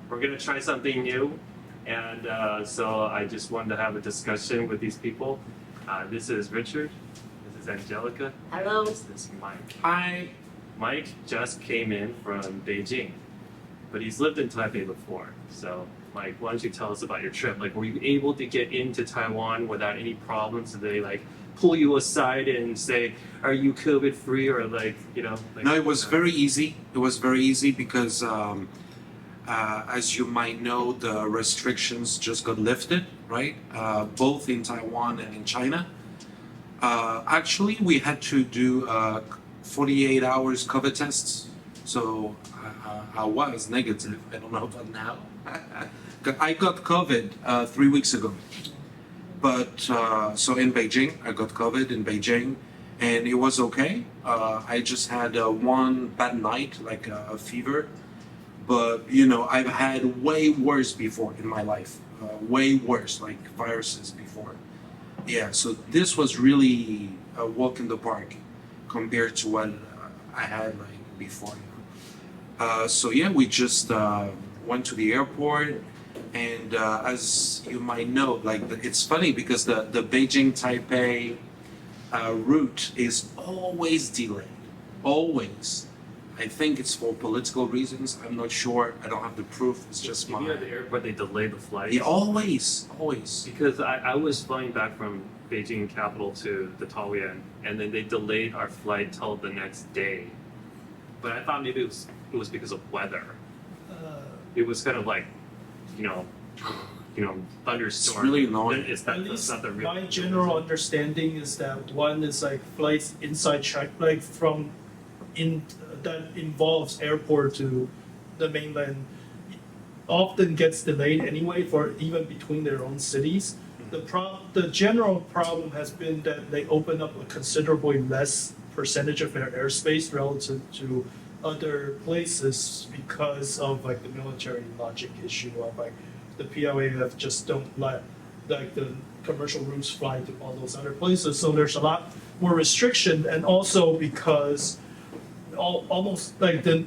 we're gonna try something new, and so I just wanted to have a discussion with these people. This is Richard. This is Angelica. Hello. This is Mike. Hi. Mike just came in from Beijing, but he's lived in Taipei before. So, Mike, why don't you tell us about your trip? Like, were you able to get into Taiwan without any problems? Did they like pull you aside and say, "Are you COVID free?" Or like, you know? Like, No, it was very easy. It was very easy because, as you might know, the restrictions just got lifted, right? Both in Taiwan and in China. Actually, we had to do 48 hours COVID tests. So I was negative. I don't know about now. I got COVID 3 weeks ago. But so in Beijing, I got COVID in Beijing, and it was okay. I just had one bad night, like a fever. But you know, I've had way worse before in my life. Way worse, like viruses before. Yeah, so this was really a walk in the park compared to what I had like before. So yeah, we just went to the airport, and as you might know, like it's funny because the Beijing Taipei route is always delayed, always. I think it's for political reasons. I'm not sure. I don't have the proof. It's just Even at the airport, they delay the flight. Yeah, always. Because I was flying back from Beijing capital to the Taoyuan, and then they delayed our flight till the next day. But I thought maybe it was because of weather. It was kind of like, you know, thunderstorm. It's really annoying. That's not the real. My general understanding is that one is like flights inside China, like from in that involves airport to the mainland, often gets delayed anyway for even between their own cities. The general problem has been that they open up a considerably less percentage of their airspace relative to other places because of like the military logic issue of like the PLAF just don't let like the commercial routes fly to all those other places. So there's a lot more restriction, and also because almost like the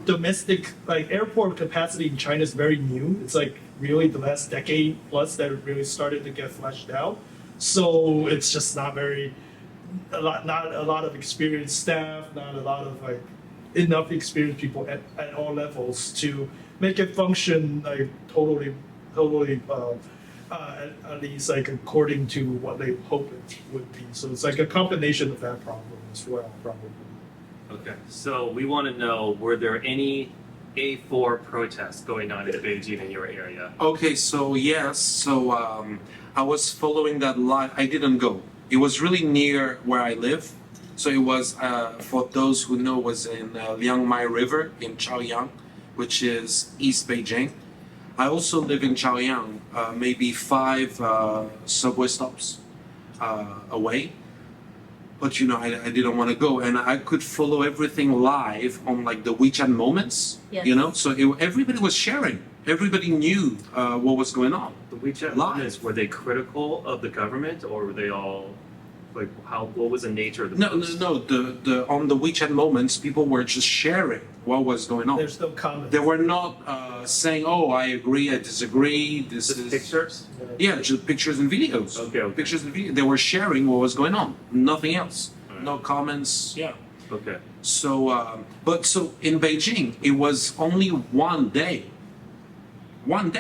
domestic like airport capacity in China is very new. It's like really the last decade plus that it really started to get fleshed out. So it's just not a lot of experienced staff, not a lot of like enough experienced people at all levels to make it function like totally at least like according to what they hope it would be. So it's like a combination of that problem as well, probably. Okay, so we want to know, were there any A4 protests going on in Beijing in your area? Okay, so yes, so I was following that live. I didn't go. It was really near where I live. So it was, for those who know, was in Liangmai River in Chaoyang, which is East Beijing. I also live in Chaoyang, maybe 5 subway stops away. But you know, I didn't want to go, and I could follow everything live on like the WeChat moments. Yes. You know, so everybody was sharing. Everybody knew what was going on. The WeChat Live. moments, were they critical of the government, or were they all like what was the nature of the No. The on the WeChat moments, people were just sharing what was going on. There's no comment. They were not saying, "Oh, I agree, I disagree." This Just is pictures? Yeah, just pictures and videos. Okay. Pictures and videos. They were sharing what was going on. Nothing else. Alright. No comments. Yeah. Okay. So, so in Beijing, it was only one day, one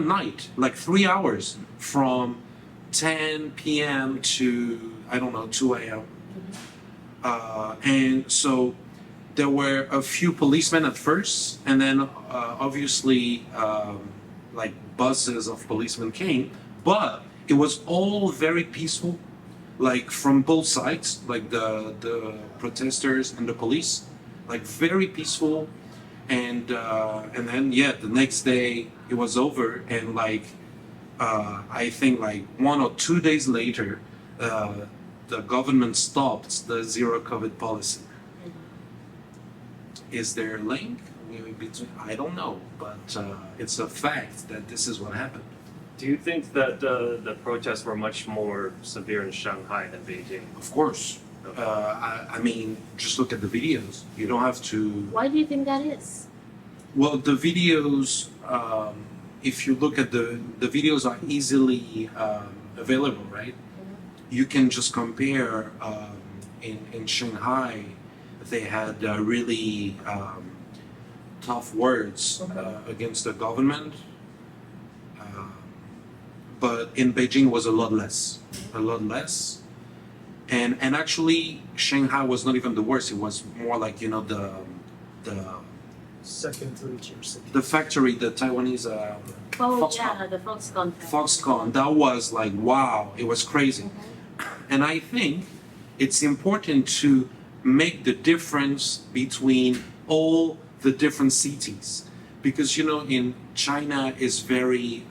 night, like 3 hours from 10 p.m. to, I don't know, 2 a.m. And so there were a few policemen at first, and then obviously like buses of policemen came, but it was all very peaceful, like from both sides, like the protesters and the police, like very peaceful. And then yeah, the next day it was over, and like I think like 1 or 2 days later, the government stopped the zero COVID policy. Is there a link between? I don't know, but it's a fact that this is what happened. Do you think that the protests were much more severe in Shanghai than Beijing? Of course. I mean, just look at the videos. You don't have to. Why do you think that is? Well, the videos, if you look at the videos are easily available, right? You can just compare. In Shanghai, they had really tough words against the government, but in Beijing was a lot less, and actually Shanghai was not even the worst. It was more like the second, third tier city. the factory, the Taiwanese Foxconn. The Foxconn. Foxconn, that was like wow, it was crazy. And I think it's important to make the difference between all the different cities, because in China is very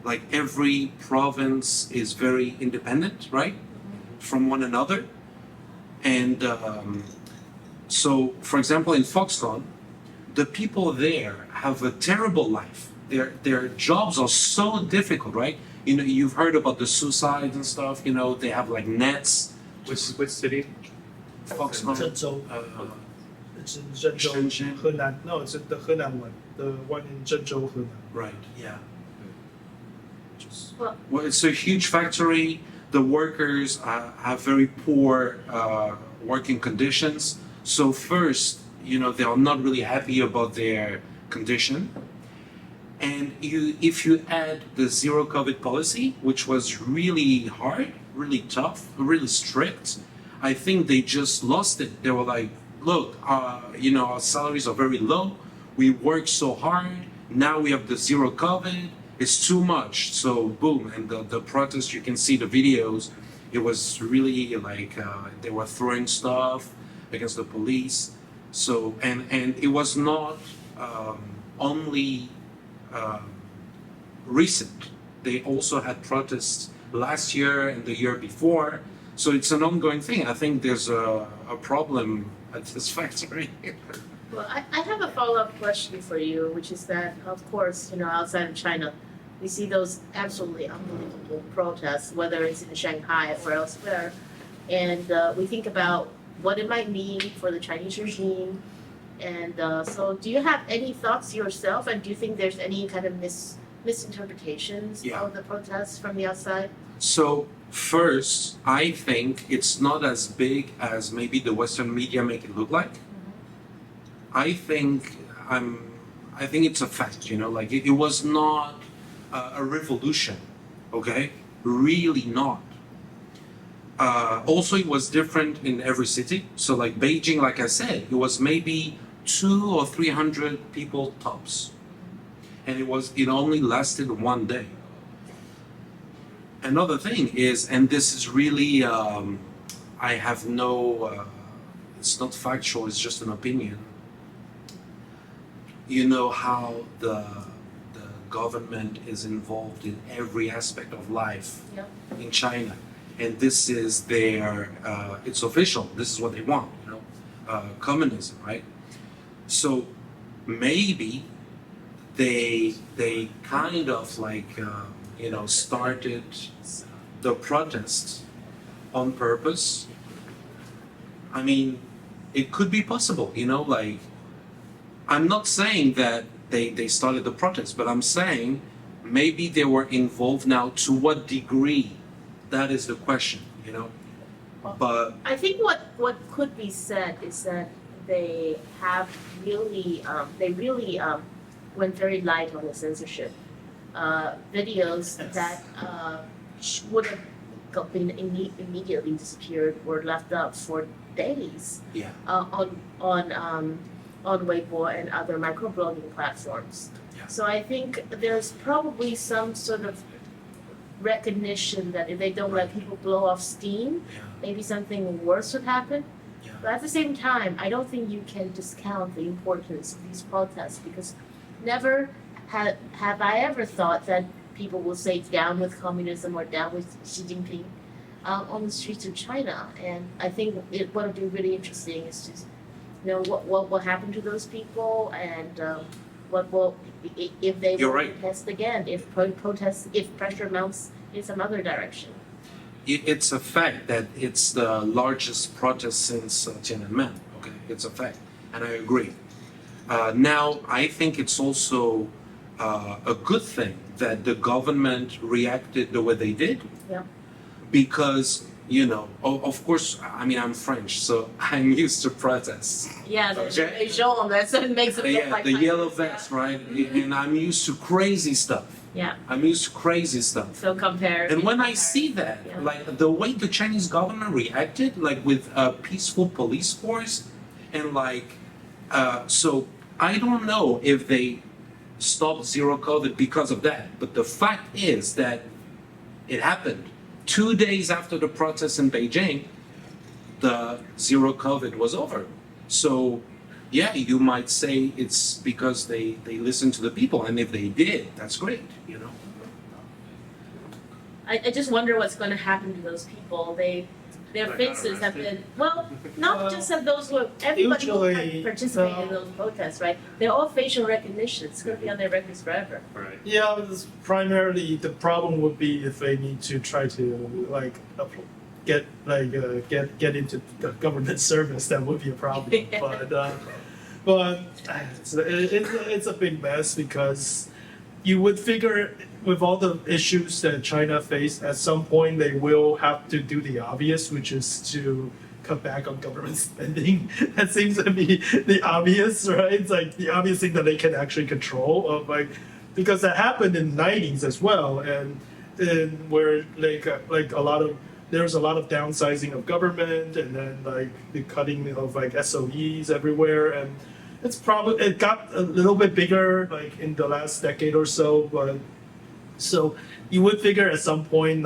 like every province is very independent, right, from one another. And so for example in Foxconn, the people there have a terrible life. Their jobs are so difficult, right? You've heard about the suicides and stuff. They have like nets. Which city? Foxconn. Zhenzhou. It's in Zhenzhou, Shenzhen. Henan. No, it's the Henan one. The one in Zhenzhou, Henan. Right. Yeah. Well, Well, it's a huge factory. The workers have very poor working conditions. So first, they are not really happy about their condition. And if you add the zero COVID policy, which was really hard, really tough, really strict, I think they just lost it. They were like, look, our salaries are very low. We work so hard. Now we have the zero COVID. It's too much. So boom. And the protest, you can see the videos. It was really like they were throwing stuff against the police. So, and it was not only recent. They also had protests last year and the year before. So it's an ongoing thing. I think there's a problem at this factory. well, I have a follow-up question for you, which is that, of course, outside of China, we see those absolutely unbelievable protests, whether it's in Shanghai or elsewhere, and we think about what it might mean for the Chinese regime. And so do you have any thoughts yourself, and do you think there's any kind of misinterpretations Yeah. of the protests from the outside? So first, I think it's not as big as maybe the Western media make it look like. I think it's a fact, like it was not a revolution, okay? Really not. Also, it was different in every city. So like Beijing, like I said, it was maybe 200 or 300 people tops. And it only lasted one day. Another thing is, and this is really, I have no, it's not factual, it's just an opinion. You know how the government is involved in every aspect of life Yep. in China. And this is their, it's official, this is what they want, communism, right? So maybe they kind of like, started the protests on purpose. I mean, it could be possible, like, I'm not saying that they started the protest, but I'm saying maybe they were involved. Now, to what degree? That is the question, But I think what could be said is that they have really went very light on the censorship. Videos that would have been immediately disappeared were left up for days yeah, on Weibo and other microblogging platforms. Yeah. So I think there's probably some sort of recognition that if they don't let people blow off steam, yeah, maybe something worse would happen. yeah. But at the same time, I don't think you can discount the importance of these protests, because never have I ever thought that people will say down with communism or down with Xi Jinping on the streets of China. And I think what would be really interesting is to know what will happen to those people, and what will, if they You're will right. protest again, if pressure mounts in some other direction. It's a fact that it's the largest protest since Tiananmen. Okay, it's a fact, and I agree. Now, I think it's also a good thing that the government reacted the way they did. Yeah. Because, of course, I mean, I'm French, so I'm used to protests. Yeah, the Okay. jaune, that's what makes it look Yeah, like the yellow violence, vest, right? And I'm used to crazy stuff. Yeah. I'm used to crazy stuff. So compare. And when I see that, Yeah. like the way the Chinese government reacted, like with a peaceful police force, and so I don't know if they stopped zero COVID because of that. But the fact is that it happened 2 days after the protests in Beijing. The zero COVID was over. So, yeah, you might say it's because they listened to the people, and if they did, that's great. I just wonder what's going to happen to those people. Their Like faces have arrested? been, well, not Well, just of those who, everybody who usually, participated in those protests, right? They're all facial recognition. It's going to be on their records forever. Right. Yeah, this primarily the problem would be if they need to try to get into the government service. That would be a problem. But it's a big mess because you would figure with all the issues that China faced, at some point they will have to do the obvious, which is to cut back on government spending. That seems to be the obvious, right? It's like the obvious thing that they can actually control of because that happened in the 90s as well, and where there's a lot of downsizing of government, and then the cutting of SOEs everywhere, and it got a little bit bigger in the last decade or so, but so you would figure at some point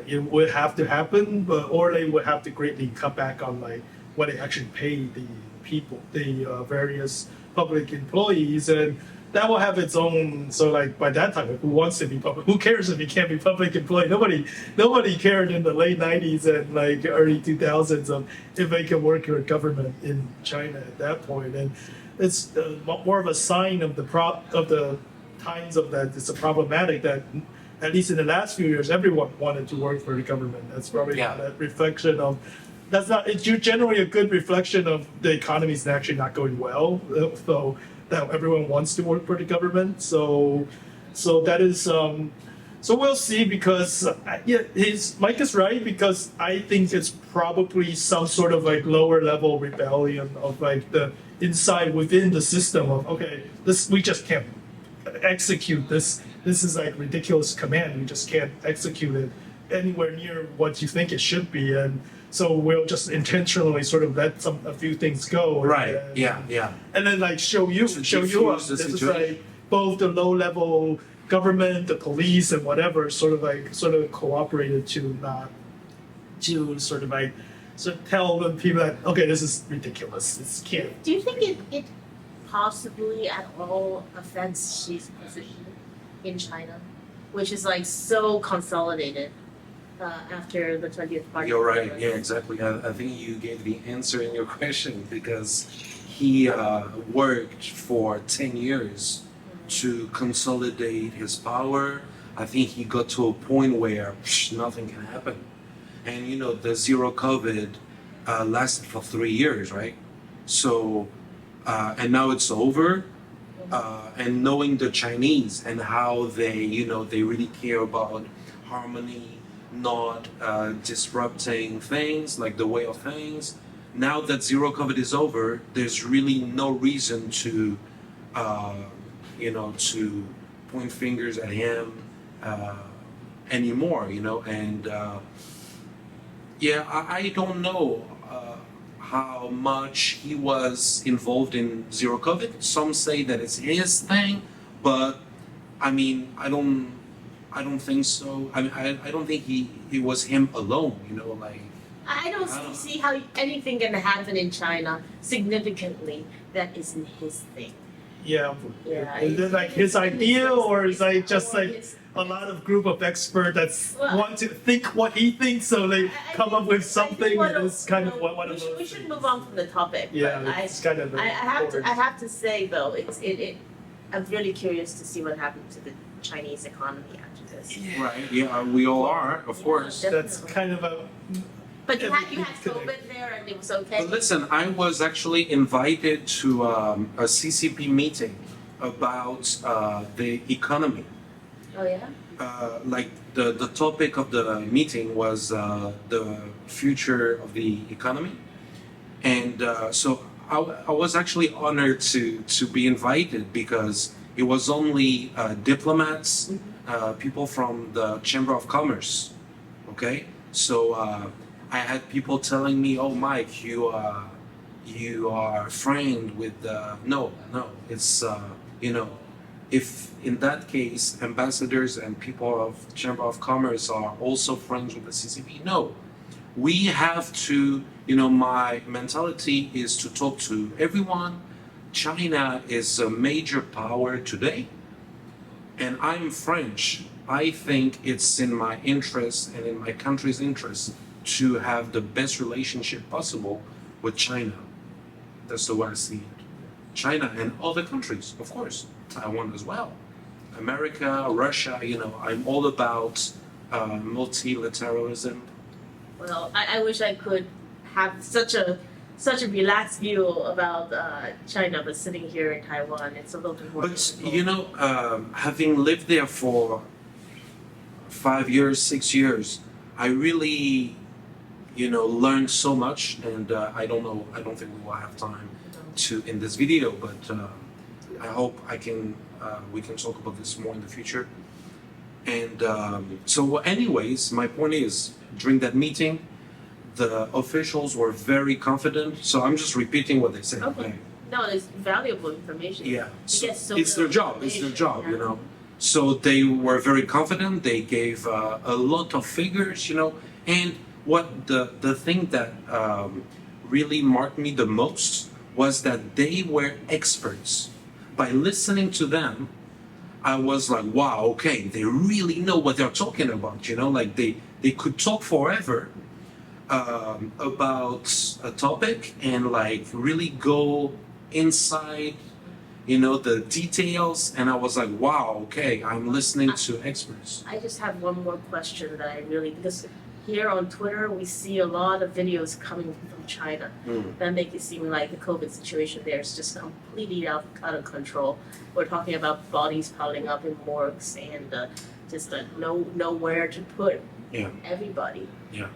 it would have to happen, or they would have to greatly cut back on what they actually pay the people, the various public employees, and that will have its own. So by that time, who wants to be public? Who cares if you can't be public employee? Nobody cared in the late 90s and early 2000s of if they can work for government in China at that point, and it's more of a sign of the times of that. It's a problematic that at least in the last few years, everyone wanted to work for the government. That's probably not a reflection of. That's not. It's generally a good reflection of the economy is actually not going well. So that everyone wants to work for the government. So that is. So we'll see because Mike is right because I think it's probably some sort of lower level rebellion of the inside within the system of we just can't execute this. This is ridiculous command. We just can't execute it anywhere near what you think it should be, and so we'll just intentionally sort of let a few things go. Right. And, Yeah. And then show you up. diffuse the This is situation. both the low level government, the police, and whatever sort of cooperated to not to sort of tell the people that this is ridiculous. This can't. Do you think it possibly at all affects Xi's position in China, which is so consolidated after the 20th party? You're right. Yeah, exactly. I think you gave the answer in your question because he worked for 10 years to consolidate his power. I think he got to a point where nothing can happen. And the zero COVID lasted for 3 years, right? So, and now it's over. And knowing the Chinese and how they really care about harmony, not disrupting things like the way of things. Now that zero COVID is over, there's really no reason to, to point fingers at him anymore, and I don't know how much he was involved in zero COVID. Some say that it's his thing, but I mean, I don't think so. I mean, I don't think it was him alone. I don't see how anything can happen in China significantly that isn't his thing. Yeah. Yeah, Is it his idea, or is just a lot of group of experts that want to think what he thinks, so they come up with something that is kind of one of those. We should move on from the topic. Yeah, but it's kind of. I have to say though, I'm really curious to see what happens to the Chinese economy after this. Right. Yeah. We all are, of course. That's kind of a. But you Everything had COVID there and it was okay? But listen, I was actually invited to a CCP meeting about the economy. Oh yeah? Like the topic of the meeting was the future of the economy. And so I was actually honored to be invited because it was only diplomats, people from the Chamber of Commerce. Okay, so I had people telling me, "Oh, Mike, you are friend with no, it's if in that case ambassadors and people of Chamber of Commerce are also friends with the CCP, no, we have to, my mentality is to talk to everyone. China is a major power today, and I'm French. I think it's in my interest and in my country's interest to have the best relationship possible with China. That's the way I see it. China and other countries, of course, Taiwan as well. America, Russia, I'm all about multilateralism. Well, I wish I could have such a relaxed view about China, but sitting here in Taiwan, it's a little bit more But difficult. having lived there for 5 years, 6 years, I really, learned so much, and I don't know. I don't think we will have time to in this video, but I hope we can talk about this more in the future. And so, anyways, my point is, during that meeting, the officials were very confident. So I'm just repeating what they said. Okay. No, it's valuable information. Yeah, You so get so it's their little job. It's their information, job, So they were very confident. They gave a lot of figures, And what the thing that really marked me the most was that they were experts. By listening to them, I was like, wow, okay, they really know what they're talking about. Like they could talk forever about a topic and like really go inside the details, and I was like, wow, okay, I'm listening to experts. I just have one more question that because here on Twitter we see a lot of videos coming from China that make it seem like the COVID situation there is just completely out of control. We're talking about bodies piling up in morgues and just nowhere to put everybody. Yeah.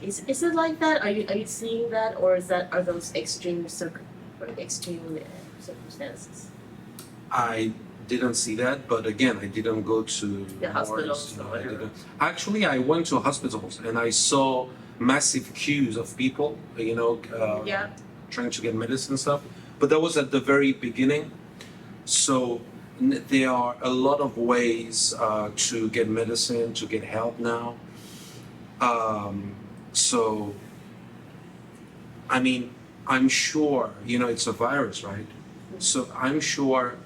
Is it like that? Are you seeing that, or are those extreme circumstances? I didn't see that, but again, I didn't go to The hospitals wards, or I whatever. didn't. Actually, I went to hospitals and I saw massive queues of people, Yeah. trying to get medicine and stuff. But that was at the very beginning. So there are a lot of ways to get medicine, to get help now. So, I mean, I'm sure, it's a virus, right? So I'm sure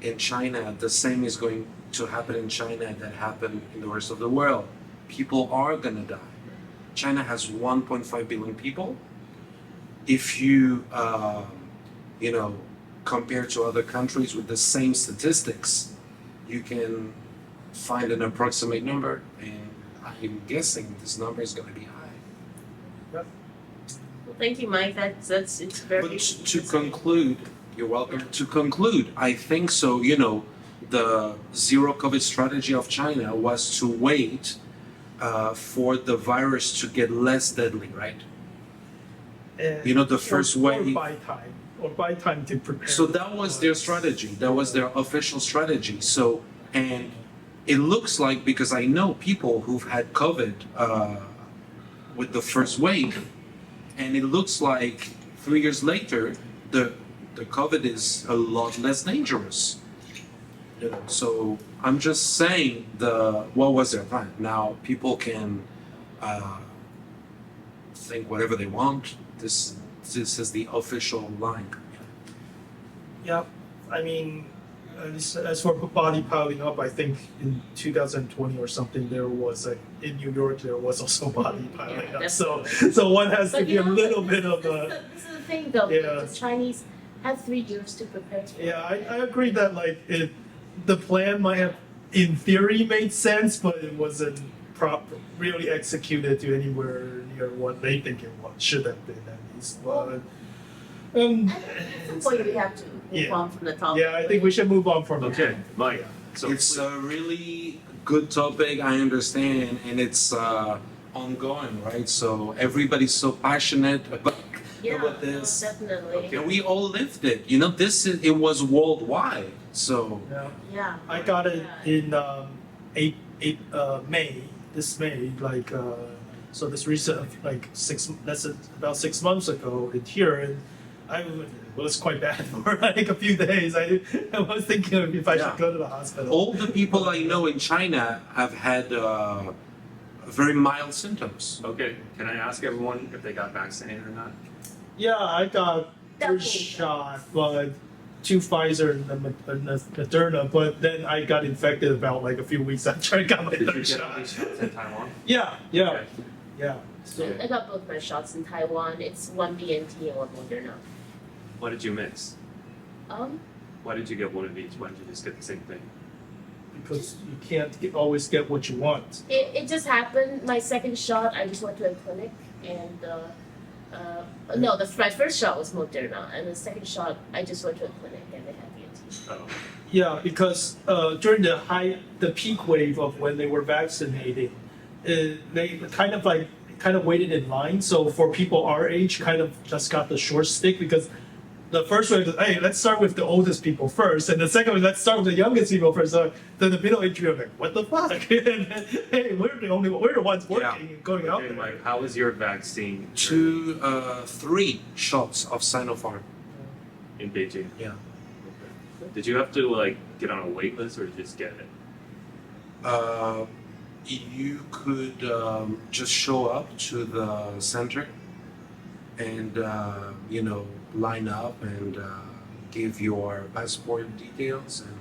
in China, the same is going to happen in China that happened in the rest of the world. People are gonna die. China has 1.5 billion people. If you, compare to other countries with the same statistics, you can find an approximate number, and I'm guessing this number is gonna be high. Well, thank you, Mike. It's very. But to conclude, you're welcome. To conclude, I think so. The zero COVID strategy of China was to wait for the virus to get less deadly, right? The first wave. Or buy time to prepare. So that was their strategy. That was their official strategy. So, and it looks like, because I know people who've had COVID with the first wave, and it looks like 3 years later, the COVID is a lot less dangerous. So I'm just saying what was their plan. Now people can think whatever they want. This is the official line. Yeah, I mean, as for body piling up, I think in 2020 or something, there was in New York there was also body piling up. So one has to be a little bit of a. This is the thing, though. Yeah. The Chinese had 3 years to prepare. Yeah, I agree that the plan might have in theory made sense, but it wasn't really executed to anywhere near what they think it should have been at least. But At some point we have to move Yeah. on from the topic. yeah, I think we should move on from Okay, Mike. So It's a really good topic, I understand, and it's ongoing, right? So everybody's so passionate about this. Definitely. And we all lived it. You know, it was worldwide. So Yeah. Yeah. I got it in May. This May, so this recent, about 6 months ago in here, and it was quite bad for like a few days. I was thinking of if I Yeah. should go to the hospital. all the people I know in China have had very mild symptoms. okay, can I ask everyone if they got vaccinated or not? Yeah, I got Double first shot, but 2 Pfizer and the Moderna, but then I got infected about like a few weeks after I got my Did you third get all shot. these shots in Taiwan? Yeah. Okay. Yeah. So I got both my shots in Taiwan. It's one BNT and one Moderna. What did you mix? Um, Why did you get one of each? Why didn't you just get the same thing? because you can't always get what you want. it just happened. My second shot, I just went to a clinic and no, my first shot was Moderna, and the second shot, I just went to a clinic and they had BNT. Oh, Yeah, because during the peak wave of when they were vaccinating, they kind of waited in line. So for people our age, kind of just got the short stick because the first wave was, hey, let's start with the oldest people first, and the second one, let's start with the youngest people first. So then the middle age, you're like, what the fuck? And then, hey, we're the ones working and going out okay, there. Mike, how was your vaccine 3 shots of Sinopharm. in Beijing? Yeah. Did you have to like get on a wait list or just get it? You could just show up to the center and line up and give your passport details, and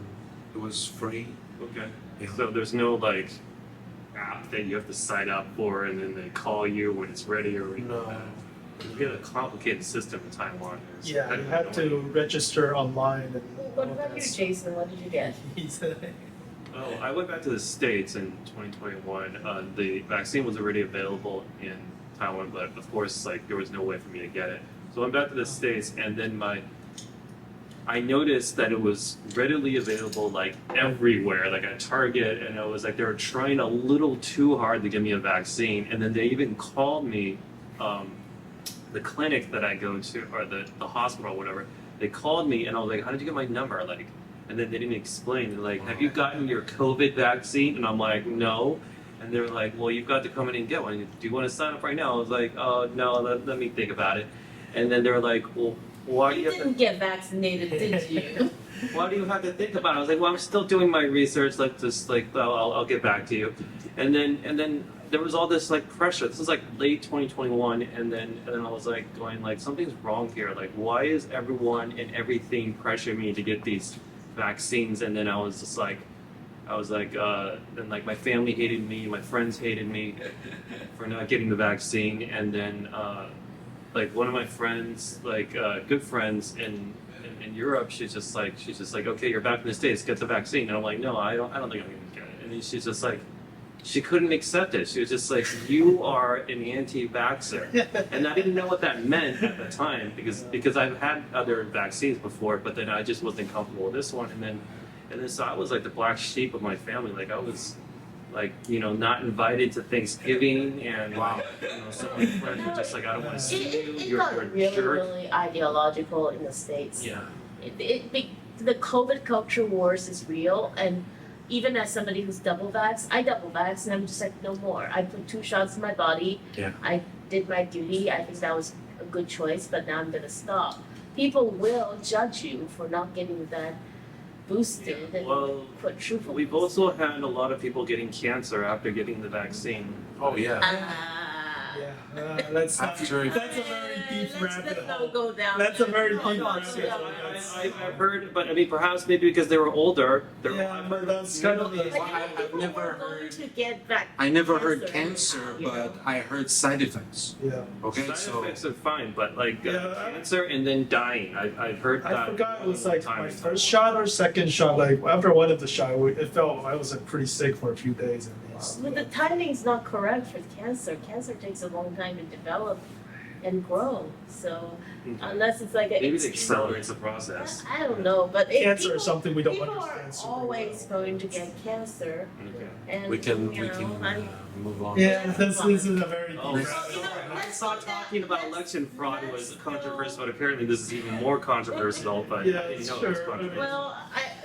it was free. Okay. Yeah. So there's no like app that you have to sign up for and then they call you when it's ready or anything like No. that? We have a complicated system in Taiwan. It's Yeah, kind you of had to annoying. register online. And What all about that you, stuff. Jason? What did you get? Oh, I went back to the States in 2021. The vaccine was already available in Taiwan, but of course, like there was no way for me to get it. So I went back to the States, and then I noticed that it was readily available like everywhere, like at Target, and it was like they were trying a little too hard to give me a vaccine, and then they even called me, the clinic that I go to, or the hospital or whatever. They called me, and I was like, "How did you get my number?" Like. And then they didn't explain. They're like, "Have you gotten your COVID vaccine?" And I'm like, "No." And they're like, "Well, you've got to come in and get one. Do you want to sign up right now?" I was like, "Oh, no, let me think about it." And then they're like, "Well, why do You you have to, didn't get vaccinated, did you? why do you have to think about it?" I was like, "Well, I'm still doing my research. Like, just like, I'll get back to you." And then there was all this like pressure. This is like late 2021, and then I was like going like, something's wrong here. Like, why is everyone and everything pressuring me to get these vaccines? And then I was like, then like my family hated me, my friends hated me for not getting the vaccine, and then like one of my friends, like good friends in Europe, she's just like, "Okay, you're back in the States, get the vaccine." And I'm like, "No, I don't think I'm gonna get it." And then she's just like, she couldn't accept it. She was just like, "You are an anti-vaxxer." And I didn't know what that meant at the time because I've had other vaccines before, but then I just wasn't comfortable with this one. And then so I was like the black sheep of my family. Like I was like, not invited to Thanksgiving, and some of my friends were just like, "I don't want to see you. It You're got a really, jerk." really ideological in the States. Yeah. The COVID culture wars is real, and even as somebody who's double vaxxed, I double vaxxed, and I'm just like, no more. I put 2 shots in my body. Yeah. I did my duty. I think that was a good choice, but now I'm gonna stop. People will judge you for not getting that boosted and Well, put truthful. we've also had a lot of people getting cancer after getting the vaccine. Oh yeah. Yeah, that's not, After- that's a very deep rabbit Let's hole. not go down. That's a there. very No, deep no, rabbit yeah, hole. That's- I've heard, but I mean, perhaps maybe because they were older. Yeah, but that's kind of the- But Well, I've people never were going heard- to get back. I never heard anyhow, cancer, you know? but I heard side effects. Yeah. Okay, Side so effects are fine, but like Yeah, cancer and then dying. I've heard that. I forgot it was like time my and first time. shot or second shot. Like after one of the shot, it felt I was like, pretty sick for a few days at least. But the timing's not correct for cancer. Cancer takes a long time to develop and grow. So unless it's like a Maybe it accelerates the process. I don't know, but Cancer people, is something we don't people understand are super always going to get cancer, Okay. and we can you know, I'm- move on. Yeah, this is a very deep Oh, rabbit Well, you know, hole. I let's thought go back- talking about let's- election fraud was let's controversial, go- but apparently this is even more controversial. But Yeah, I didn't it's know it was true. controversial. Well,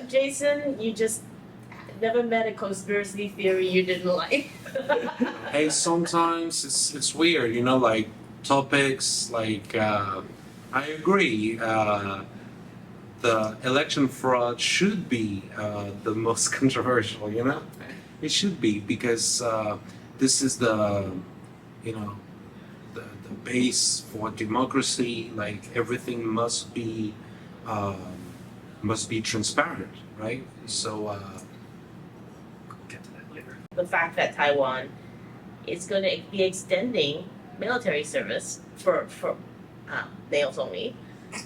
Jason, you just never met a conspiracy theory you didn't like. Hey, sometimes it's weird, you know, like topics like I agree. The election fraud should be the most controversial, you know. It should be because this is the, you know, the base for democracy. Like everything must be transparent, right? So We'll get to that later. The fact that Taiwan is going to be extending military service for males only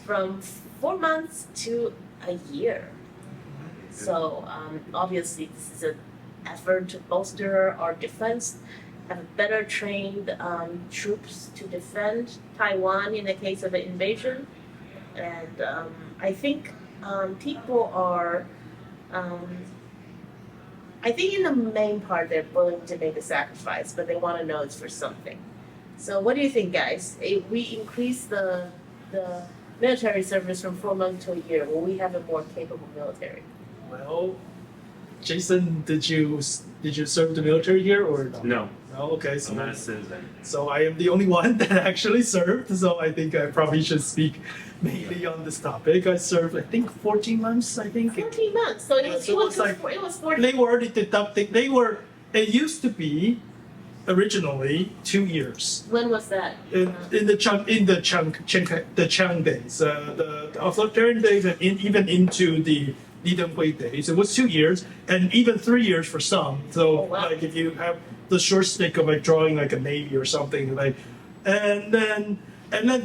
from 4 months to a year. So obviously this is an effort to bolster our defense, have better trained troops to defend Taiwan in the case of an invasion. And I think people are, I think in the main part they're willing to make a sacrifice, but they want to know it's for something. So what do you think, guys? If we increase the military service from 4 months to a year, will we have a more capable military? Well, Jason, did you serve the military here or no? No, No. Okay, so I'm not a citizen. so I am the only one that actually served. So I think I probably should speak mainly on this topic. I served, I think, 14 months. I think 14 months. So it Yeah, was, so it was, it's like- it was 14. they were already deducting. They were. It used to be originally 2 years. When was that? In the Chiang days, the authoritarian days, and even into the Li Denghui days, it was 2 years, and even 3 years for some. So, Oh, wow. like, if you have the short stick of like drawing like a navy or something, like, and then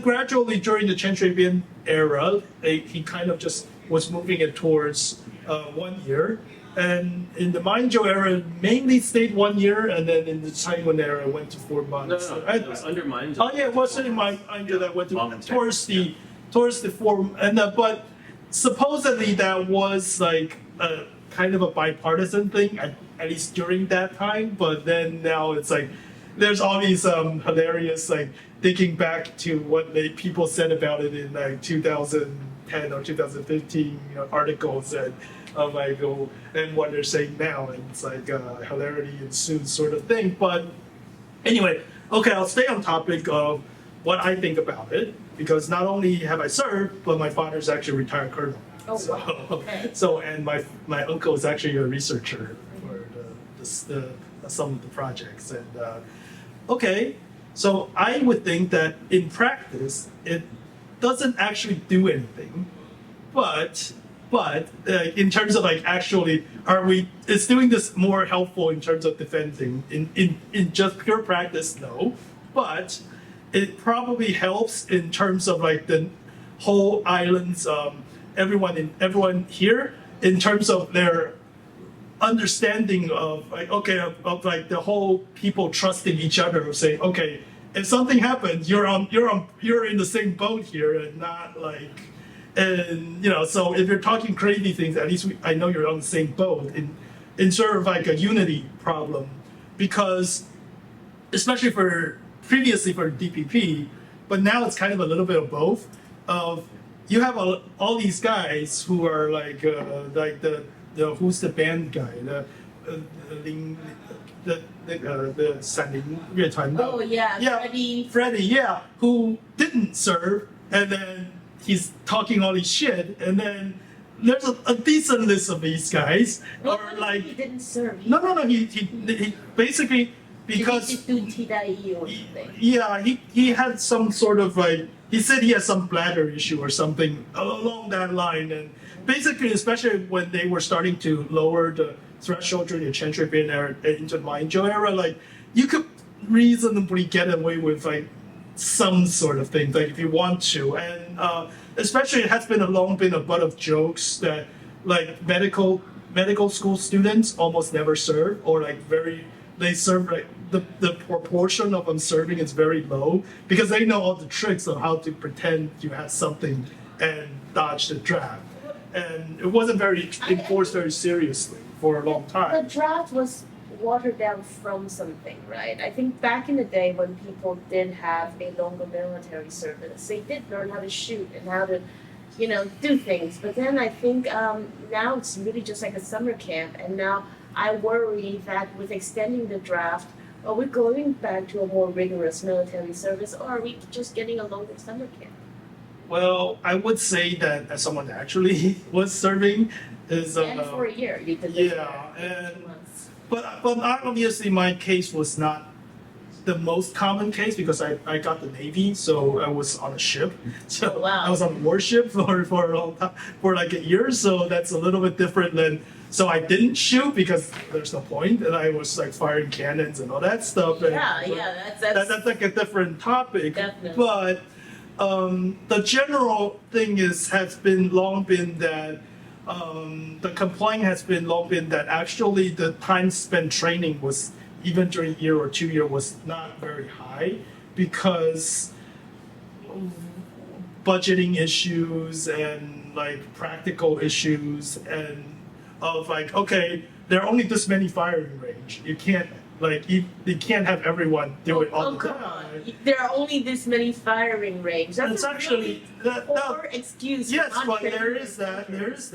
gradually during the Chen Shui-bian era, he kind of just was moving it towards 1 year. And in the Manchu era, mainly stayed 1 year, and then in the Taiwan era, went to 4 No, months. no, it was undermined. Oh yeah, it wasn't in my under that went to, Voluntary, towards the form, and but supposedly that was like a kind of a bipartisan thing at least during that time. But then now it's like there's all these hilarious like thinking back to what people said about it in like 2010 or 2015 articles and. And what they're saying now, and it's like hilarity ensues sort of thing. But anyway, okay, I'll stay on topic of what I think about it because not only have I served, but my father's actually a retired colonel. Oh, so, wow. Okay. So and my uncle is actually a researcher for some of the projects. And okay, so I would think that in practice it doesn't actually do anything, but in terms of like actually is doing this more helpful in terms of defending in just pure practice? No, but it probably helps in terms of like the whole island's everyone here in terms of their understanding of like of like the whole people trusting each other of saying okay, if something happens you're in the same boat here and not like. And so if you're talking crazy things, at least I know you're on the same boat in sort of like a unity problem, because especially previously for DPP, but now it's kind of a little bit of both. Of you have all these guys who are like the who's the band guy the Sanling Yuetuan. Oh yeah, Yeah. Freddie, yeah, who didn't serve, and then he's talking all this shit, and then there's a decent list of these guys, Well, or like he didn't serve. no, he basically because Did he do TDIE or something? yeah, he had some sort of like, he said he had some bladder issue or something along that line, and basically, especially when they were starting to lower the threshold during the Chen Shui-bian era into the Ma Ying-jeou era, like you could reasonably get away with like some sort of thing, like if you want to, and especially it has been long been a butt of jokes that like medical school students almost never serve, or like they serve like the proportion of them serving is very low because they know all the tricks of how to pretend you have something and dodge the draft, and it wasn't very enforced very seriously for a long time. The draft was watered down from something, right? I think back in the day when people did have a longer military service, they did learn how to shoot and how to, do things. But then I think now it's really just like a summer camp, and now I worry that with extending the draft, are we going back to a more rigorous military service, or are we just getting a longer summer camp? Well, I would say that as someone that actually was serving is And for a year, you did yeah, and but obviously my case was not the most common case because I got the Navy, so I was on a ship. So Oh, wow. I was on a warship for a long time, for like a year, so that's a little bit different than. So I didn't shoot because there's no point, and I was like firing cannons and all that stuff. And that's like a different topic. Definitely. But the general thing has long been that the complaint has been long been that actually the time spent training was, even during a year or 2 year, was not very high because budgeting issues and like practical issues and of like, okay, there are only this many firing range. You can't you can't have everyone do it all the come time. on. There are only this many firing range. That's It's a actually really poor excuse. for yes, not but training there your is that, soldiers.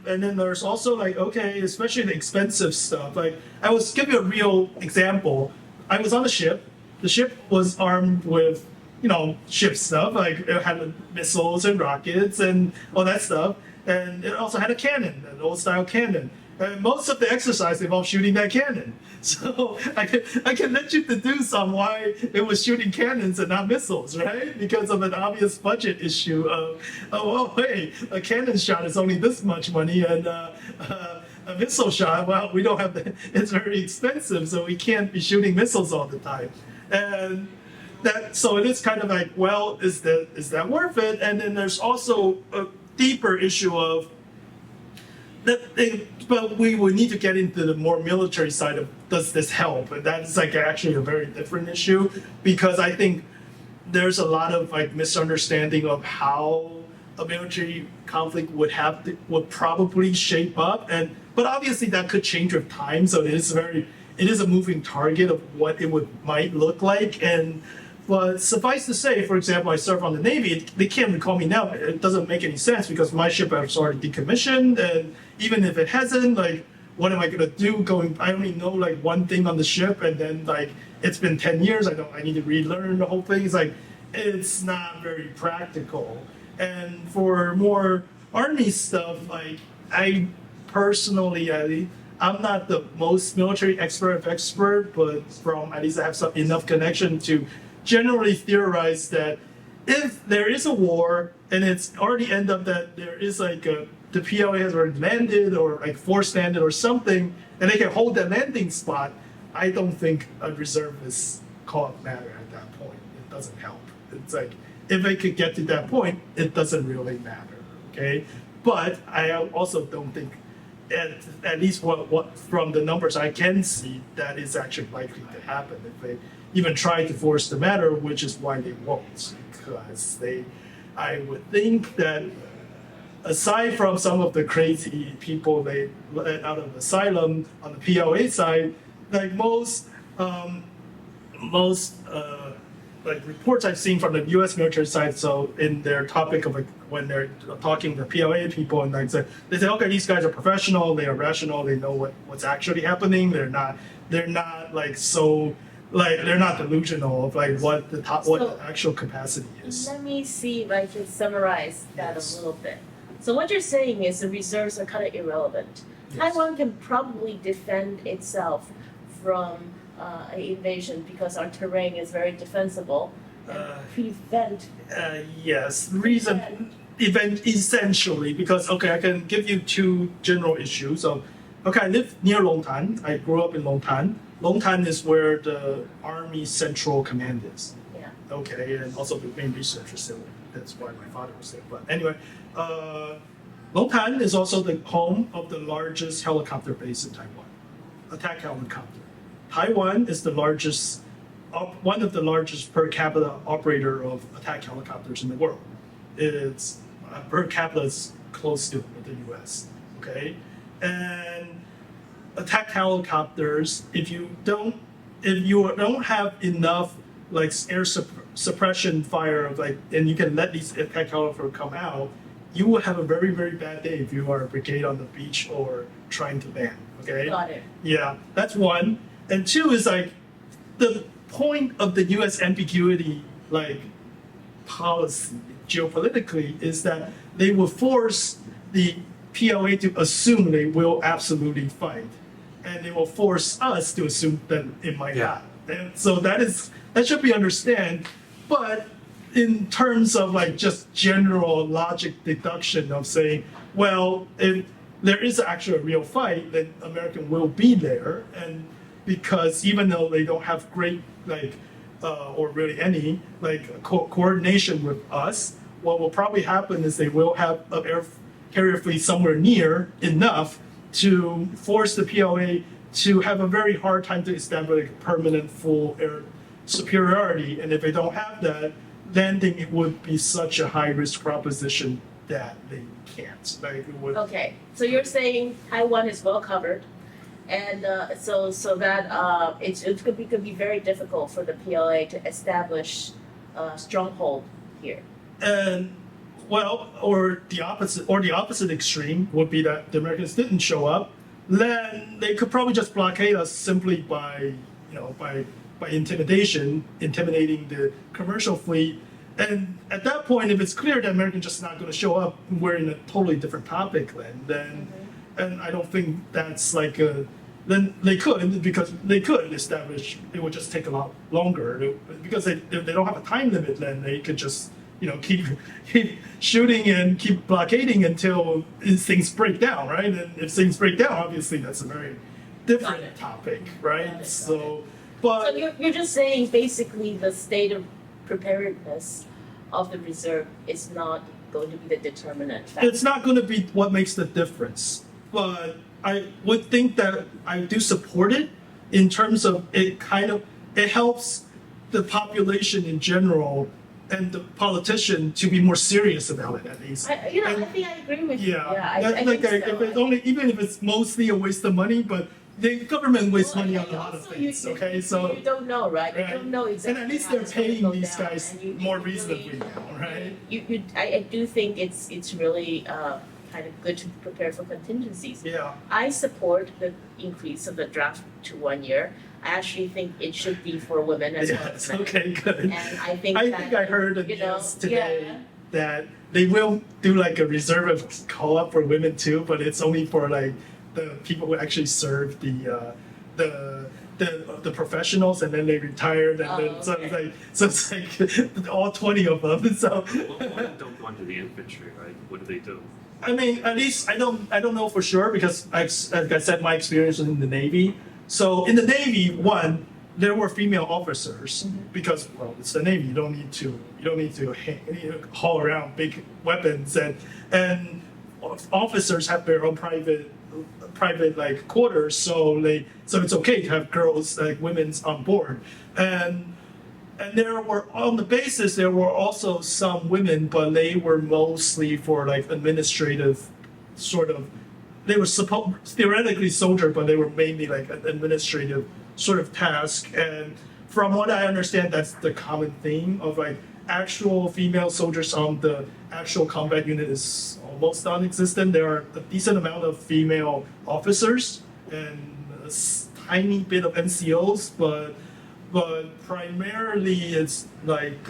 and then there's also like, okay, especially the expensive stuff. Like I was give you a real example. I was on a ship. The ship was armed with, ship stuff, like it had missiles and rockets and all that stuff, and it also had a cannon, an old style cannon. And most of the exercise involved shooting that cannon. So I can let you deduce on why it was shooting cannons and not missiles, right? Because of an obvious budget issue of, hey, a cannon shot is only this much money, and a missile shot, well, we don't have it's very expensive, so we can't be shooting missiles all the time. And so it is kind of like, well, is that worth it? And then there's also a deeper issue of but we would need to get into the more military side of, does this help? And that's like actually a very different issue, because I think there's a lot of like misunderstanding of how a military conflict would probably shape up, but obviously that could change with time. So it is a moving target of what it might look like. But suffice to say, for example, I serve on the Navy. They can't recall me now. It doesn't make any sense because my ship has already decommissioned, and even if it hasn't, like, what am I gonna do? I only know like one thing on the ship, and then like it's been 10 years. I need to relearn the whole thing. It's not very practical. And for more Army stuff, like I personally, I'm not the most military expert, but at least I have enough connection to generally theorize that if there is a war and it's already end up that there is like the PLA has already landed or like forced landed or something, and they can hold that landing spot, I don't think a reservist call matter at that point. It doesn't help. It's like if they could get to that point, it doesn't really matter. Okay, but I also don't think, at least what from the numbers I can see, that is actually likely to happen if they even try to force the matter, which is why they won't, because I would think that aside from some of the crazy people they let out of asylum on the PLA side, like most like reports I've seen from the U.S. military side, so in their topic of like when they're talking to PLA people, and like they say, okay, these guys are professional, they are rational, they know what's actually happening. They're not like so. Like they're not delusional of like what the actual capacity is. Let me see if I can summarize that a little bit. So what you're saying is the reserves are kind of irrelevant. Yes. Taiwan can probably defend itself from an invasion because our terrain is very defensible and Uh, prevent. Yes, reason event essentially because okay, I can give you two general issues. So, okay, I live near Longtan. I grew up in Longtan. Longtan is where the Army Central Command is. Yeah. Okay, and also the main research facility. That's why my father was there. But anyway, Longtan is also the home of the largest helicopter base in Taiwan, attack helicopter. Taiwan is the largest, one of the largest per capita operator of attack helicopters in the world. It's per capita is close to the U.S. Okay, and attack helicopters. If you don't have enough like air suppression fire of like, and you can let these attack helicopters come out, you will have a very very bad day if you are a brigade on the beach or trying to land. Okay. Got it. Yeah, that's one. And two is like the point of the U.S. ambiguity like policy geopolitically is that they will force the PLA to assume they will absolutely fight, and they will force us to assume that it might not. And so that should be understand. But in terms of like just general logic deduction of saying, well, if there is actually a real fight, then America will be there, and because even though they don't have great like or really any like coordination with us, what will probably happen is they will have an air carrier fleet somewhere near enough to force the PLA to have a very hard time to establish a permanent full air superiority. And if they don't have that, then it would be such a high risk proposition that they can't. Like it would. Okay, so you're saying Taiwan is well covered, and so that it could be very difficult for the PLA to establish a stronghold here. And well, or the opposite extreme would be that the Americans didn't show up. Then they could probably just blockade us simply by intimidating the commercial fleet. And at that point, if it's clear that Americans just not going to show up, we're in a totally different topic then. And I don't think that's like then they could, because they could establish, it would just take a lot longer. Because if they don't have a time limit, then they could just keep shooting and keep blockading until things break down, right? And if things break down, obviously that's a very different topic, right? Got it. So, So you're just saying basically the state of preparedness of the reserve is not going to be the determinant factor. it's not going to be what makes the difference, but I would think that I do support it in terms of it helps the population in general and the politician to be more serious about it at least. I think I agree with you. Yeah, I think so. if it's only, even if it's mostly a waste of money, but the government wastes money on a lot of Also, things. you don't know, right? You don't know exactly. And at least how they're it's gonna paying go these down, guys and you more really- reasonably now, right? I do think it's really kind of good to prepare for contingencies. Yeah. I support the increase of the draft to 1 year. I actually think it should be for women as well as Yes. men. Okay. Good. And I think I heard in you know, news today yeah. that they will do like a reserve call up for women too, but it's only for like the people who actually serve the professionals, and then they retired, and then okay. so it's like all 20 of them. So Women don't go into the infantry, right? What do they do? I mean, at least I don't know for sure because like I said, my experience was in the Navy. So in the Navy, one, there were female officers because well, it's the Navy. You don't need to haul around big weapons, and officers have their own private like quarters, so it's okay to have girls like women's on board, and there were on the basis there were also some women, but they were mostly for like administrative sort of. They were theoretically soldier, but they were mainly like an administrative sort of task. And from what I understand, that's the common theme of like actual female soldiers on the actual combat unit is almost non-existent. There are a decent amount of female officers and a tiny bit of NCOs, but primarily it's like,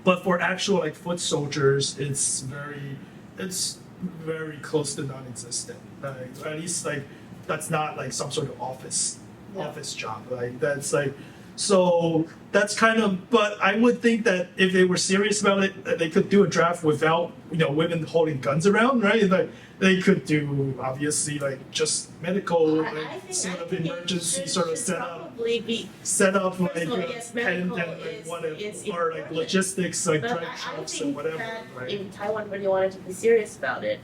but for actual like foot soldiers, it's very close to non-existent. Like, at least like that's not like some sort of office Yeah. office job. Like that's like, so that's kind of. But I would think that if they were serious about it, that they could do a draft without women holding guns around, right? Like they could do obviously like just medical sort of emergency sort of setup. Be, Set up like First of all, yes, and medical like is- whatever is or like important. logistics like but drive I trucks and think whatever, that right? if Taiwan really wanted to be serious about it,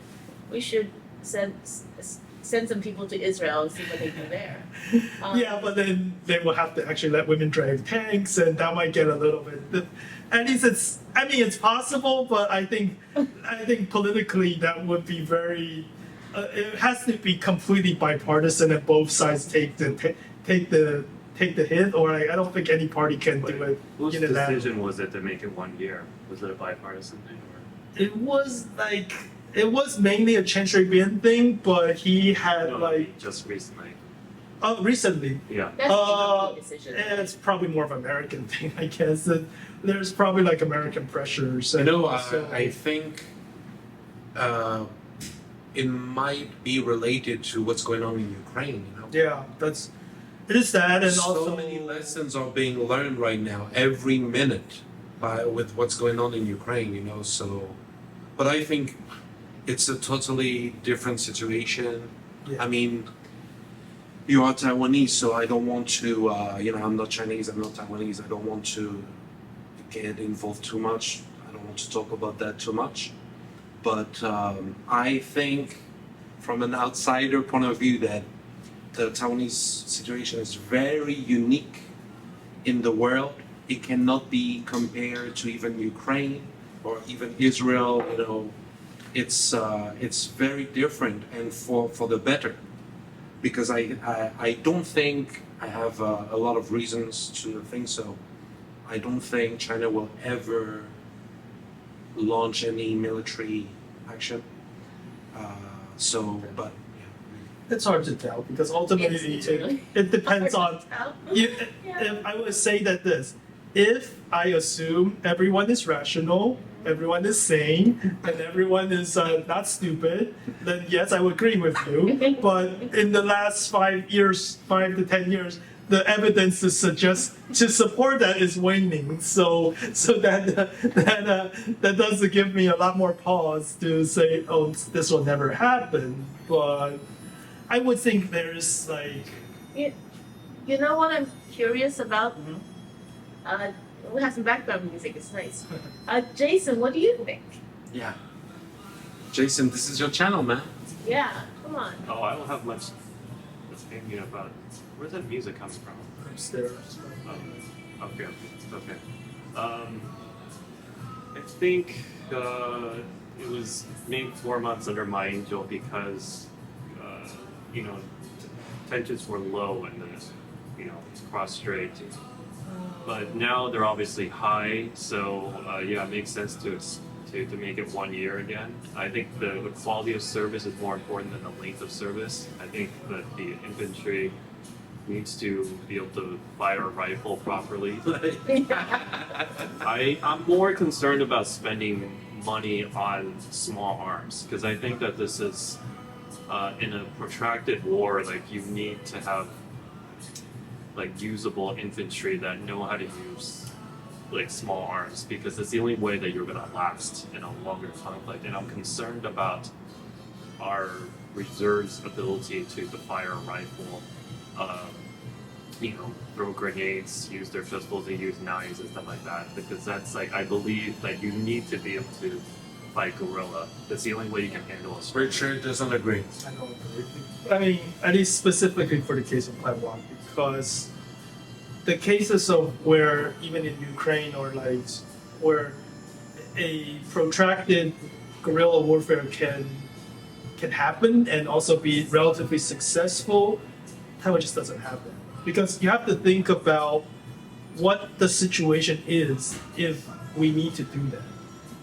we should send some people to Israel and see what they do there. Yeah, but then they will have to actually let women drive tanks, and that might get a little bit. At least it's. I mean, it's possible, but I think politically that would be very. It has to be completely bipartisan, and both sides take the hit. Or I don't think any party can do it. Whose unilaterally. decision was it to make it 1 year? Was it a bipartisan thing or? It was like it was mainly a Chen Shui-bian thing, but he had No, like just recently. recently. Yeah. That's a decision. It's probably more of an American thing, I guess. There's probably like American pressures. And so- I think it might be related to what's going on in Ukraine. yeah, it is that, and So also many lessons are being learned right now, every minute, with what's going on in Ukraine. So, but I think it's a totally different situation. Yeah. I mean, you are Taiwanese, so I don't want to. I'm not Chinese. I'm not Taiwanese. I don't want to get involved too much. I don't want to talk about that too much. But I think, from an outsider point of view, that the Taiwanese situation is very unique in the world. It cannot be compared to even Ukraine or even Israel. It's very different, and for the better. Because I don't think I have a lot of reasons to think so. I don't think China will ever launch any military action. But it's hard to tell because ultimately It's really it depends on. You, Yeah. if I would say that if I assume everyone is rational, everyone is sane, and everyone is not stupid, then yes, I would agree with you. But in the last 5 years, 5 to 10 years, the evidence to support that is waning. So that does give me a lot more pause to say, oh, this will never happen. But I would think there's like. You know what I'm curious about? Mhm. We have some background music. It's nice. Jason, what do you think? yeah, Jason, this is your channel, man. Yeah, come on. Oh, I don't have much opinion about where's that music coming from. Upstairs. Oh, okay. I think it was made 4 months under my angel because tensions were low in the cross strait, but now they're obviously high. So yeah, it makes sense to make it 1 year again. I think the quality of service is more important than the length of service. I think that the infantry needs to be able to fire a rifle properly. I'm more concerned about spending money on small arms because I think that this is in a protracted war. Like you need to have like usable infantry that know how to use like small arms because it's the only way that you're gonna last in a longer conflict. And I'm concerned about our reserves' ability to fire a rifle. Throw grenades, use their pistols, and use knives and stuff like that. Because that's like I believe that you need to be able to fight guerrilla. That's the only way you can handle a storm. Richard doesn't agree. I don't agree. I mean, at least specifically for the case of Taiwan, because the cases of where even in Ukraine or like where a protracted guerrilla warfare can happen and also be relatively successful, Taiwan just doesn't happen. Because you have to think about what the situation is if we need to do that.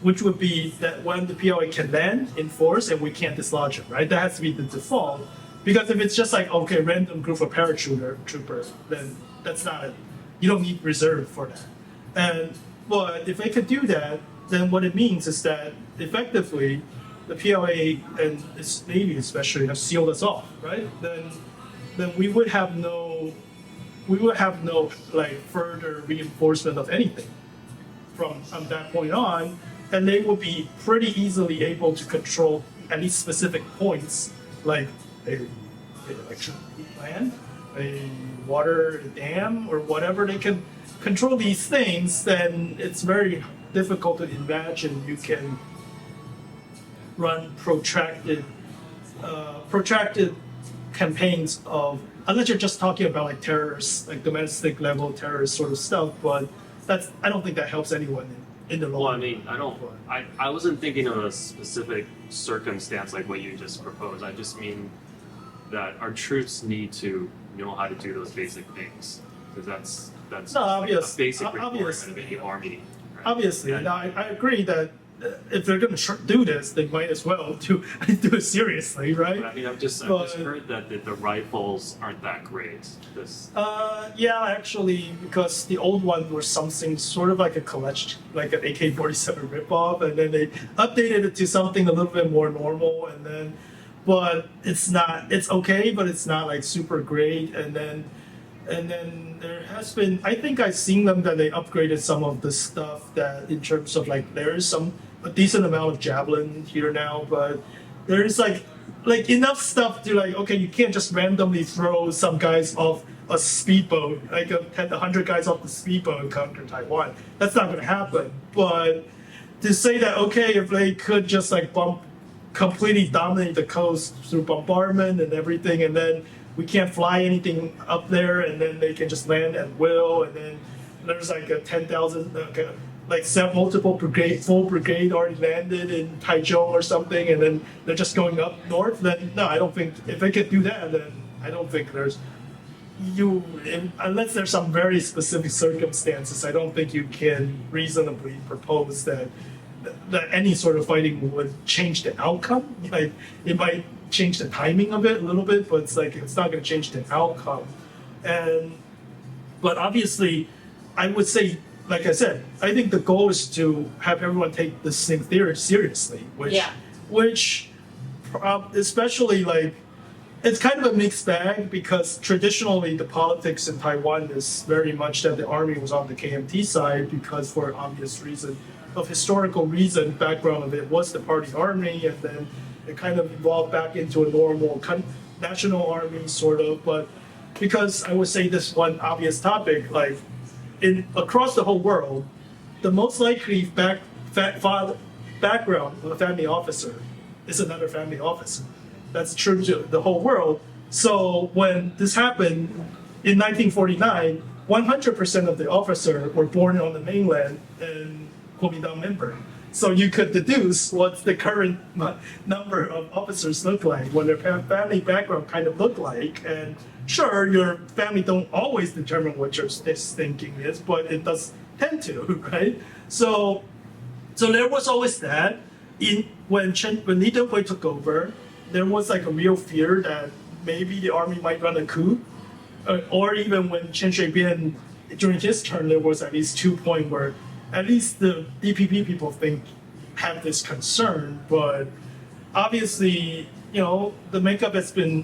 Which would be that when the PLA can land in force and we can't dislodge them, right? That has to be the default. Because if it's just like, okay, random group of paratroopers, then that's not it. You don't need reserve for that. But if they could do that, then what it means is that effectively the PLA and its Navy especially have sealed us off, right? Then we would have no we would have no like further reinforcement of anything from that point on, and they would be pretty easily able to control at least specific points like a electricity plant, a water dam, or whatever. They can control these things. Then it's very difficult to imagine you can run protracted campaigns of, unless you're just talking about like terrorists, like domestic level terrorist sort of stuff. But I don't think that helps anyone in the long Well, I run. mean, I wasn't thinking of a specific circumstance like what you just proposed. I just mean that our troops need to know how to do those basic things, because that's No, like obvious- a basic requirement obviously. of any army. Right? Obviously, And- and I agree that if they're going to do this, they might as well do it seriously, right? But I mean, I've just But- heard that the rifles aren't that great. This, Yeah, actually, because the old one was something sort of like a collection, like an AK-47 ripoff, and then they updated it to something a little bit more normal, and then, but it's not, it's okay, but it's not like super great, and then there has been, I think I've seen them that they upgraded some of the stuff that in terms of like, there is a decent amount of javelin here now, but there is like enough stuff to like, okay, you can't just randomly throw some guys off a speedboat, like 100 guys off the speedboat and conquer Taiwan. That's not going to happen. But to say that, okay, if they could just like completely dominate the coast through bombardment and everything, and then we can't fly anything up there, and then they can just land at will, and then there's like a 10,000, like multiple full brigade already landed in Taichung or something, and then they're just going up north. Then no, I don't think if they could do that, then I don't think unless there's some very specific circumstances, I don't think you can reasonably propose that any sort of fighting would change the outcome. Like it might change the timing of it a little bit, but it's not going to change the outcome. But obviously, I would say, like I said, I think the goal is to have everyone take this thing seriously, which especially like, it's kind of a mixed bag, because traditionally the politics in Taiwan is very much that the army was on the KMT side, because for obvious reason, of historical reason, background of it was the party army, and then it kind of evolved back into a normal national army sort of. But because I would say this one obvious topic, like across the whole world, the most likely background of a family officer is another family officer. That's true to the whole world. So when this happened in 1949, 100% of the officers were born on the mainland and Kuomintang member. So you could deduce what the current number of officers look like, what their family background kind of look like. And sure, your family don't always determine what your thinking is, but it does tend to, right? So there was always that. When Li Denghui took over, there was like a real fear that maybe the army might run a coup, or even when Chen Shui-bian, during his term, there was at least 2 points where at least the DPP people have this concern. But obviously, the makeup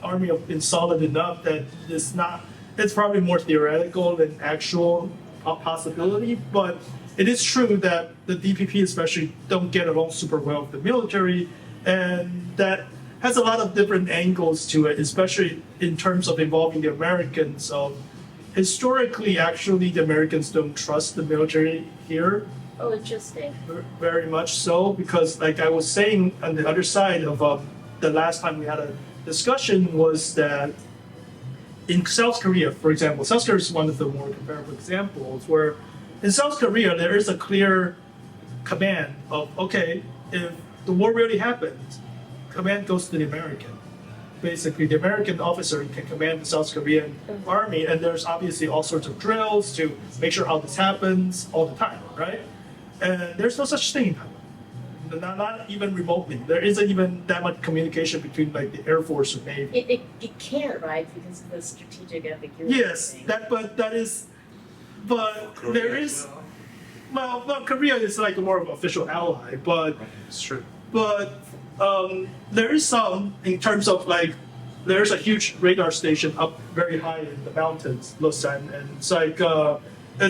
army has been solid enough that it's probably more theoretical than actual possibility. But it is true that the DPP especially don't get along super well with the military, and that has a lot of different angles to it, especially in terms of involving the Americans. Historically, actually, the Americans don't trust the military here Oh, interesting. very much so, because like I was saying on the other side of the last time we had a discussion, was that in South Korea, for example, South Korea is one of the more comparable examples, where in South Korea there is a clear command of, okay, if the war really happens, command goes to the American. Basically, the American officer can command the South Korean army, and there's obviously all sorts of drills to make sure how this happens all the time, right? And there's no such thing in Taiwan. Not even remotely. There isn't even that much communication between like the Air Force or Navy. It can't, right? Because of the strategic ambiguity. Yes, thing. but there is. Well, Korea is like more of an official ally, but It's true. but there is some in terms of like there's a huge radar station up very high in the mountains, Lausanne, and it's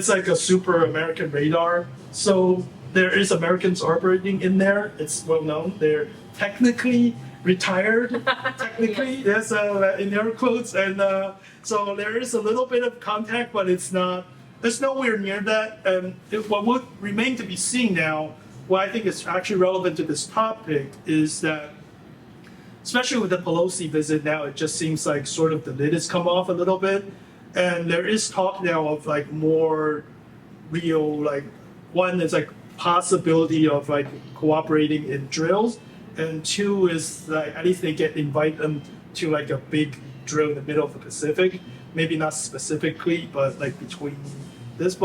like a super American radar. So there is Americans operating in there. It's well known. They're technically retired, technically, yes, in air quotes, and so there is a little bit of contact, but it's nowhere near that. And what would remain to be seen now, what I think is actually relevant to this topic, is that, especially with the Pelosi visit now, it just seems like sort of the lid has come off a little bit, and there is talk now of like more real, like one is like possibility of like cooperating in drills, and two is like at least they invite them to like a big drill in the middle of the Pacific, maybe not specifically, but like between this,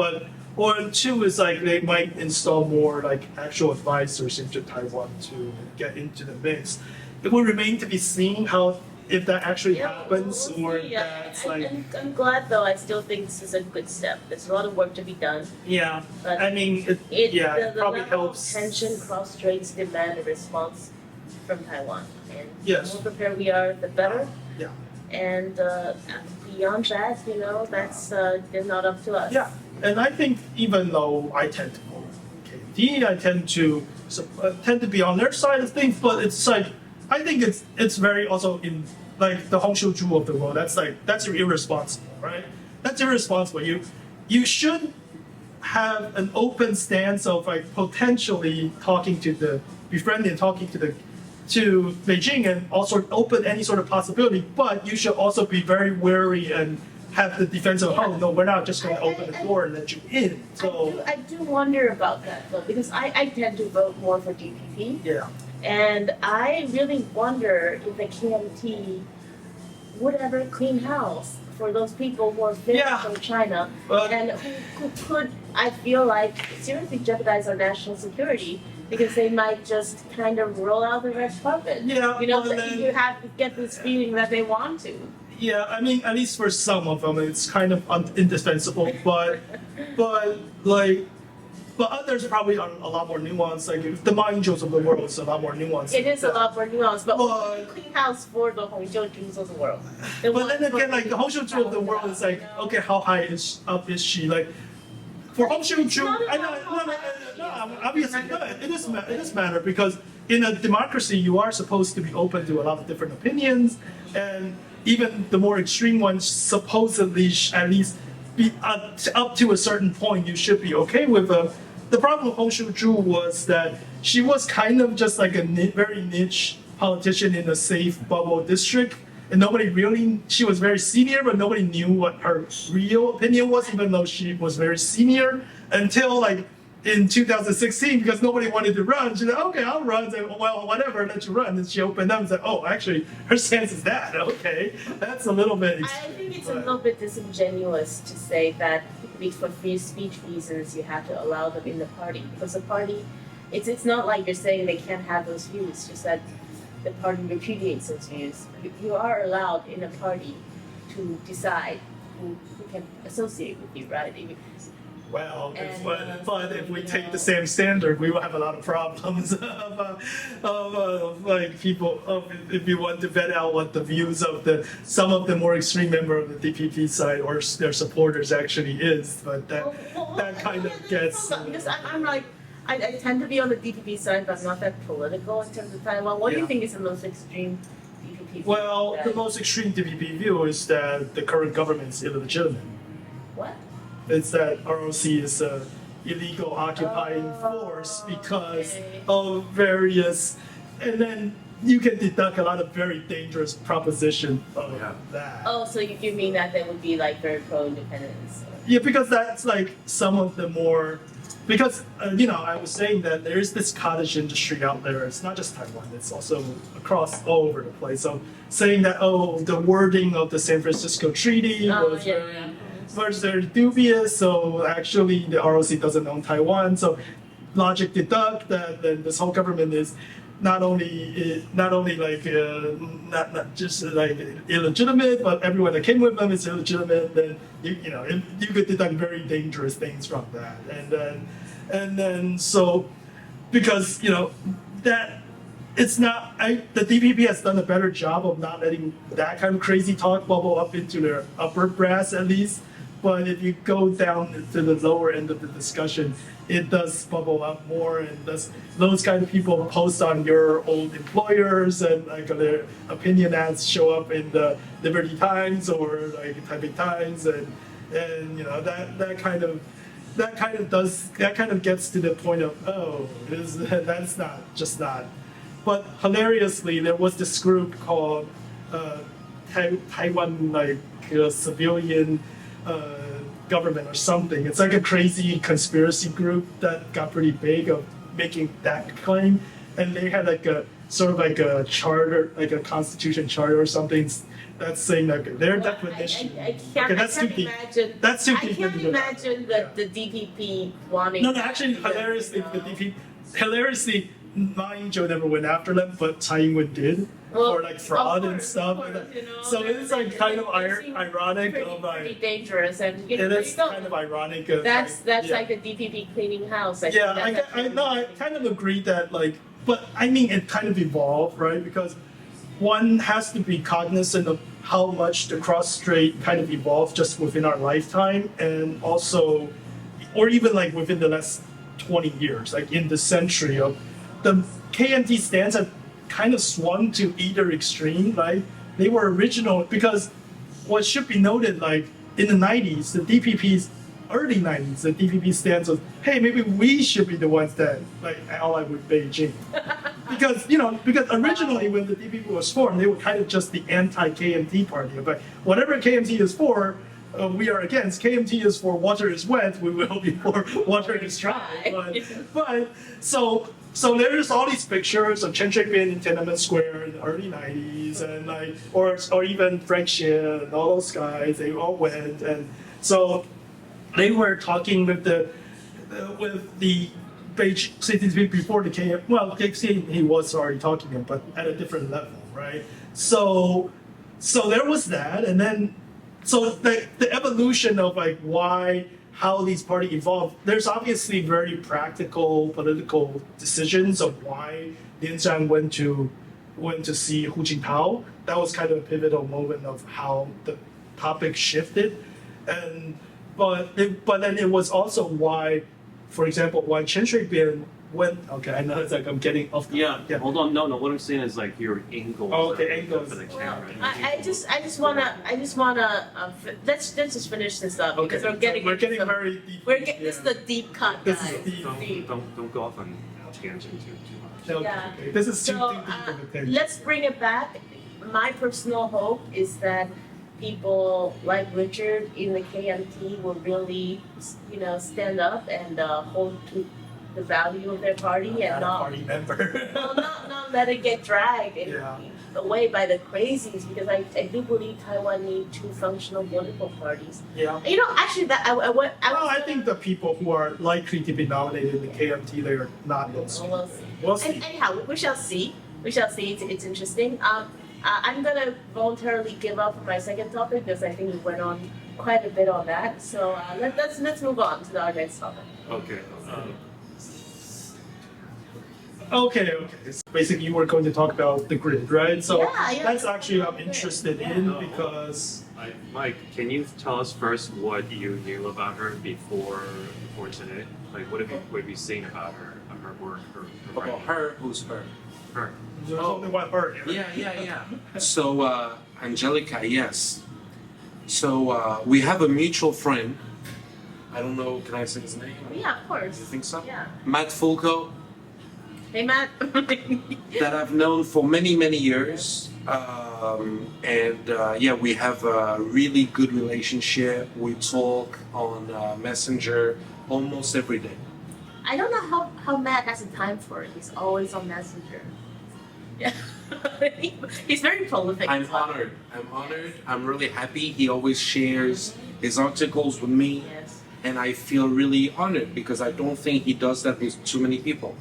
or two is like they might install more like actual advisors into Taiwan to get into the mix. It will remain to be seen if that actually happens, we'll or see. that's like. I'm glad though. I still think this is a good step. There's a lot of work to be done. Yeah, But I mean, it the probably level helps. of tension cross straits demand a response from Taiwan. And Yes. the more prepared we are, the better. Yeah. And beyond that, that's not up to us. Yeah, and I think even though I tend to vote KMT, I tend to be on their side of things, but it's like I think it's very also in like the Hongshu Zhu of the world. That's irresponsible, right? That's irresponsible. You should have an open stance of like potentially befriending and talking to Beijing and also open any sort of possibility, but you should also be very wary and have the defense of, oh no, we're not just going to open the door and let you in. So I do wonder about that though, because I tend to vote more for DPP, yeah, and I really wonder if the KMT would ever clean house for those people who are fit Yeah. from China but and who could, I feel like, seriously jeopardize our national security because they might just kind of roll out the red carpet. yeah, But but then, you have to get this feeling that they want to. yeah, I mean, at least for some of them, it's kind of indispensable. But others probably are a lot more nuanced. Like the Manjos of the world is a lot more nuanced. It is a lot more nuanced, but But- clean house for the Hongzhou of the world. But then again, like the Hongshu Zhu of the world is like, okay, how high up is she? Like for Hongshu Zhu, I know, no, obviously, no, it does matter because in a democracy, you are supposed to be open to a lot of different opinions, and even the more extreme ones supposedly at least be up to a certain point, you should be okay with them. The problem with Hongshu Zhu was that she was kind of just like a very niche politician in a safe bubble district, and she was very senior, but nobody knew what her real opinion was, even though she was very senior, until like in 2016, because nobody wanted to run. She said, okay, I'll run. Said, well, whatever, let you run. And she opened up and said, oh, actually, her stance is that. Okay, that's a little bit I extreme. think it's a little bit disingenuous to say that for free speech reasons you have to allow them in the party, because the party, it's not like you're saying they can't have those views, just that the party repudiates those views. You are allowed in a party to decide who can associate with you, right? Well, And, but if we take the same standard, we will have a lot of problems of like people. If you want to vet out what the views of some of the more extreme member of the DPP side or their supporters actually is, but that kind of gets. Because I'm like, I tend to be on the DPP side, but I'm not that political in terms of Taiwan. What do you Yeah. think is the most extreme DPP view? Well, that- the most extreme DPP view is that the current government is illegitimate. What? It's that ROC is a illegal occupying force because okay. of various, and then you can deduct a lot of very dangerous proposition of that. Oh, so you mean that they would be like very pro-independence? Yeah, because that's like some of the more, because I was saying that there is this cottage industry out there. It's not just Taiwan; it's also across all over the place. So saying that the wording of the San Francisco Treaty was very dubious. So actually, the ROC doesn't own Taiwan. So logic deduct that then this whole government is not only like not just like illegitimate, but everyone that came with them is illegitimate. Then you could deduct very dangerous things from that, and then so because that it's not. The DPP has done a better job of not letting that kind of crazy talk bubble up into their upper brass, at least. But if you go down to the lower end of the discussion, it does bubble up more, and those kind of people post on your old employers, and like their opinion ads show up in the Liberty Times or like Taipei Times, and you know that kind of gets to the point of that's not. But hilariously, there was this group called Taiwan civilian government or something. It's like a crazy conspiracy group that got pretty big of making that claim, and they had like a sort of like a charter, like a constitution charter or something that's saying that their definition. I can't imagine. That's too I deep can't into the- imagine that the DPP wanting. No, actually, hilariously, the DP, hilariously, Ma Ying-jeou never went after them, but Tsai Ing-wen did for like fraud and stuff. So it's like kind of ironic. Pretty dangerous, and It is kind of ironic. That's yeah. like the DPP cleaning house. I kind of agree that but I mean it kind of evolved, right? Because one has to be cognizant of how much the cross-strait kind of evolved just within our lifetime, and also, or even like within the last 20 years, like in the century of the KMT stance have kind of swung to either extreme, right? They were original because what should be noted, like in the 90s, the DPP's early 90s, the DPP stance was, hey, maybe we should be the ones that like ally with Beijing. because originally when the DPP was formed, they were kind of just the anti-KMT party. But whatever KMT is for, we are against. KMT is for water is wet, we will be for water is dry. But so there's all these pictures of Chen Shui-bian in Tiananmen Square in the early 90s, and like, or even Frank Xie and all those guys, they all went, and so they were talking with the Beijing citizens before the KM. Well, he was already talking to them, but at a different level, right? So there was that, and then so the evolution of like how these parties evolved, there's obviously very practical political decisions of why Lin Zhang went to see Hu Jintao. That was kind of a pivotal moment of how the topic shifted, but then it was also why, for example, why Chen Shui-bian went. Okay, I know it's like I'm getting off. Yeah. Hold on. No. What I'm saying is like your angles. Oh, okay, angles. For the Well, camera. I just wanna let's just finish this up because we're getting very deep. this is the deep cut, This guys. is deep. Don't go off on tangent too much. No, Yeah. okay. This is too So deep of a thing. let's bring it back. My personal hope is that people like Richard in the KMT will really, stand up and hold to the value of their party and Not a not party member. not let it get dragged Yeah. away by the crazies, because I do believe Taiwan needs two functional political parties. Yeah. Actually, that I think the people who are likely to be nominated in the KMT, they are not those. We'll see. We'll see. Anyhow, we shall see. We shall see. It's interesting. I'm gonna voluntarily give up on my second topic because I think we went on quite a bit on that. So let's move on to our next topic. Okay. Okay. So basically, you were going to talk about the grid, right? So Yeah. that's actually what I'm interested in because Mike, can you tell us first what you knew about her before today? Like, what have you seen about her work, her About writing? her, who's her? Her. there's only one her. Yeah. So, Angelica, yes. So, we have a mutual friend. I don't know, can I say his name? Yeah, of You course. think so? Yeah. Matt Fulco, Hey, Matt. that I've known for many, many years. We have a really good relationship. We talk on Messenger almost every day. I don't know how Matt has the time for it. He's always on Messenger. Yeah. He's very prolific. I'm as well. honored. I'm really happy. He always shares his articles with me. Yes. And I feel really honored because I don't think he does that with too many people,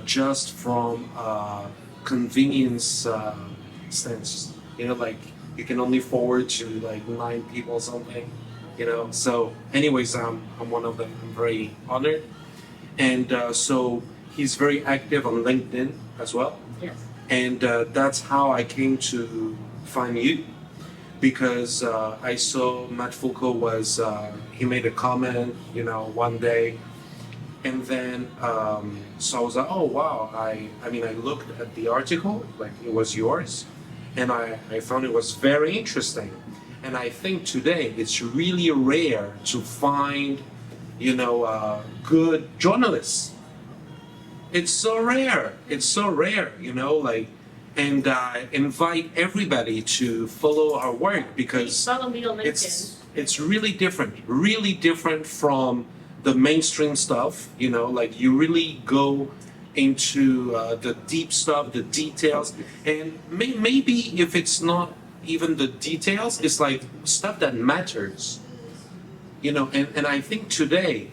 just from convenience stance, like you can only forward to like 9 people or something, So anyways, I'm one of them. I'm very honored. And so he's very active on LinkedIn as well. Yes. And that's how I came to find you, because I saw Matt Foucault was he made a comment, one day, and then so I was like, oh wow, I mean I looked at the article, like it was yours, and I found it was very interesting, and I think today it's really rare to find, good journalists. It's so rare. It's so rare, like, and I invite everybody to follow our work because Follow me on LinkedIn. it's really different from the mainstream stuff. Like you really go into the deep stuff, the details, and maybe if it's not even the details, it's like stuff that matters. And I think today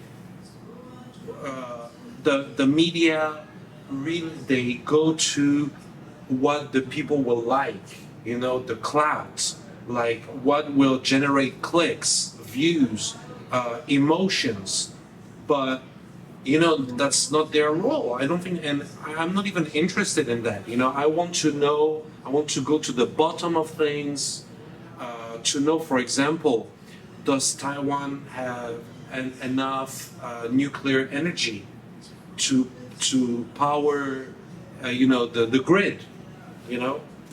the media really they go to what the people will like, the clouds, like what will generate clicks, views, emotions, but that's not their role. I don't think, and I'm not even interested in that. I want to know, I want to go to the bottom of things, to know, for example, does Taiwan have enough nuclear energy to power, the grid?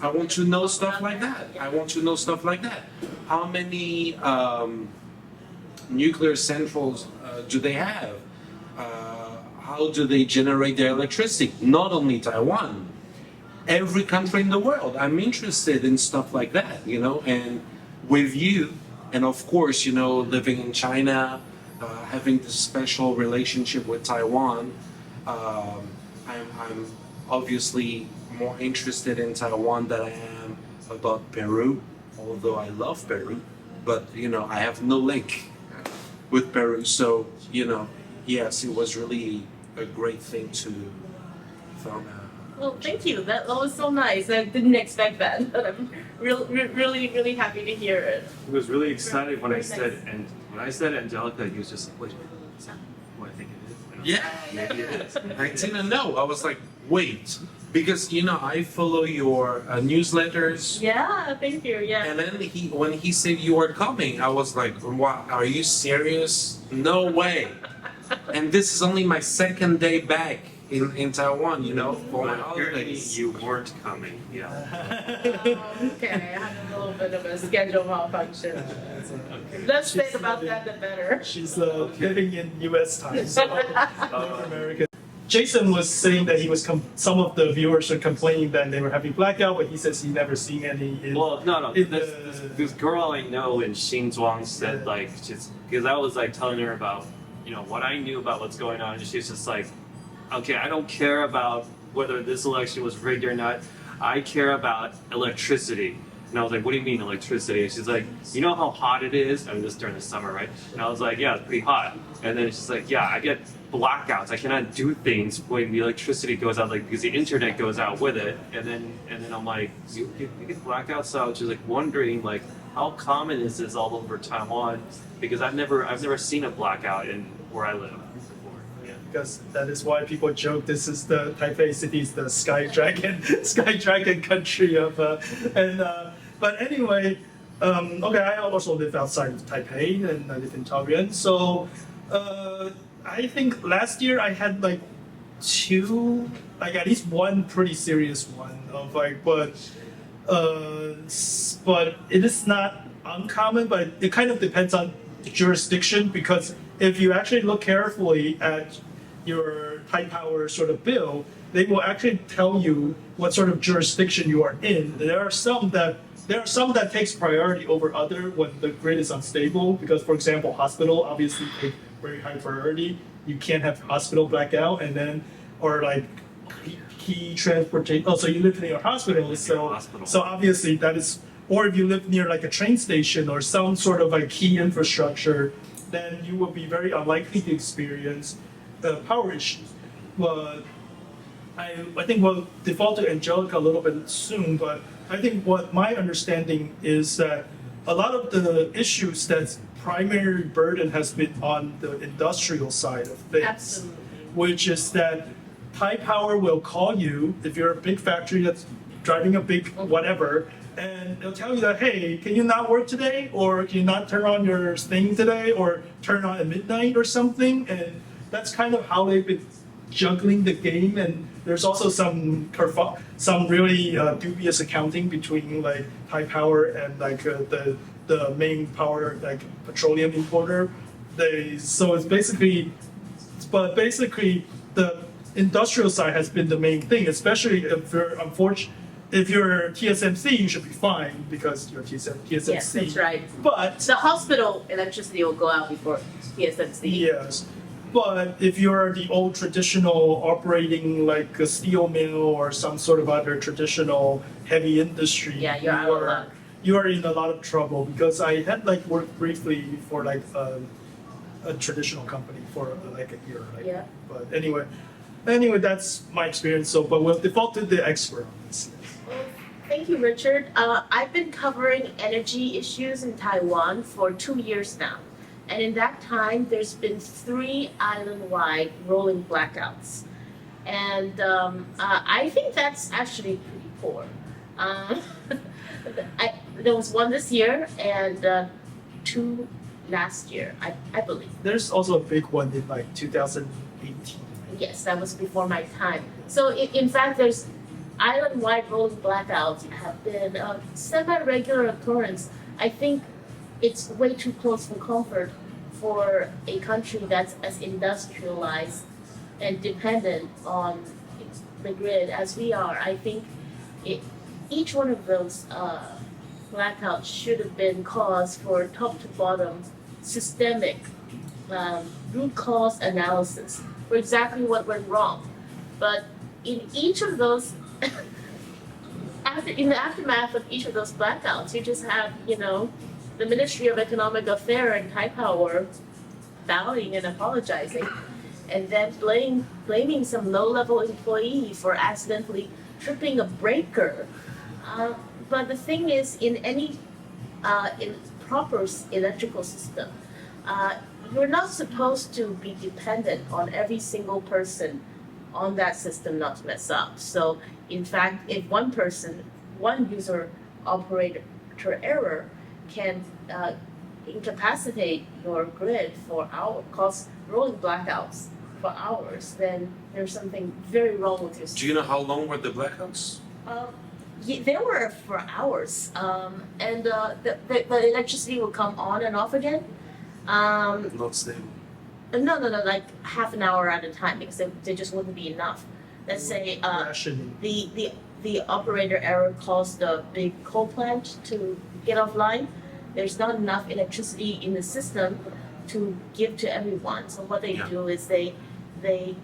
I want to know stuff like that. I want to know stuff like that. How many nuclear centrals do they have? How do they generate their electricity? Not only Taiwan, every country in the world. I'm interested in stuff like that, and with you, and of course, living in China, having this special relationship with Taiwan, I'm obviously more interested in Taiwan than I am about Peru, although I love Peru, but I have no link with Peru. So yes, it was really a great thing to found out. Well, thank you. That was so nice. I didn't expect that, but I'm really happy to hear it. He was really excited when I Very said, nice. and when I said Angelica, he was just like, wait, is that what I think it is? And I was Yeah. like, maybe it is. I didn't know. I was like, wait, because I follow your newsletters. Yeah, thank you. Yeah. And then when he said you were coming, I was like, "Wow, are you serious? No way!" And this is only my second day back in Taiwan, for my But apparently holidays. you weren't coming. Yeah. Okay, I had a little bit of a schedule malfunction. Less said about that, the better. She's living in U.S. time, so North American. Jason was saying that some of the viewers are complaining that they were having blackout, but he says he never seen any. Well, no. in This girl I know in Xinzhuang said like just because I was like telling her about what I knew about what's going on, and she's just like, okay, I don't care about whether this election was rigged or not. I care about electricity. And I was like, what do you mean electricity? And she's like, you know how hot it is? I mean, this is during the summer, right? And I was like, yeah, it's pretty hot. And then she's like, yeah, I get blackouts. I cannot do things when the electricity goes out, like because the internet goes out with it. And then I'm like, you get blackouts? So I was just like wondering, like, how common is this all over Taiwan? Because I've never seen a blackout in where I live before. Yeah. because that is why people joke this is the Taipei city is the sky dragon country of but anyway, okay, I also live outside of Taipei and I live in Taoyuan. So I think last year I had like at least one pretty serious one of like, but it is not uncommon, but it kind of depends on jurisdiction, because if you actually look carefully at your Thai Power sort of bill, they will actually tell you what sort of jurisdiction you are in. There are some that takes priority over other when the grid is unstable, because for example, hospital obviously take very high priority. You can't have hospital blackout, and then or like key transportation. Oh, so you live near a hospital, so obviously that is. Or if you live near like a train station or some sort of like key infrastructure, then you will be very unlikely to experience power issues. But I think we'll default to Angelica a little bit soon, but I think what my understanding is that a lot of the issues that's primary burden has been on the industrial side of things. Absolutely. Which is that Power will call you if you're a big factory that's driving a big whatever, and they'll tell you that, hey, can you not work today, or can you not turn on your thing today, or turn on at midnight or something, and that's kind of how they've been juggling the game. And there's also some really dubious accounting between like Power and like the main power like petroleum importer. So it's basically the industrial side has been the main thing, especially if you're if you're TSMC, you should be fine because you're TSMC. Yes, that's right. But The hospital electricity will go out before TSMC. yes, but if you're the old traditional operating like a steel mill or some sort of other traditional heavy industry, Yeah, you're out of luck. you are in a lot of trouble, because I had like worked briefly for like a traditional company for like a year, right? Yeah. But anyway, that's my experience. So, but we'll default to the expert on this. Well, thank you, Richard. I've been covering energy issues in Taiwan for 2 years now. And in that time, there's been 3 island-wide rolling blackouts. And I think that's actually pretty poor. There was one this year and 2 last year, I believe. There's also a big one in like 2018. Yes, that was before my time. So in fact, there's island-wide rolling blackouts have been a semi-regular occurrence. I think it's way too close for comfort for a country that's as industrialized and dependent on the grid as we are. I think each one of those blackouts should have been cause for top to bottom systemic root cause analysis for exactly what went wrong. But in each of those, in the aftermath of each of those blackouts, you just have, the Ministry of Economic Affairs and Taipower bowing and apologizing, and then blaming some low-level employee for accidentally tripping a breaker. But the thing is, in any in proper electrical system, you're not supposed to be dependent on every single person on that system not to mess up. So, in fact, if one user operator error can incapacitate your grid for hours, cause rolling blackouts for hours, then there's something very wrong with your system. Do you know how long were the blackouts? They were for hours, and the electricity will come on and off again. Not stable. No, like half an hour at a time, because there just wouldn't be enough. Let's say Rationing. the operator error caused a big coal plant to get offline. There's not enough electricity in the system to give to everyone. So what they Yeah. do is they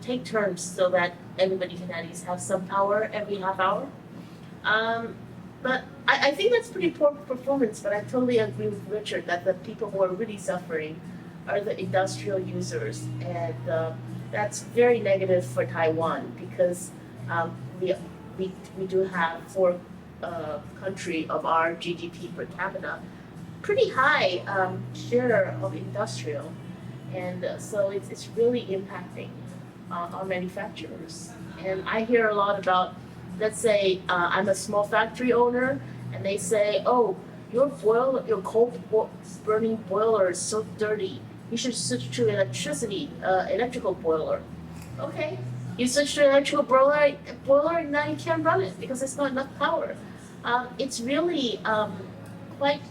take turns so that everybody can at least have some power every half hour. But I think that's pretty poor performance, but I totally agree with Richard that the people who are really suffering are the industrial users, and that's very negative for Taiwan, because we do have, for a country of our GDP per capita, pretty high share of industrial, and so it's really impacting our manufacturers. And I hear a lot about, let's say I'm a small factory owner, and they say, oh, your coal burning boiler is so dirty. You should switch to electrical boiler. Okay, you switch to electrical boiler, and now you can't run it because there's not enough power. It's really quite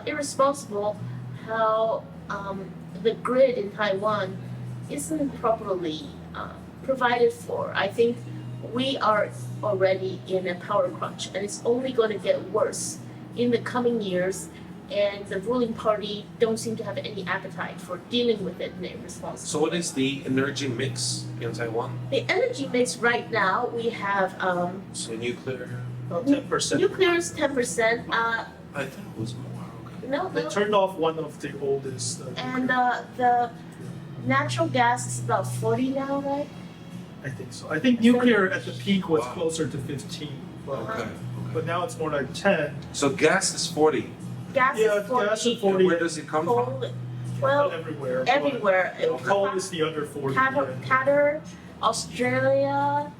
irresponsible how the grid in Taiwan isn't properly provided for. I think we are already in a power crunch, and it's only going to get worse in the coming years, and the ruling party don't seem to have any appetite for dealing with it in a responsible So what is the energy mix in Taiwan? The energy mix right now, we have So nuclear? About 10%. nuclear is 10%. I thought it was more. Okay. No, They turned off one of the oldest. and the natural gas is about 40 now, right? I think so. I think nuclear at the peak was Wow. closer to 15, Okay. but now it's more like 10. So gas is 40. Gas Yeah, is 40. gas is And 40. where does it come from? Coal, well, Everywhere. everywhere. Coal is the other 40. Qatar, Australia,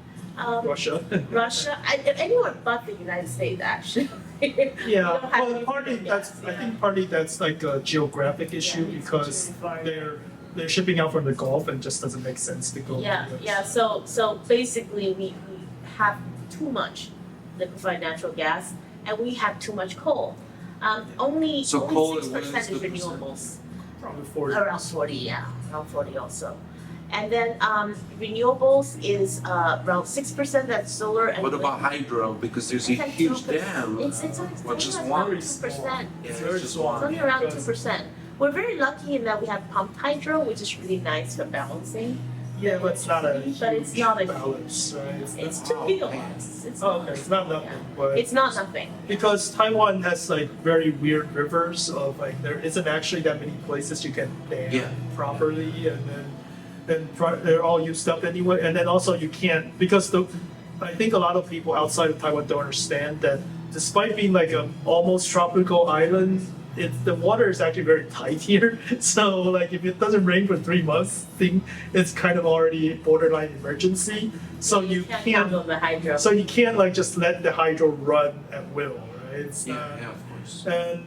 Russia. Russia, anyone but the United States actually. Yeah, don't have well, any partly gas, that's I think partly that's like a geographic issue Yeah, it's because really far. they're shipping out from the Gulf and just doesn't make sense to go. Yeah, to the US. yeah. So basically, we have too much liquefied natural gas, and we have too much coal. Only So coal, only 6% what is is the percent? renewables. Probably 40. Around 40, yeah, around 40 also. And then renewables is around 6%. That's solar and What wind. about hydro? Because there's a It's like huge 2%. dam. It's which is only one. around 2%. Yeah, It's very just small. It's one. only around Because- 2%. We're very lucky in that we have pumped hydro, which is really nice for balancing. Yeah, but it's not a But it's huge not a balance, right? It's not- 2 Oh, gigawatts. It's Oh, not, okay, it's not nothing, yeah. but It's not nothing. because Taiwan has like very weird rivers of like there isn't actually that many places you can dam Yeah. properly, and then they're all used up anyway, and then also you can't because I think a lot of people outside of Taiwan don't understand that despite being like an almost tropical island, the water is actually very tight here. So like if it doesn't rain for 3 months, it's kind of already borderline emergency. So you can't can't handle the hydro. so you can't like just let the hydro run at will, right? It's Yeah, not, yeah, of course. and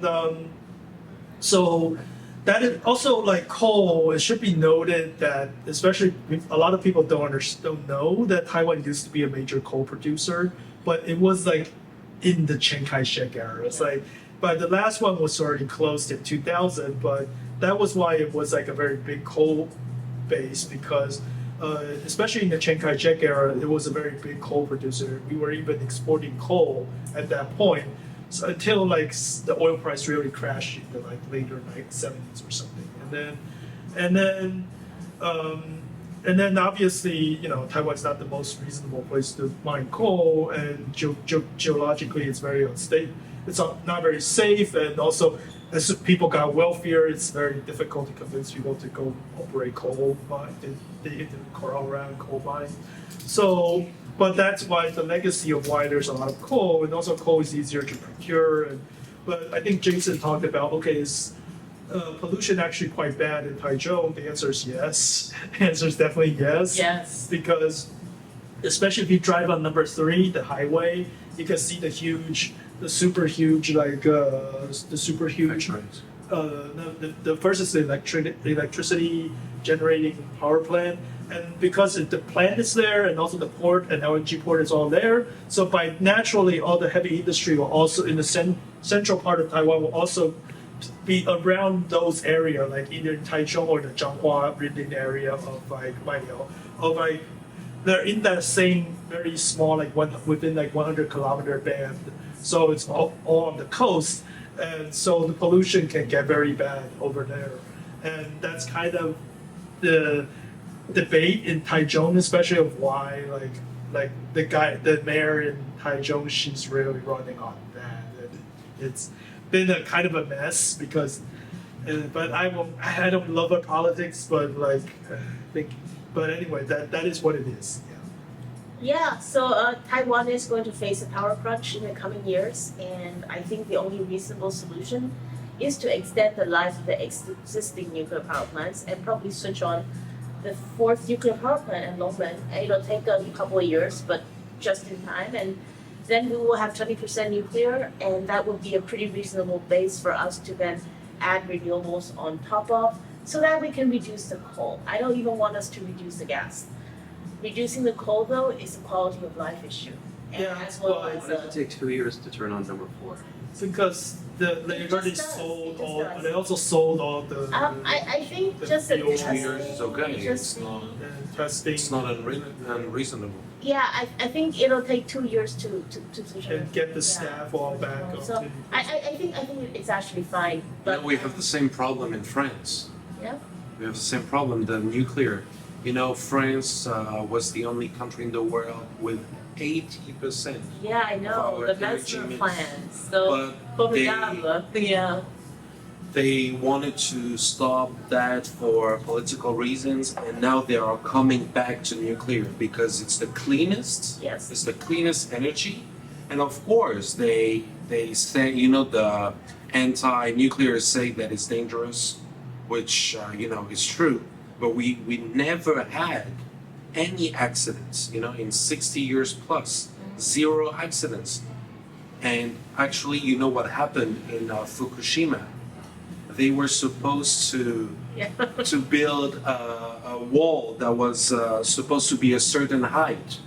so that is also like coal. It should be noted that especially a lot of people don't know that Taiwan used to be a major coal producer, but it was like in the Chiang Kai-shek era. It's like, but the last one was already closed in 2000, but that was why it was like a very big coal base because especially in the Chiang Kai-shek era, it was a very big coal producer. We were even exporting coal at that point. So until like the oil price really crashed in the like later like 70s or something, and then obviously Taiwan's not the most reasonable place to mine coal, and geologically it's very unstable. It's not very safe, and also as people got wealthier, it's very difficult to convince people to go operate coal mine, the Coral Round coal mine. So. But that's why the legacy of why there's a lot of coal, and also coal is easier to procure. But I think Jason talked about, okay, is pollution actually quite bad in Taichung? The answer is yes. The answer is definitely yes. Yes. Because especially if you drive on number 3, the highway, you can see the super huge, Factories. the first is the electricity generating power plant, and because the plant is there and also the port and LNG port is all there, so by naturally all the heavy industry will also in the central part of Taiwan will also be around those areas, like either in Taichung or the Zhanghua Rinling area of like Maiyao, of like they're in that same very small within 100-kilometer band, so it's all on the coast. And so the pollution can get very bad over there. And that's kind of the debate in Taichung, especially of why like the mayor in Taichung, she's really running on that. And it's been a kind of a mess because but I don't love her politics, but but anyway, that is what it is. Yeah, so Taiwan is going to face a power crunch in the coming years, and I think the only reasonable solution is to extend the life of the existing nuclear power plants and probably switch on the 4th nuclear power plant in Longmen. It'll take a couple of years, but just in time, and then we will have 20% nuclear, and that would be a pretty reasonable base for us to then add renewables on top of, so that we can reduce the coal. I don't even want us to reduce the gas. Reducing the coal, though, is a quality of life issue. And Yeah, as well well, as Why does it take 2 years to turn on number 4? Because they It already just does. sold It just all. does. They also sold all the. I think the just the fuel. 2 years is okay. It's testing, not. And testing. It's not unreasonable. yeah, I think it'll take 2 years to switch on. And get the Yeah. staff all back up. So I think it's actually fine, but Now we have the same problem in France. Yeah. We have the same problem, the nuclear. France was the only country in the world with 80%. yeah, I know our the energy master mix. plans. So But they, formidable, yeah. they wanted to stop that for political reasons, and now they are coming back to nuclear because it's the cleanest. Yes. It's the cleanest energy, and of course they say the anti-nuclear say that it's dangerous, which is true. But we never had any accidents, in 60 years plus, zero accidents. And actually, you know what happened in Fukushima? They were supposed to Yeah. to build a wall that was supposed to be a certain height.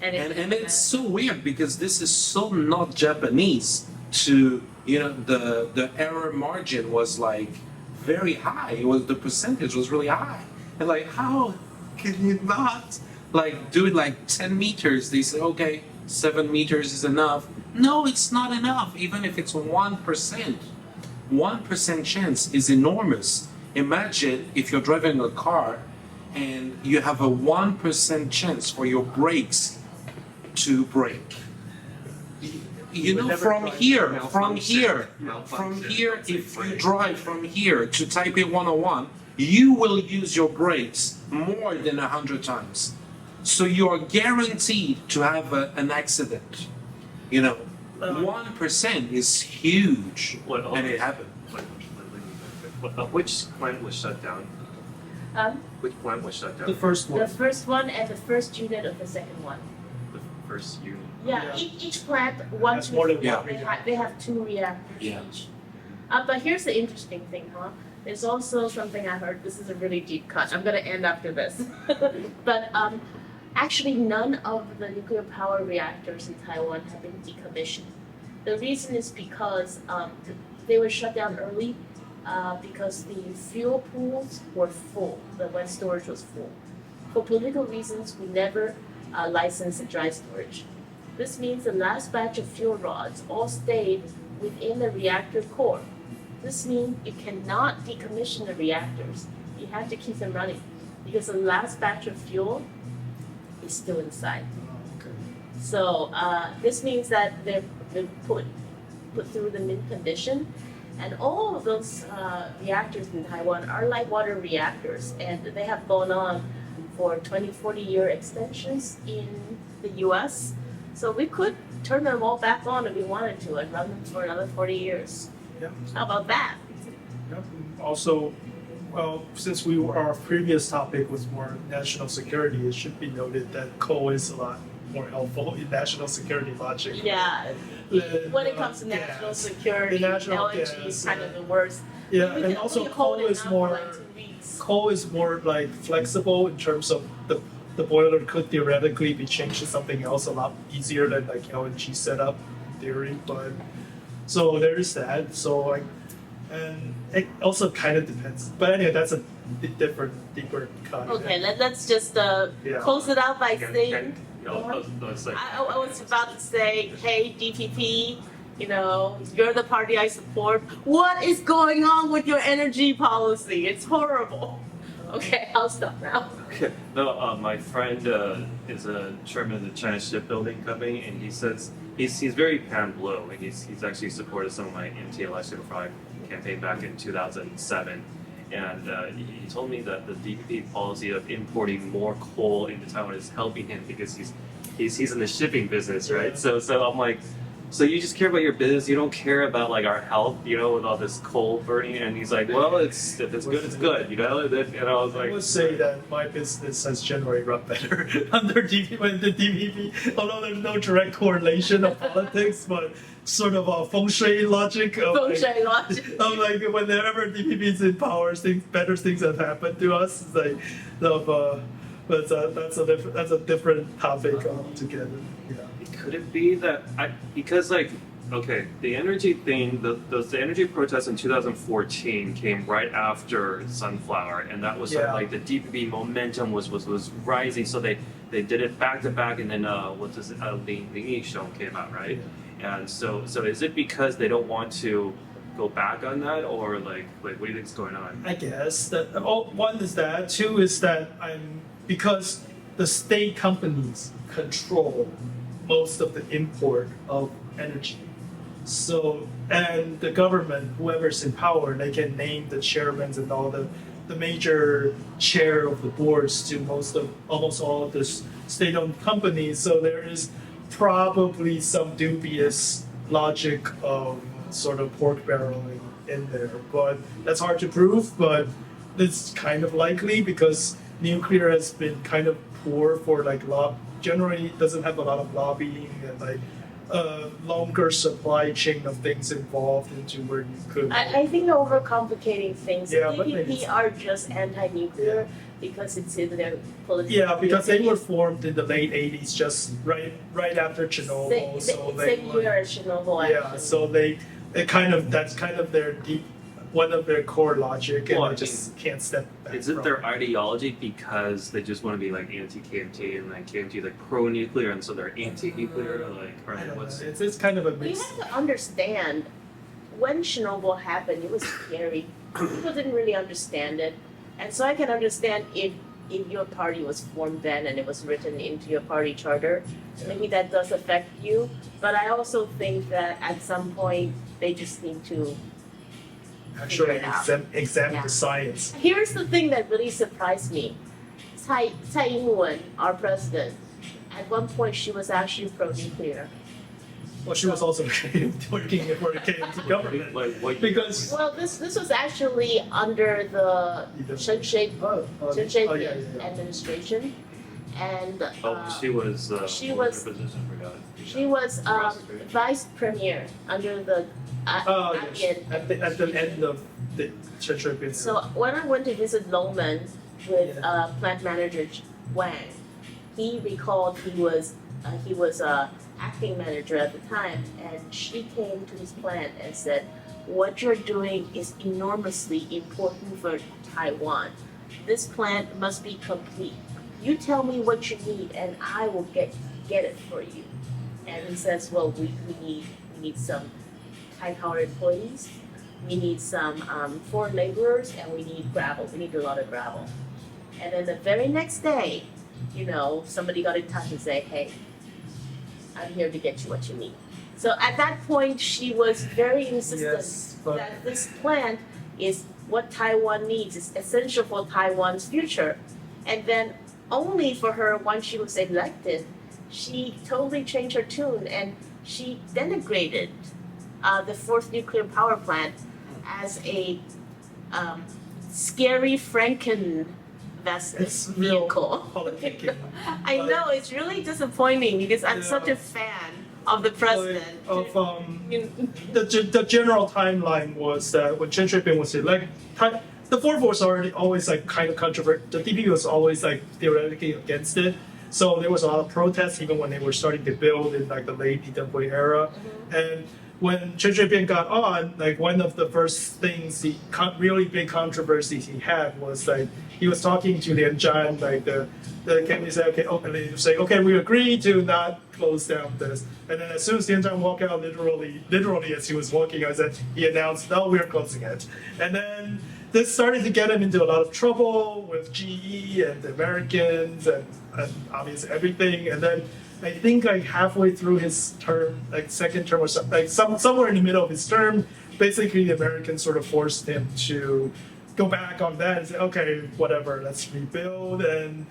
And it's so weird because this is so not Japanese to, the error margin was like very high. The percentage was really high. And like, how can you not like do it like 10 meters? They say, okay, 7 meters is enough. No, it's not enough, even if it's 1%. 1% chance is enormous. Imagine if you're driving a car and you have a 1% chance for your brakes to break. You know, never from drive here, Malfunction. if you drive from here to Taipei 101, you will use your brakes more than 100 times. So you are guaranteed to have an accident. 1% is huge, and it happened. Which plant was shut down? Which plant was shut down? The first The one. first one and the first unit of the second one. The first unit. Yeah, Yeah. each plant, one, Has two, more than three, one. they have 2 reactors Yeah. each. But here's the interesting thing, huh? There's also something I heard, this is a really deep cut, I'm gonna end after this. But actually none of the nuclear power reactors in Taiwan have been decommissioned. The reason is because they were shut down early because the fuel pools were full, the wet storage was full. For political reasons, we never licensed dry storage. This means the last batch of fuel rods all stayed within the reactor core. This means you cannot decommission the reactors. You have to keep them running because the last batch of fuel is still inside. So this means that they're put through the mint condition, and all of those reactors in Taiwan are light water reactors, and they have gone on for 20, 40-year extensions in the U.S. So we could turn them all back on if we wanted to and run them for another 40 years. Yeah. How about that? Yeah. Also, well, since our previous topic was more national security, it should be noted that coal is a lot more helpful in national security logic. Yeah, Than, when it comes to national gas. security, The national LNG is gas, kind of the worst. Yeah, We and can also only hold coal it is now more for like 2 weeks. coal is more like flexible in terms of the boiler could theoretically be changed to something else a lot easier than like LNG setup in theory, but so there's that. So like, and it also kind of depends. But anyway, that's a different, deeper cut. Okay, let's just Yeah. close it out by saying, It's like, I was about to say, hey, DPP, you're the party I support. What is going on with your energy policy? It's horrible. Okay, I'll stop now. no, my friend is a chairman of the China Shipbuilding Company, and he says he's very pan blue, and he's actually supported some of my anti-election fraud campaign back in 2007. And he told me that the DPP policy of importing more coal into Taiwan is helping him because he's in the shipping business, right? Yeah. So I'm like, so you just care about your business, you don't care about like our health, with all this coal burning. And he's like, well, if it's good, it's good, And I was I like, would say that my business has generally run better under the DPP, although there's no direct correlation of politics, but sort of a feng shui logic of Feng like, shui logic. of like whenever DPP is in power, better things have happened to us. It's like, but that's a different topic altogether. Yeah. could it be that because the energy thing, the energy protests in 2014 came right after Sunflower, and that was sort of Yeah. like the DPP momentum was rising, so they did it back to back, and then Ling Yishong came out, right? And so is it because they don't want to go back on that, or like what do you think's going on? I guess that one is that. Two is that because the state companies control most of the import of energy. So and the government, whoever's in power, they can name the chairmen and all the major chair of the boards to almost all of the state-owned companies. So there is probably some dubious logic of sort of pork barreling in there, but that's hard to prove. But it's kind of likely because nuclear has been kind of poor for like generally doesn't have a lot of lobbying and like a longer supply chain of things involved into where you could. I think they're overcomplicating things. Yeah, The but maybe PPP are just anti-nuclear because it's in their political. Yeah, because they were formed in the late '80s, just right after Chernobyl. Same year as Chernobyl. Yeah, actually. so that's kind of their one of their core logic, and Well, they just can't step back. Is it from their ideology because they just want to be like anti-KMT and like KMT like pro-nuclear and so they're anti-nuclear like or I don't know. what's It's kind of a You mix. have to understand when Chernobyl happened, it was scary. People didn't really understand it, and so I can understand if your party was formed then and it was written into your party charter, maybe that does affect you. But I also think that at some point they just need to. Actually, figure it out. examine Yeah. the science. Here's the thing that really surprised me. Tsai Ing-wen, our president, at one point she was actually pro-nuclear. Well, she was also working for the KMT government like what because. Well, this was actually under the Chen Shui-bian administration, and she was she what was- her position? I forgot. she was vice premier under the Oh yes, Abian. at the end of the Chen Shui-bian. So when I went to visit Longman with plant manager Wang, he recalled he was acting manager at the time, and she came to his plant and said, "What you're doing is enormously important for Taiwan. This plant must be complete. You tell me what you need, and I will get it for you." And he says, "Well, we need some high-powered employees. We need some foreign laborers, and we need gravel. We need a lot of gravel." And then the very next day, somebody got in touch and say, "Hey, I'm here to get you what you need." So at that point, she was very insistent Yes, but that this plant is what Taiwan needs. It's essential for Taiwan's future. And then only for her, once she was elected, she totally changed her tune and she denigrated the fourth nuclear power plant as a scary Franken it's real vehicle. politicking. I know, it's really disappointing because I'm such a fan of the president. The general timeline was that when Chen Shui-bian was elected, the fourth was always like kind of controversial. The DPP was always like theoretically against it. So there was a lot of protests even when they were starting to build in like the late Li Denghui era. And when Chen Shui-bian got on, like one of the first things, really big controversies he had was like he was talking to Lian Zhan, like the company said, and they say, okay, we agree to not close down this. And then as soon as Lian Zhan walked out, literally as he was walking out, he announced, no, we're closing it. And then this started to get him into a lot of trouble with GE and the Americans and obviously everything. And then I think like halfway through his term, like second term or something, like somewhere in the middle of his term, basically the Americans sort of forced him to go back on that and say, okay, whatever, let's rebuild and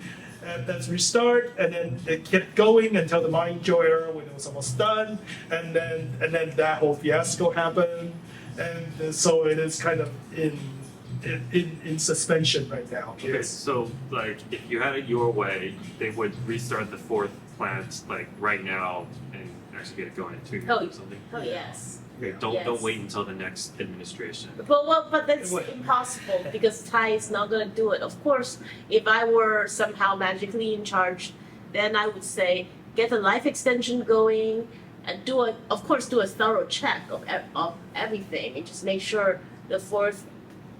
let's restart. And then it kept going until the Ma Ying-jeou era when it was almost done. And then that whole fiasco happened. And so it is kind of in suspension right now. Okay, so like if you had it your way, they would restart the fourth plant like right now and actually get it going in 2 years or something. Oh yes. Okay, don't wait until the next administration. But that's Wait. impossible because Thai is not going to do it. Of course, if I were somehow magically in charge, then I would say get a life extension going and do a thorough check of everything and just make sure the fourth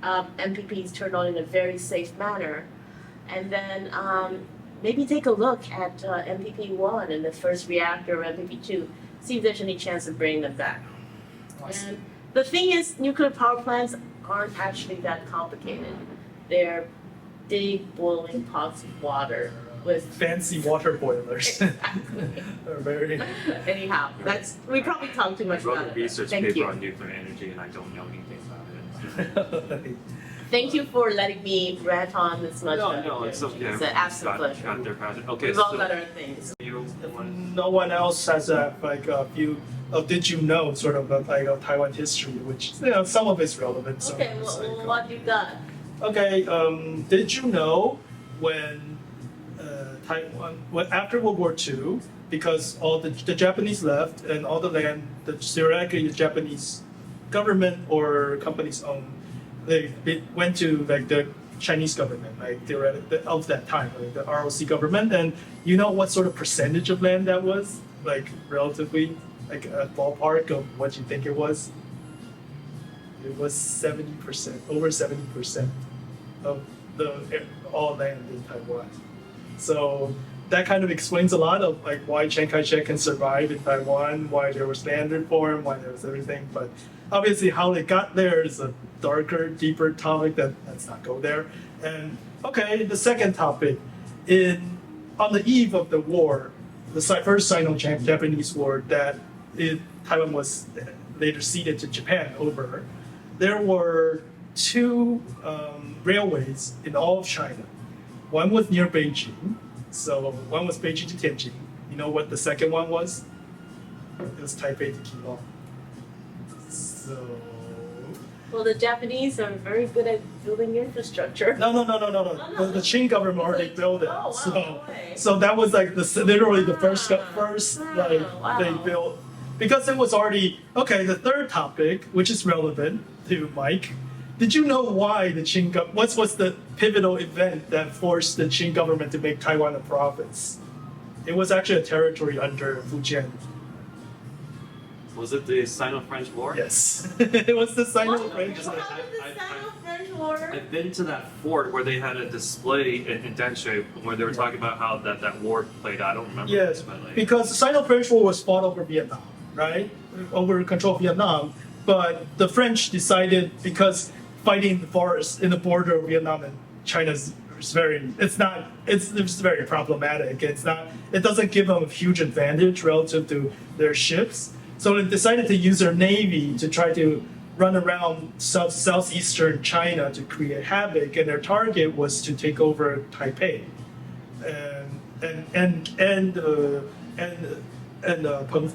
MPP is turned on in a very safe manner, and then maybe take a look at MPP 1 and the first reactor of MPP 2, see if there's any chance of bringing them back. And the thing is, nuclear power plants aren't actually that complicated. They're big boiling pots of water with Fancy water boilers. exactly. Are very. Anyhow, we probably talked too I much wrote about a it. research Thank paper you. on nuclear energy and I don't know anything about it. Thank you for letting me rant on this much. No, it's okay. It's an absolute pleasure. Got their passion. Okay, We've all so got our things. you want No one else has like a few. Did you know sort of like a Taiwan history, which some of it's relevant. Some Okay, of it's well, like, what you got? Okay, did you know when Taiwan, well, after World War II, because all the Japanese left and all the land, theoretically the Japanese government or companies owned, they went to like the Chinese government, like theoretically of that time, like the ROC government. And you know what sort of percentage of land that was? Like relatively, like a ballpark of what you think it was? It was 70%, over 70% of the all land in Taiwan. So that kind of explains a lot of like why Chiang Kai-shek can survive in Taiwan, why there was land reform, why there was everything. But obviously how they got there is a darker, deeper topic that let's not go there. And okay, the second topic, on the eve of the war, the first Sino-Japanese war that Taiwan was later ceded to Japan over, there were two railways in all of China. One was near Beijing, so one was Beijing to Tianjin. You know what the second one was? It was Taipei to Keelung. So Well, the Japanese are very good at building infrastructure. no. The Qing government already built it. Oh, wow, So no way. so that was like literally the first Wow, like wow. they built, because it was already okay. The third topic, which is relevant to Mike, did you know why the Qing what was the pivotal event that forced the Qing government to make Taiwan a province? It was actually a territory under Fujian. Was it the Sino-French War? Yes, it was the Sino-French. Because How did the Sino-French War? I've been to that fort where they had a display in Danshui where they were talking about how that war played out. I don't remember. Yes, but like, because the Sino-French War was fought over Vietnam, right? Over control of Vietnam. But the French decided, because fighting the forest in the border of Vietnam and China is very problematic. It doesn't give them a huge advantage relative to their ships. So they decided to use their navy to try to run around southeastern China to create havoc, and their target was to take over Taipei, and Penghu.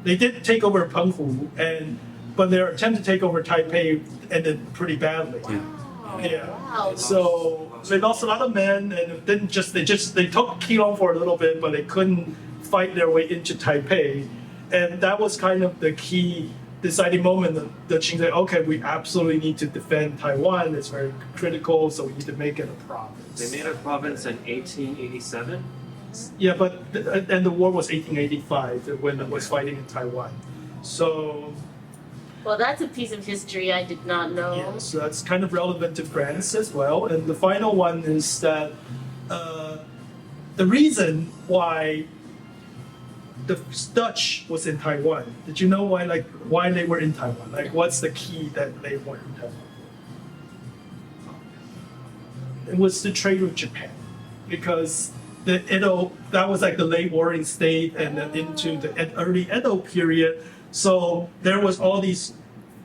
They did take over Penghu, but their attempt to take over Taipei ended pretty badly. Yeah. Wow. So they lost a lot of men, and it didn't they took Keelung for a little bit, but they couldn't fight their way into Taipei, and that was kind of the key deciding moment. The Qing said, "Okay, we absolutely need to defend Taiwan. It's very critical, so we need to make it a province." they made a province in 1887. Yeah, but and the war was 1885 when it was fighting in Taiwan. So Well, that's a piece of history I did not know. yeah, so that's kind of relevant to France as well. And the final one is that the reason why the Dutch was in Taiwan. Did you know why they were in Taiwan? Like, what's the key that they were in Taiwan for? It was to trade with Japan, because that was like the late warring state and then into the early Edo period. So there was all these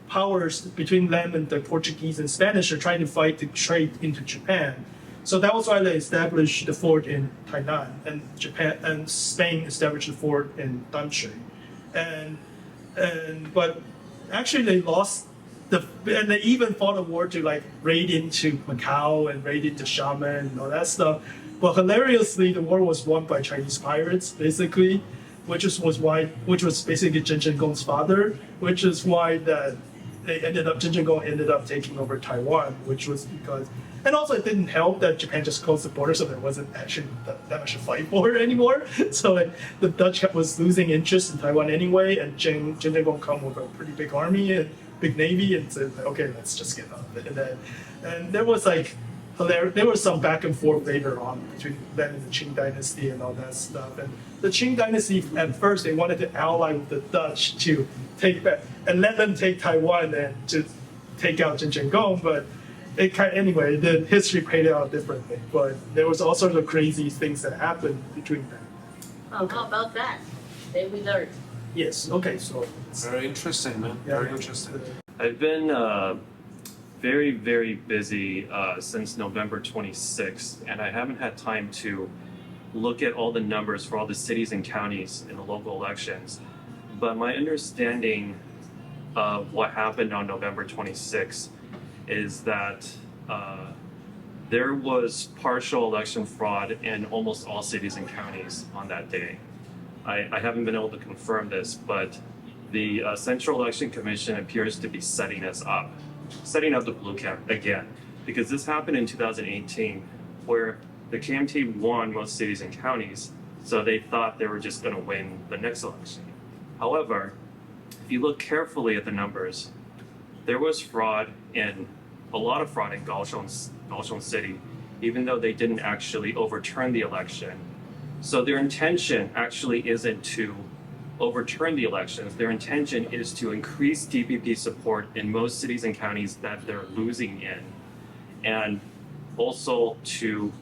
powers between them and the Portuguese and Spanish are trying to fight to trade into Japan. So that was why they established the fort in Tainan, and Japan and Spain established the fort in Danshui, but actually they lost and they even fought a war to like raid into Macau and raid into Xiamen and all that stuff. But hilariously, the war was won by Chinese pirates, basically, which was basically Chen Gong's father, which is why that Chen Gong ended up taking over Taiwan, which was because. And also, it didn't help that Japan just closed the border, so there wasn't actually that much to fight for anymore. So the Dutch was losing interest in Taiwan anyway, and Chen Gong come with a pretty big army and big navy, and said, okay, let's just get out of it. And there was there was some back and forth later on between them and the Qing dynasty and all that stuff. And the Qing dynasty, at first, they wanted to ally with the Dutch to take back and let them take Taiwan and to take out Chen Gong, but anyway, the history played out differently, but there was all sorts of crazy things that happened between them. Oh, how about that? Then we learned. Yes. Okay. So Very interesting, man. Very interesting. I've been very, very busy since November 26th, and I haven't had time to look at all the numbers for all the cities and counties in the local elections. But my understanding of what happened on November 26th is that there was partial election fraud in almost all cities and counties on that day. I haven't been able to confirm this, but the Central Election Commission appears to be setting up the blue camp again, because this happened in 2018, where the KMT won most cities and counties, so they thought they were just going to win the next election. However, if you look carefully at the numbers, there was a lot of fraud in Kaohsiung City, even though they didn't actually overturn the election. So their intention actually isn't to overturn the elections. Their intention is to increase DPP support in most cities and counties that they're losing in, and also to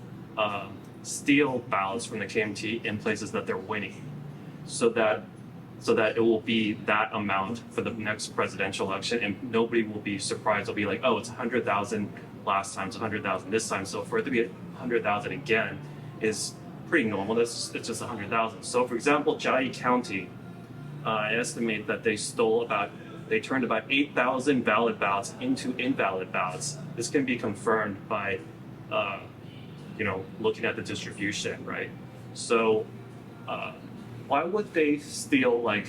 steal ballots from the KMT in places that they're winning, so that it will be that amount for the next presidential election, and nobody will be surprised. They'll be like, oh, it's 100,000 last time, it's 100,000 this time. So for it to be 100,000 again is pretty normal. It's just 100,000. So for example, Jiayi County, I estimate that they turned about 8,000 valid ballots into invalid ballots. This can be confirmed by, looking at the distribution, right? So why would they steal like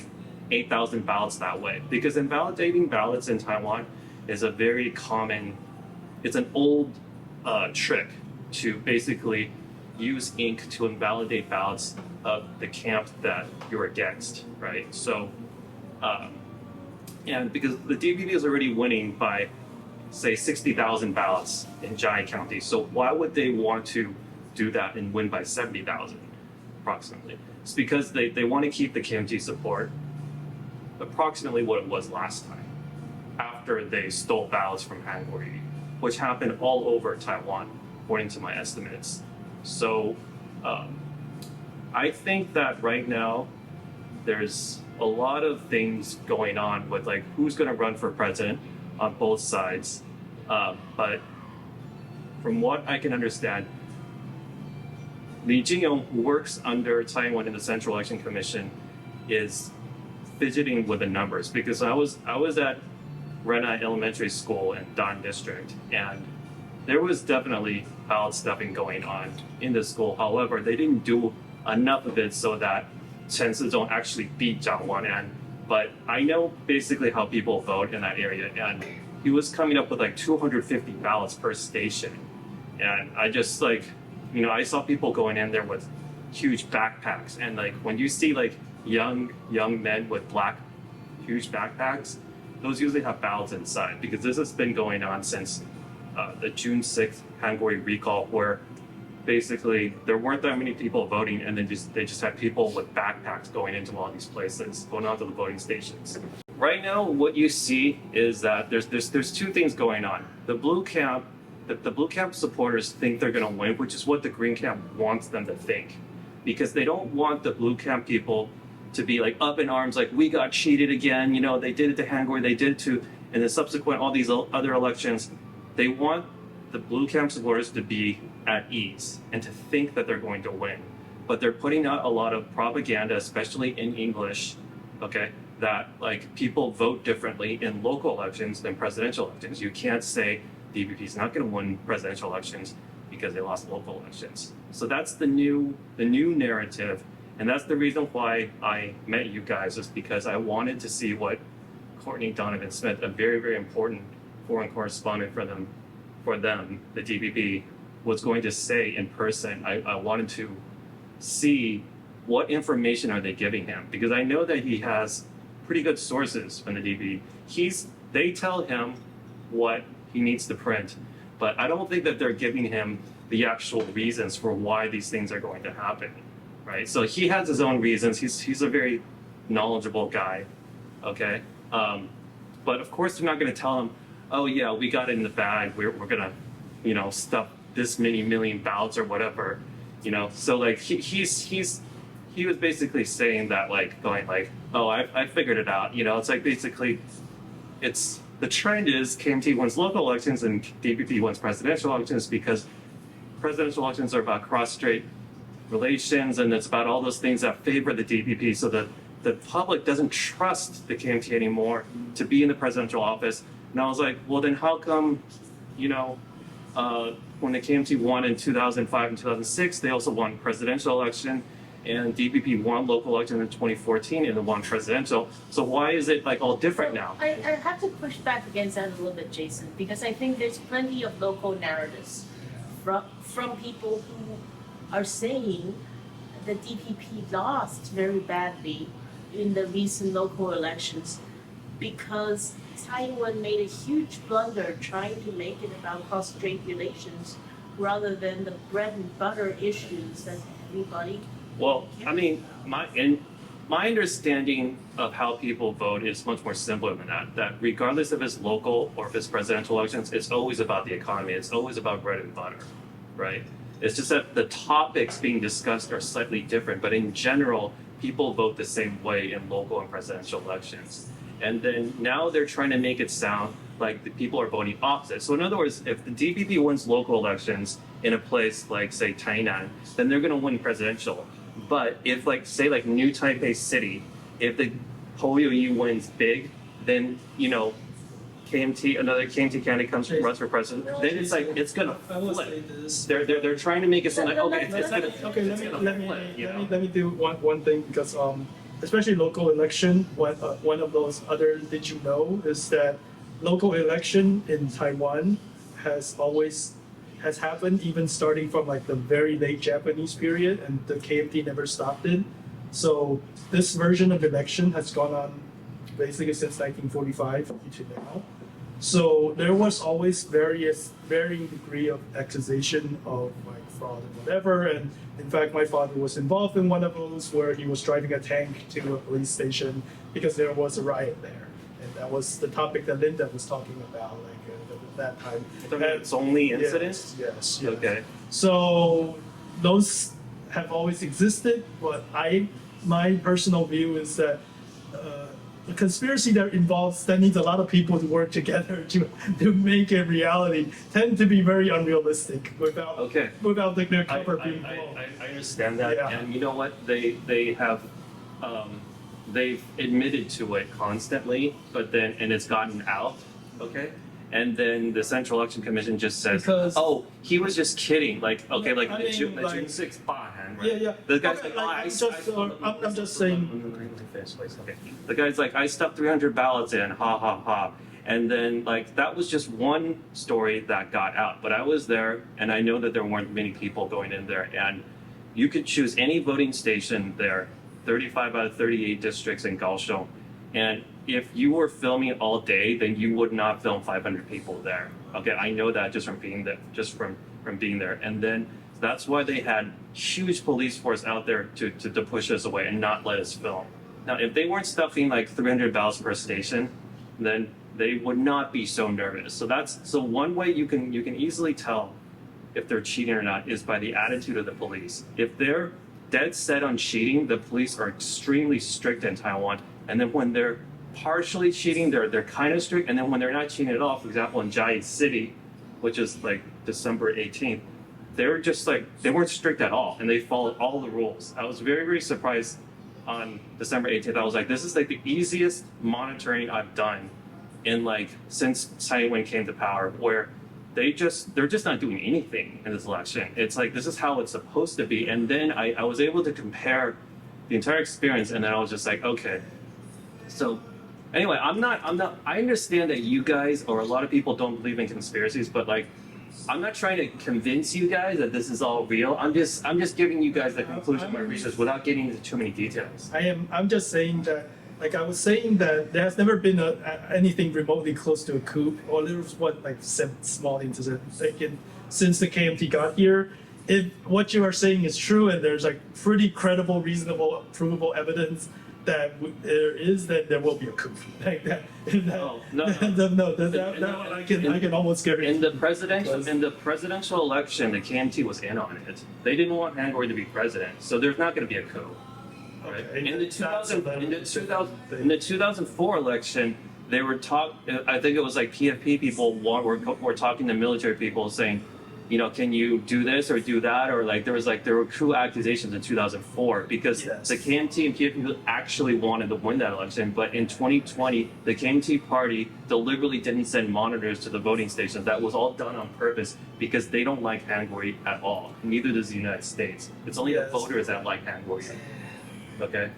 8,000 ballots that way? Because invalidating ballots in Taiwan is a very common, it's an old trick to basically use ink to invalidate ballots of the camp that you're against, right? So, and because the DPP is already winning by, say, 60,000 ballots in Jiayi County, so why would they want to do that and win by 70,000 approximately? It's because they want to keep the KMT support approximately what it was last time, after they stole ballots from Hangzhou, which happened all over Taiwan, according to my estimates. So I think that right now there's a lot of things going on with like who's going to run for president on both sides. But from what I can understand, Li Jingyong, who works under Taiwan in the Central Election Commission, is fidgeting with the numbers, because I was at Renai Elementary School in Dan District, and there was definitely ballot stuffing going on in the school. However, they didn't do enough of it so that Chen Sizong actually beat Zhang Wan'an. But I know basically how people vote in that area, and he was coming up with like 250 ballots per station. And I just I saw people going in there with huge backpacks, and like when you see like young men with huge backpacks, those usually have ballots inside, because this has been going on since the June 6th Hangzhou recall, where basically there weren't that many people voting, and then they just had people with backpacks going into all these places, going onto the voting stations. Right now, what you see is that there's two things going on. The blue camp supporters think they're going to win, which is what the green camp wants them to think, because they don't want the blue camp people to be like up in arms, like we got cheated again. They did it to Hangzhou, they did it to, and the subsequent all these other elections. They want the blue camp supporters to be at ease and to think that they're going to win. But they're putting out a lot of propaganda, especially in English, okay, that like people vote differently in local elections than presidential elections. You can't say DPP is not going to win presidential elections because they lost local elections. So that's the new narrative, and that's the reason why I met you guys, is because I wanted to see what Courtney Donovan Smith, a very, very important foreign correspondent for them, the DPP, was going to say in person. I wanted to see what information are they giving him, because I know that he has pretty good sources from the DPP. They tell him what he needs to print, but I don't think that they're giving him the actual reasons for why these things are going to happen, right? So he has his own reasons. He's a very knowledgeable guy, okay? But of course they're not going to tell him, oh yeah, we got it in the bag, we're gonna, stuff this many million ballots or whatever, So like he was basically saying that, like going like, oh, I figured it out, It's like basically, the trend is KMT wins local elections and DPP wins presidential elections, because presidential elections are about cross-strait relations, and it's about all those things that favor the DPP, so that the public doesn't trust the KMT anymore to be in the presidential office. And I was like, well, then how come, when the KMT won in 2005 and 2006, they also won presidential election, and DPP won local election in 2014 and then won presidential. So why is it like all different now? I have to push back against that a little bit, Jason, because I think there's plenty of local narratives from people who are saying the DPP lost very badly in the recent local elections because Taiwan made a huge blunder trying to make it about cross-strait relations rather than the bread and butter issues that everybody. Well, I mean, my understanding of how people vote is much more simpler than that. That regardless if it's local or if it's presidential elections, it's always about the economy. It's always about bread and butter, right? It's just that the topics being discussed are slightly different, but in general, people vote the same way in local and presidential elections. And then now they're trying to make it sound like the people are voting opposite. So in other words, if the DPP wins local elections in a place like, say, Tainan, then they're going to win presidential. But if, like, say, like New Taipei City, if the Polio wins big, then, you know, another KMT candidate comes from runs for president, then it's like, it's going to I will say flip. this. They're trying to make it sound like, okay, it's going to Okay, let me do one thing because especially local election, one of those other did you know is that local election in Taiwan has happened even starting from like the very late Japanese period, and the KMT never stopped it. So this version of election has gone on basically since 1945 to now. So there was always varying degree of accusation of like fraud and whatever. And in fact, my father was involved in one of those where he was driving a tank to a police station because there was a riot there. And that was the topic that Linda was talking about, like at that time. It's only incidents? Yes. Okay. So those have always existed, but my personal view is that the conspiracy that needs a lot of people to work together to make it reality tend to be very unrealistic without the cover being blown. I understand that, Yeah. and you know what? They have they've admitted to it constantly, but then it's gotten out. Okay. And then the Central Election Commission just says, Because- "Oh, he was just kidding." Like, okay, like I the mean, June like- 6th right? Yeah. The guy's Okay, like, "Oh, I'm just saying. Okay. The guy's like, "I stuffed 300 ballots in, ha ha ha." And then like that was just one story that got out. But I was there, and I know that there weren't many people going in there, and you could choose any voting station there, 35 out of 38 districts in Kaohsiung, and if you were filming all day, then you would not film 500 people there. Okay, I know that just from being there, from being there. And then that's why they had huge police force out there to push us away and not let us film. Now, if they weren't stuffing like 300 ballots per station, then they would not be so nervous. So one way you can easily tell if they're cheating or not is by the attitude of the police. If they're dead set on cheating, the police are extremely strict in Taiwan. And then when they're partially cheating, they're kind of strict, and then when they're not cheating at all, for example, in Jai City, which is like December 18th, they were just like, they weren't strict at all, and they followed all the rules. I was very, very surprised on December 18th. I was like, this is like the easiest monitoring I've done in like, since Taiwan came to power, where they're just not doing anything in this election. It's like, this is how it's supposed to be. And then I was able to compare the entire experience, and then I was just like, okay. So anyway, I understand that you guys or a lot of people don't believe in conspiracies, but like, I'm not trying to convince you guys that this is all real. I'm just giving you guys the conclusion of my research without getting into too many details. I'm just saying that, like I was saying that there has never been anything remotely close to a coup, or there was some small incident since the KMT got here. If what you are saying is true and there's like pretty credible, reasonable, provable evidence that there is, then there will be a coup. Like that. No. I can almost guarantee. In the presidential election, the KMT was in on it. They didn't want Hangor to be president, so there's not going to be a coup. Right? Okay. In the 2004 election, they were I think it was like PFP people were talking to military people saying, can you do this or do that? Or like there were coup accusations in 2004 because Yes. the KMT and PFP actually wanted to win that election, but in 2020 the KMT party deliberately didn't send monitors to the voting stations. That was all done on purpose because they don't like Hangul at all. Neither does the United States. It's only Yes. the voters that like Hangul. Okay.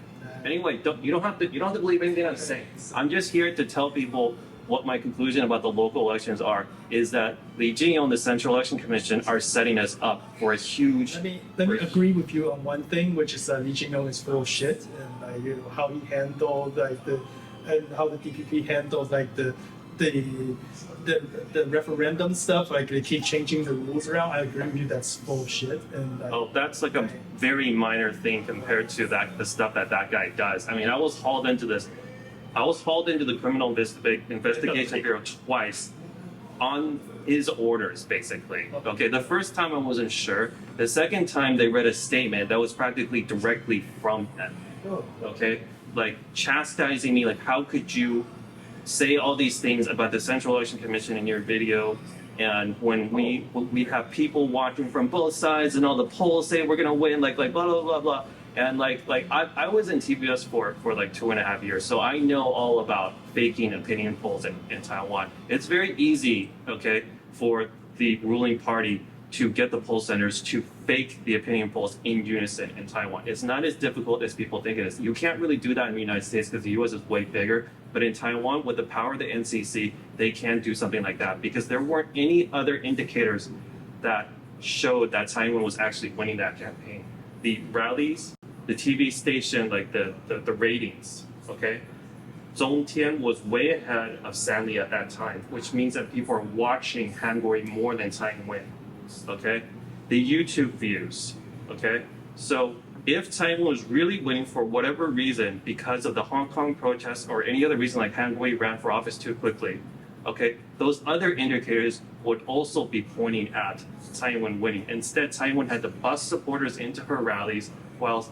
Anyway, you don't have to believe anything I'm saying. I'm just here to tell people what my conclusion about the local elections are. Is that Li Jingyo and the Central Election Commission are setting us up for a huge. Let me agree with you on one thing, which is that Lee Jing-yong is full of shit, and how he handled and how the DPP handled the referendum stuff. Like they keep changing the rules around. I agree with you. That's full of shit. And Oh, that's like a very minor thing compared to the stuff that guy does. I mean, I was hauled into the Criminal Investigation Bureau twice on his orders, basically. Okay, the first time I wasn't sure. The second time they read a statement that was practically directly from him. oh, Okay, like chastising me, like how could you say all these things about the Central Election Commission in your video, and when we have people watching from both sides and all the polls say we're gonna win, like blah blah blah blah, and I was in TBS for like 2.5 years, so I know all about faking opinion polls in Taiwan. It's very easy, okay, for the ruling party to get the poll centers to fake the opinion polls in unison in Taiwan. It's not as difficult as people think it is. You can't really do that in the United States because the US is way bigger. But in Taiwan, with the power of the NCC, they can do something like that because there weren't any other indicators that showed that Taiwan was actually winning that campaign. The rallies, the TV station, like the ratings, okay? Zhongtian was way ahead of Sanli at that time, which means that people are watching Hangul more than Taiwan. Okay, the YouTube views. Okay, so if Taiwan was really winning for whatever reason because of the Hong Kong protests or any other reason, like Hangul ran for office too quickly, okay, those other indicators would also be pointing at Taiwan winning. Instead, Taiwan had to bus supporters into her rallies while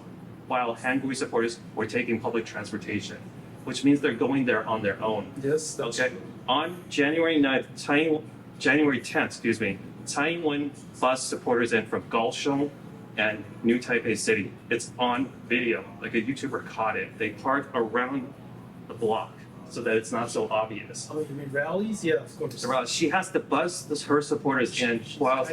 Hangul supporters were taking public transportation, which means they're going there on their own. yes, that's Okay, on January 10th, excuse me, Taiwan bus supporters in from Kaohsiung and New Taipei City. It's on video. Like a YouTuber caught it. They park around the block so that it's not so obvious. Oh, you mean rallies? Yeah, of course. She has to bus her supporters in while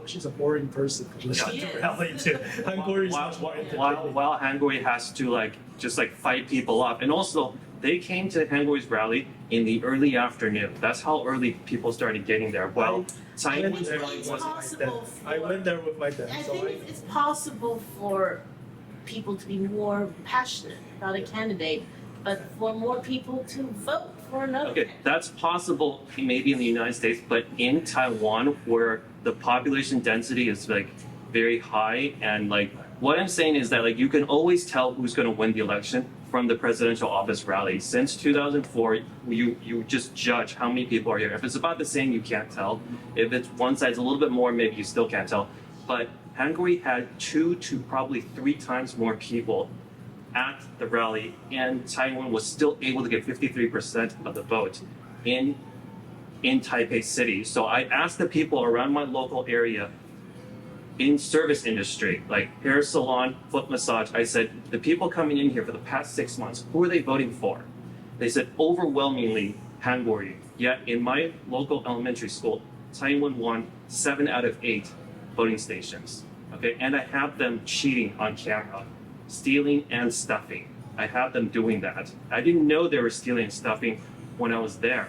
She's a boring person to listen She to is. rally too. Hungary is much more entertaining. while Hangul has to just fight people off. And also they came to Hangul's rally in the early afternoon. That's how early people started getting there. While Taiwan's rally It's was possible I went there with my dad, I so think it's possible for people to be more passionate about a candidate, but for more people to vote for another. okay, that's possible maybe in the United States, but in Taiwan where the population density is very high, and what I'm saying is that you can always tell who's going to win the election from the presidential office rally. Since 2004, you just judge how many people are here. If it's about the same, you can't tell. If it's one side's a little bit more, maybe you still can't tell. But Hungary had 2 to probably 3 times more people at the rally, and Taiwan was still able to get 53% of the vote in Taipei City. So I asked the people around my local area in service industry, like hair salon, foot massage, I said, the people coming in here for the past 6 months, who are they voting for? They said overwhelmingly Hangul. Yet in my local elementary school, Taiwan won 7 out of 8 voting stations. Okay, and I have them cheating on camera, stealing and stuffing. I have them doing that. I didn't know they were stealing and stuffing when I was there.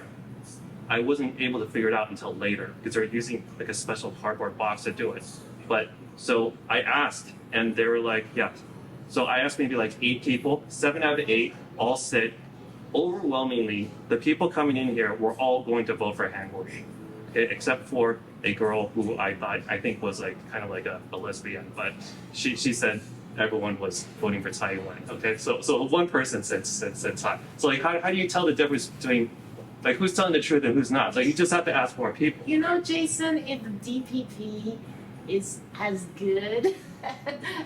I wasn't able to figure it out until later because they were using a special cardboard box to do it. But so I asked, and they were like, yeah. So I asked maybe 8 people, 7 out of 8 all said, overwhelmingly, the people coming in here were all going to vote for Hangul. Okay, except for a girl who I think was kind of like a lesbian, but she said everyone was voting for Taiwan. Okay, so one person said Taiwan. So how do you tell the difference between who's telling the truth and who's not? You just have to ask more people. You know, Jason, if the DPP is as good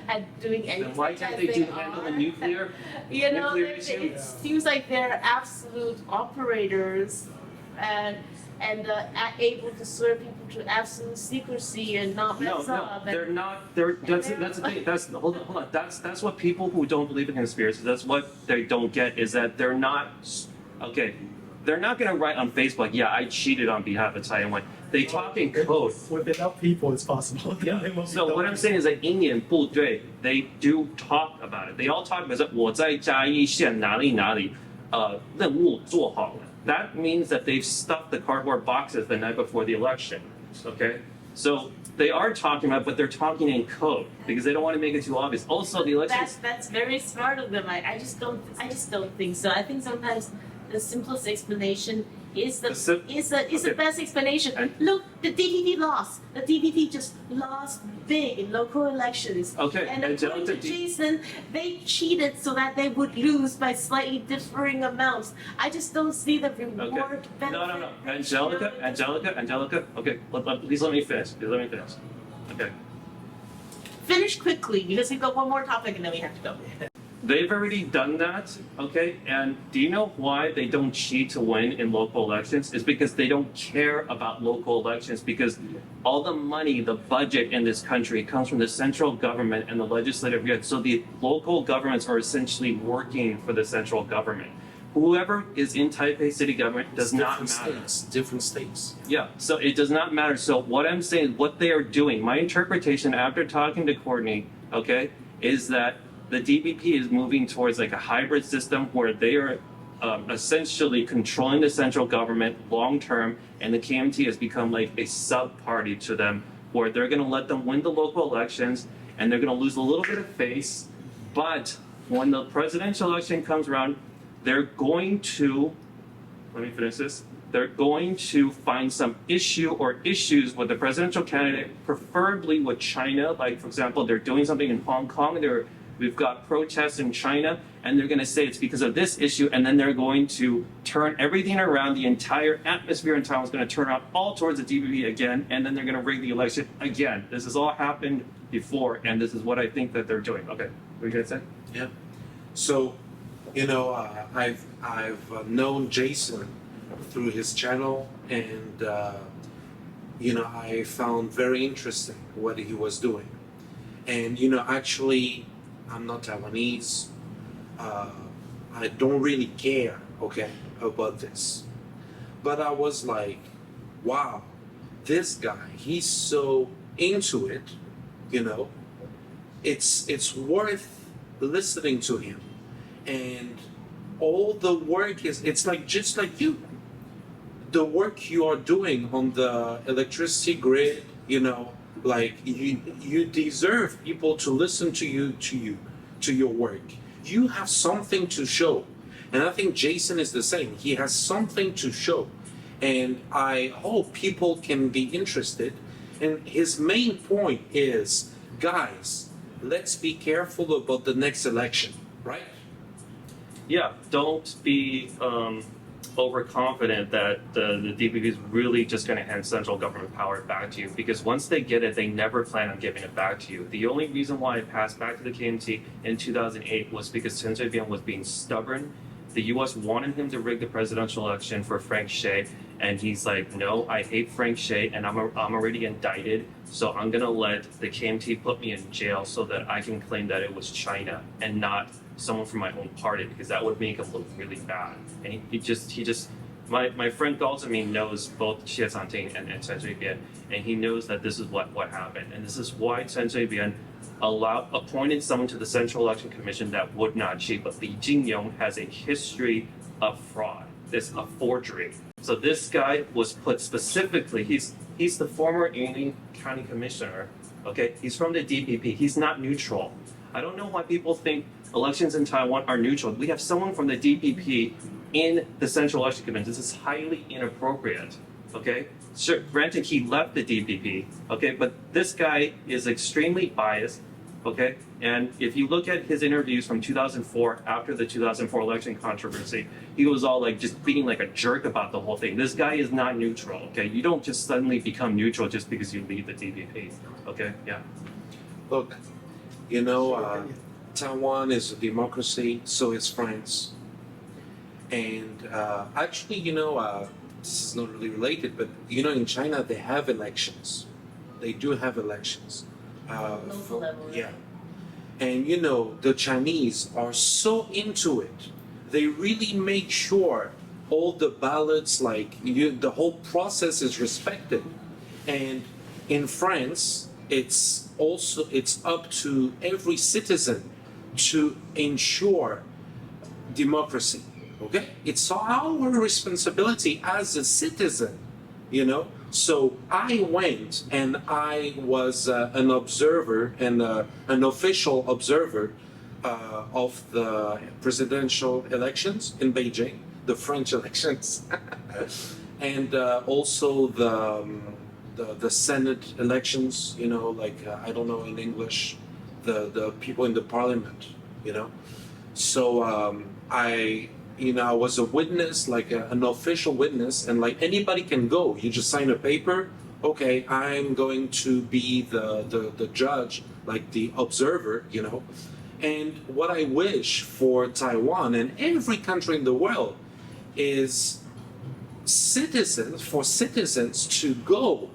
at doing anything Then why can't as they they handle are, the nuclear? you know, nuclear it issue? seems like they're absolute operators, and and able to swear people to absolute secrecy and not mess up. They're not. That's the thing. Hold on. That's what people who don't believe in conspiracies. That's what they don't get is that they're not. Okay, they're not gonna write on Facebook. Yeah, I cheated on behalf of Taiwan. They talk in code. With enough people, it's possible. Yeah. They won't be So what I'm done. saying is that 鹰眼部队 they do talk about it. They all talk about it. 我在嘉义县哪里哪里任务做好了. That means that they've stuffed the cardboard boxes the night before the election. Okay? So they are talking about it, but they're talking in code because they don't want to make it too obvious. Also, the election. That's very smart of them. I just don't think so. I think sometimes the simplest explanation is the best explanation. And- Look, the DPP lost. The DPP just lost big in local elections. Okay, And and according to Angelica, Jason, they cheated so that they would lose by slightly differing amounts. I just don't see the reward Okay. benefit. No. Angelica. Okay, please let me finish. Okay. Finish quickly because we've got one more topic and then we have to go. They've already done that, okay? And do you know why they don't cheat to win in local elections? It's because they don't care about local elections because all the money, the budget in this country comes from the central government and the legislative branch. So the local governments are essentially working for the central government. Whoever is in Taipei city government does not matter. Different states. Yeah, so it does not matter. So what I'm saying, what they are doing, my interpretation after talking to Courtney, okay, is that the DPP is moving towards like a hybrid system where they are essentially controlling the central government long term, and the KMT has become like a sub party to them, where they're going to let them win the local elections and they're going to lose a little bit of face. But when the presidential election comes around, they're going to, let me finish this. They're going to find some issue or issues with the presidential candidate, preferably with China. Like, for example, they're doing something in Hong Kong. We've got protests in China, and they're going to say it's because of this issue, and then they're going to turn everything around. The entire atmosphere in Taiwan is going to turn out all towards the DPP again, and then they're going to rig the election again. This has all happened before, and this is what I think that they're doing. Okay, what are you going to say? Yeah. So, I've known Jason through his channel, and I found very interesting what he was doing. And actually, I'm not Taiwanese. I don't really care, about this. But I was like, wow, this guy, he's so into it, It's worth listening to him. And all the work it's like just like you. The work you are doing on the electricity grid, like you deserve people to listen to your work. You have something to show. And I think Jason is the same. He has something to show. And I hope people can be interested. And his main point is, guys, let's be careful about the next election, right? Yeah, don't be overconfident that the DPP is really just going to hand central government power back to you, because once they get it, they never plan on giving it back to you. The only reason why it passed back to the KMT in 2008 was because Chen Shui-bian was being stubborn. The U.S. wanted him to rig the presidential election for Frank Shea, and he's like, no, I hate Frank Shea, and I'm already indicted, so I'm going to let the KMT put me in jail so that I can claim that it was China and not someone from my own party, because that would make him look really bad. And he just my friend Galzami knows both Xie Zhanting and Chen Shui-bian, and he knows that this is what happened. And this is why Chen Shui-bian appointed someone to the Central Election Commission that would not cheat. But Li Jingyong has a history of fraud, a forgery. So this guy was put specifically, he's the former Yunlin County Commissioner, okay? He's from the DPP, he's not neutral. I don't know why people think elections in Taiwan are neutral. We have someone from the DPP in the Central Election Commission. This is highly inappropriate, okay? Sure, granted he left the DPP, okay, but this guy is extremely biased, okay? And if you look at his interviews from 2004, after the 2004 election controversy, he was all like just being like a jerk about the whole thing. This guy is not neutral, okay? You don't just suddenly become neutral just because you leave the DPP, okay? Yeah. Look, Taiwan is a democracy, so is France. And actually, this is not really related, but you know, in China they have elections. They do have elections. Local level, right? Yeah. And you know, the Chinese are so into it. They really make sure all the ballots, the whole process is respected. And in France, it's up to every citizen to ensure democracy. Okay? It's our responsibility as a citizen, you know. So I went and I was an observer and an official observer of the presidential elections in Beijing, the French elections, and also the Senate elections. You know, I don't know in English, the people in the parliament. You know, so I was a witness, an official witness, and like anybody can go. You just sign a paper. Okay, I'm going to be the judge, like the observer, you know. And what I wish for Taiwan and every country in the world is citizens to go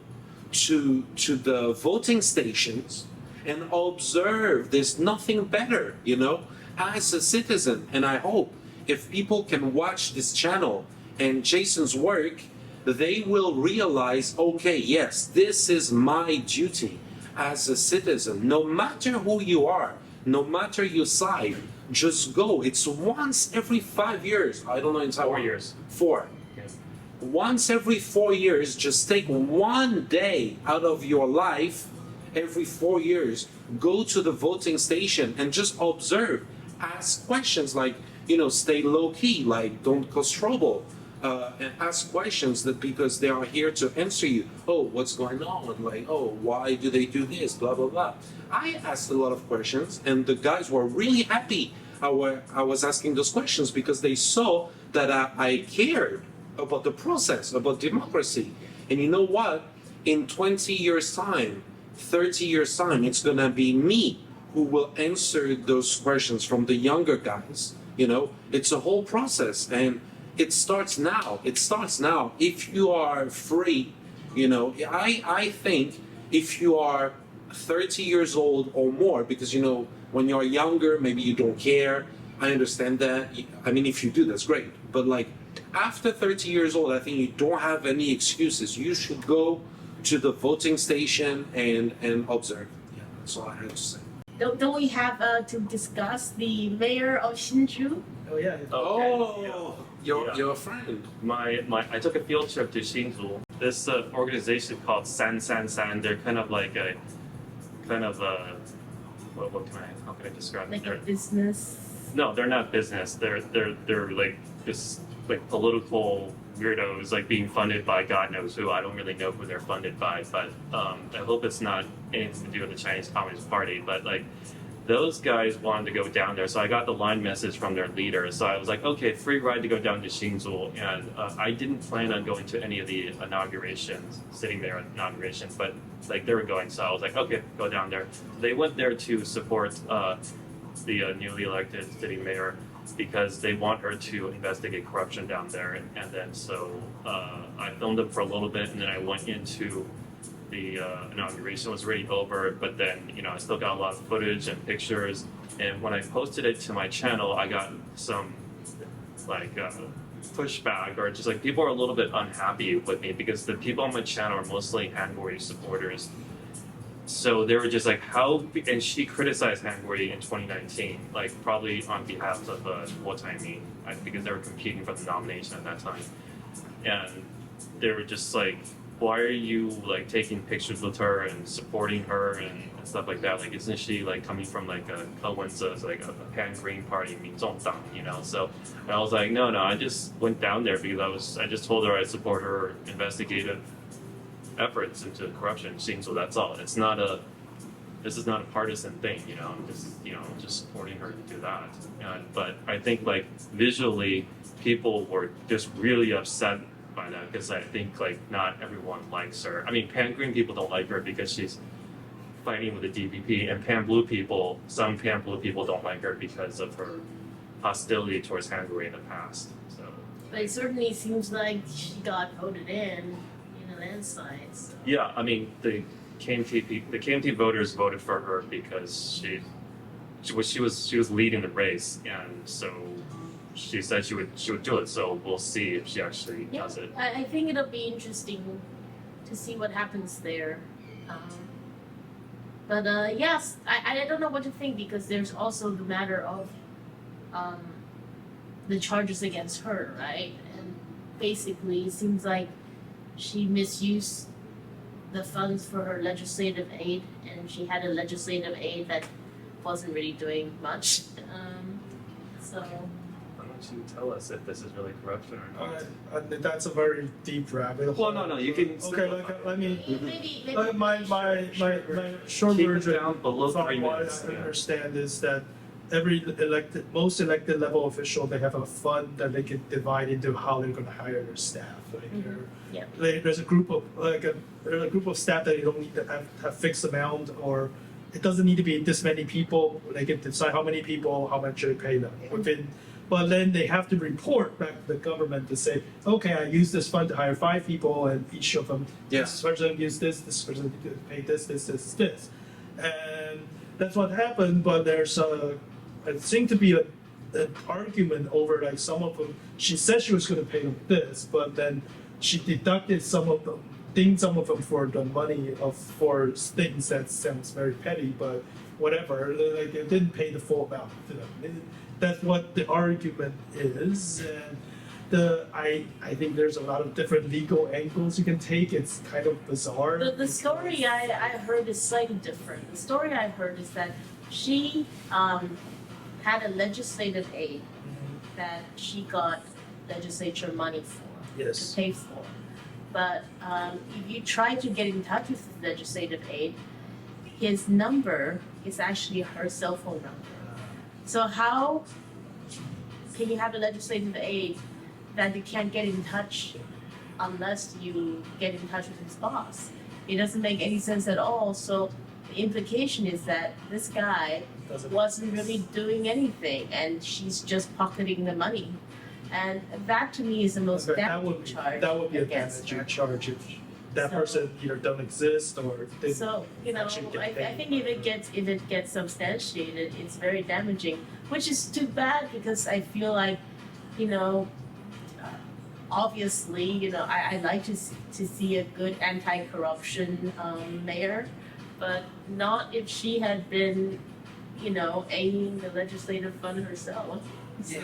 to the voting stations and observe. There's nothing better, you know, as a citizen. And I hope if people can watch this channel and Jason's work, they will realize, okay, yes, this is my duty as a citizen. No matter who you are, no matter your side, just go. It's once every 5 years. I don't know in Taiwan. 4 years. 4. Yes. Once every 4 years, just take one day out of your life every 4 years, go to the voting station and just observe, ask questions like, you know, stay low key, like don't cause trouble, and ask questions because they are here to answer you. Oh, what's going on? Like, oh, why do they do this? Blah, blah, blah. I asked a lot of questions and the guys were really happy. I was asking those questions because they saw that I cared about the process, about democracy. And you know what? In 20 years time, 30 years time, it's gonna be me who will answer those questions from the younger guys. You know, it's a whole process and it starts now. It starts now. If you are free, you know, I think if you are 30 years old or more, because, you know, when you're younger, maybe you don't care. I understand that. I mean, if you do, that's great. But like after 30 years old, I think you don't have any excuses. You should go to the voting station and observe. Yeah, that's all I had to say. Don't we have to discuss the mayor of Hsinchu? Oh yeah. Oh, Yeah. your friend. I took a field trip to Hsinchu. This organization called San. They're kind of like how can I describe Like it? a business? No, they're not business. They're like this like political weirdos like being funded by God knows who. I don't really know who they're funded by, but I hope it's not anything to do with the Chinese Communist Party. But like those guys wanted to go down there, so I got the line message from their leader. So I was like, okay, free ride to go down to Hsinchu, and I didn't plan on going to any of the inaugurations, sitting there at inaugurations, but like they were going, so I was like, okay, go down there. They went there to support the newly elected city mayor because they want her to investigate corruption down there, and then so I filmed them for a little bit, and then I went into the inauguration. Was already over, but then I still got a lot of footage and pictures, and when I posted it to my channel, I got some pushback, or just like people are a little bit unhappy with me because the people on my channel are mostly Hangori supporters. So they were just like, how, and she criticized Hangori in 2019, like probably on behalf of Wo Tai-min, because they were competing for the nomination at that time. And they were just like, why are you like taking pictures with her and supporting her and stuff like that? Like, isn't she like coming from like a pan-green party, So and I was like, no, I just went down there because I just told her I support her investigative efforts into corruption. So that's all. This is not a partisan thing, I'm just supporting her to do that. But I think like visually, people were just really upset by that because I think like not everyone likes her. I mean, pan-green people don't like her because she's fighting with the DPP, and some pan-blue people don't like her because of her hostility towards Hungary in the past. So But it certainly seems like she got voted in a landslide. So. Yeah, I mean the KMT voters voted for her because she was leading the race, and so she said she would do it. So we'll see if she actually Yeah, does it. I think it'll be interesting to see what happens there. But yes, I don't know what to think because there's also the matter of the charges against her, right? And basically, it seems like she misused the funds for her legislative aid, and she had a legislative aid that wasn't really doing much. So. Why don't you tell us if this is really corruption or not? That's a very deep rabbit hole. Well, no, you can. Okay, let me. Maybe My short Keep it version down below from 3 what minutes. I Yeah. understand is that most elected level official, they have a fund that they can divide into how they're going to hire their staff. Like Yeah. there's a group of there's a group of staff that you don't need to have fixed amount, or it doesn't need to be this many people. They can decide how many people, how much they pay them within. But then they have to report back to the government to say, okay, I used this fund to hire 5 people, and each of them, this person used this person paid this, and that's what happened. But there's it seemed to be an argument over like some of them. She said she was going to pay them this, but then she deducted some of them, dinged some of them for the money for things that sounds very petty, but whatever. Like it didn't pay the full amount to them. That's what the argument is, and I think there's a lot of different legal angles you can take. It's kind of bizarre. The story I heard is slightly different. The story I heard is that she had a legislative aid that she got legislature money for, Yes. to pay for. But if you try to get in touch with the legislative aid, his number is actually her cell phone number. So how can you have a legislative aid that you can't get in touch unless you get in touch with his boss? It doesn't make any sense at all. So the implication is that this guy wasn't really doing anything, and she's just pocketing the money. And that to me is the most damaging charge. That would be a against damaging her. charge if that So- person either don't exist or they So actually get I paid. think if it gets substantiated, it's very damaging, which is too bad because I feel like, obviously, I like to see a good anti-corruption mayor, but not if she had been, aiding the legislative fund herself. So,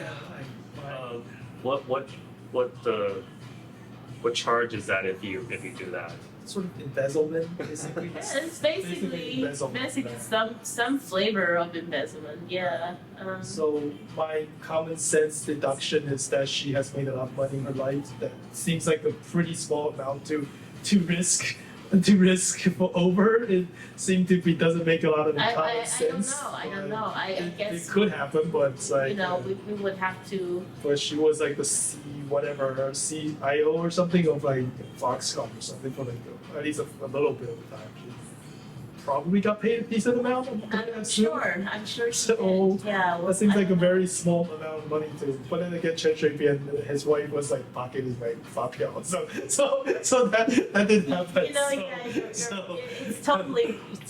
What charge is that if you do that? sort of embezzlement, basically. yeah, it's basically embezzlement. some flavor of embezzlement. Yeah. So my common sense deduction is that she has made a lot of money in her life. That seems like a pretty small amount to risk for over. It seemed to be doesn't make a lot of common sense. I don't know. I guess it could happen, but it's like we would have to. But she was like the CIO or something of like Foxconn or something for like at least a little bit of the time. She probably got paid a decent amount. I'm sure she So, did. Yeah. Well, That seems I like a don't know. very small amount of money to. But then again, Chen Shui-bian, his wife was like pocketing like 发票, so that didn't happen.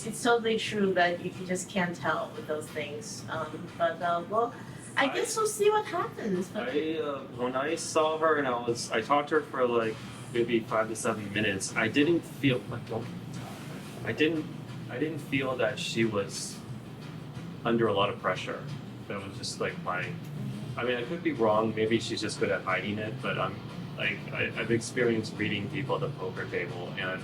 It's totally true that you just can't tell with those things. Well, I guess we'll see what happens. But When I saw her and I talked to her for like maybe 5 to 7 minutes, I didn't feel that she was under a lot of pressure. That was just like I mean, I could be wrong. Maybe she's just good at hiding it, but I've experienced reading people at the poker table, and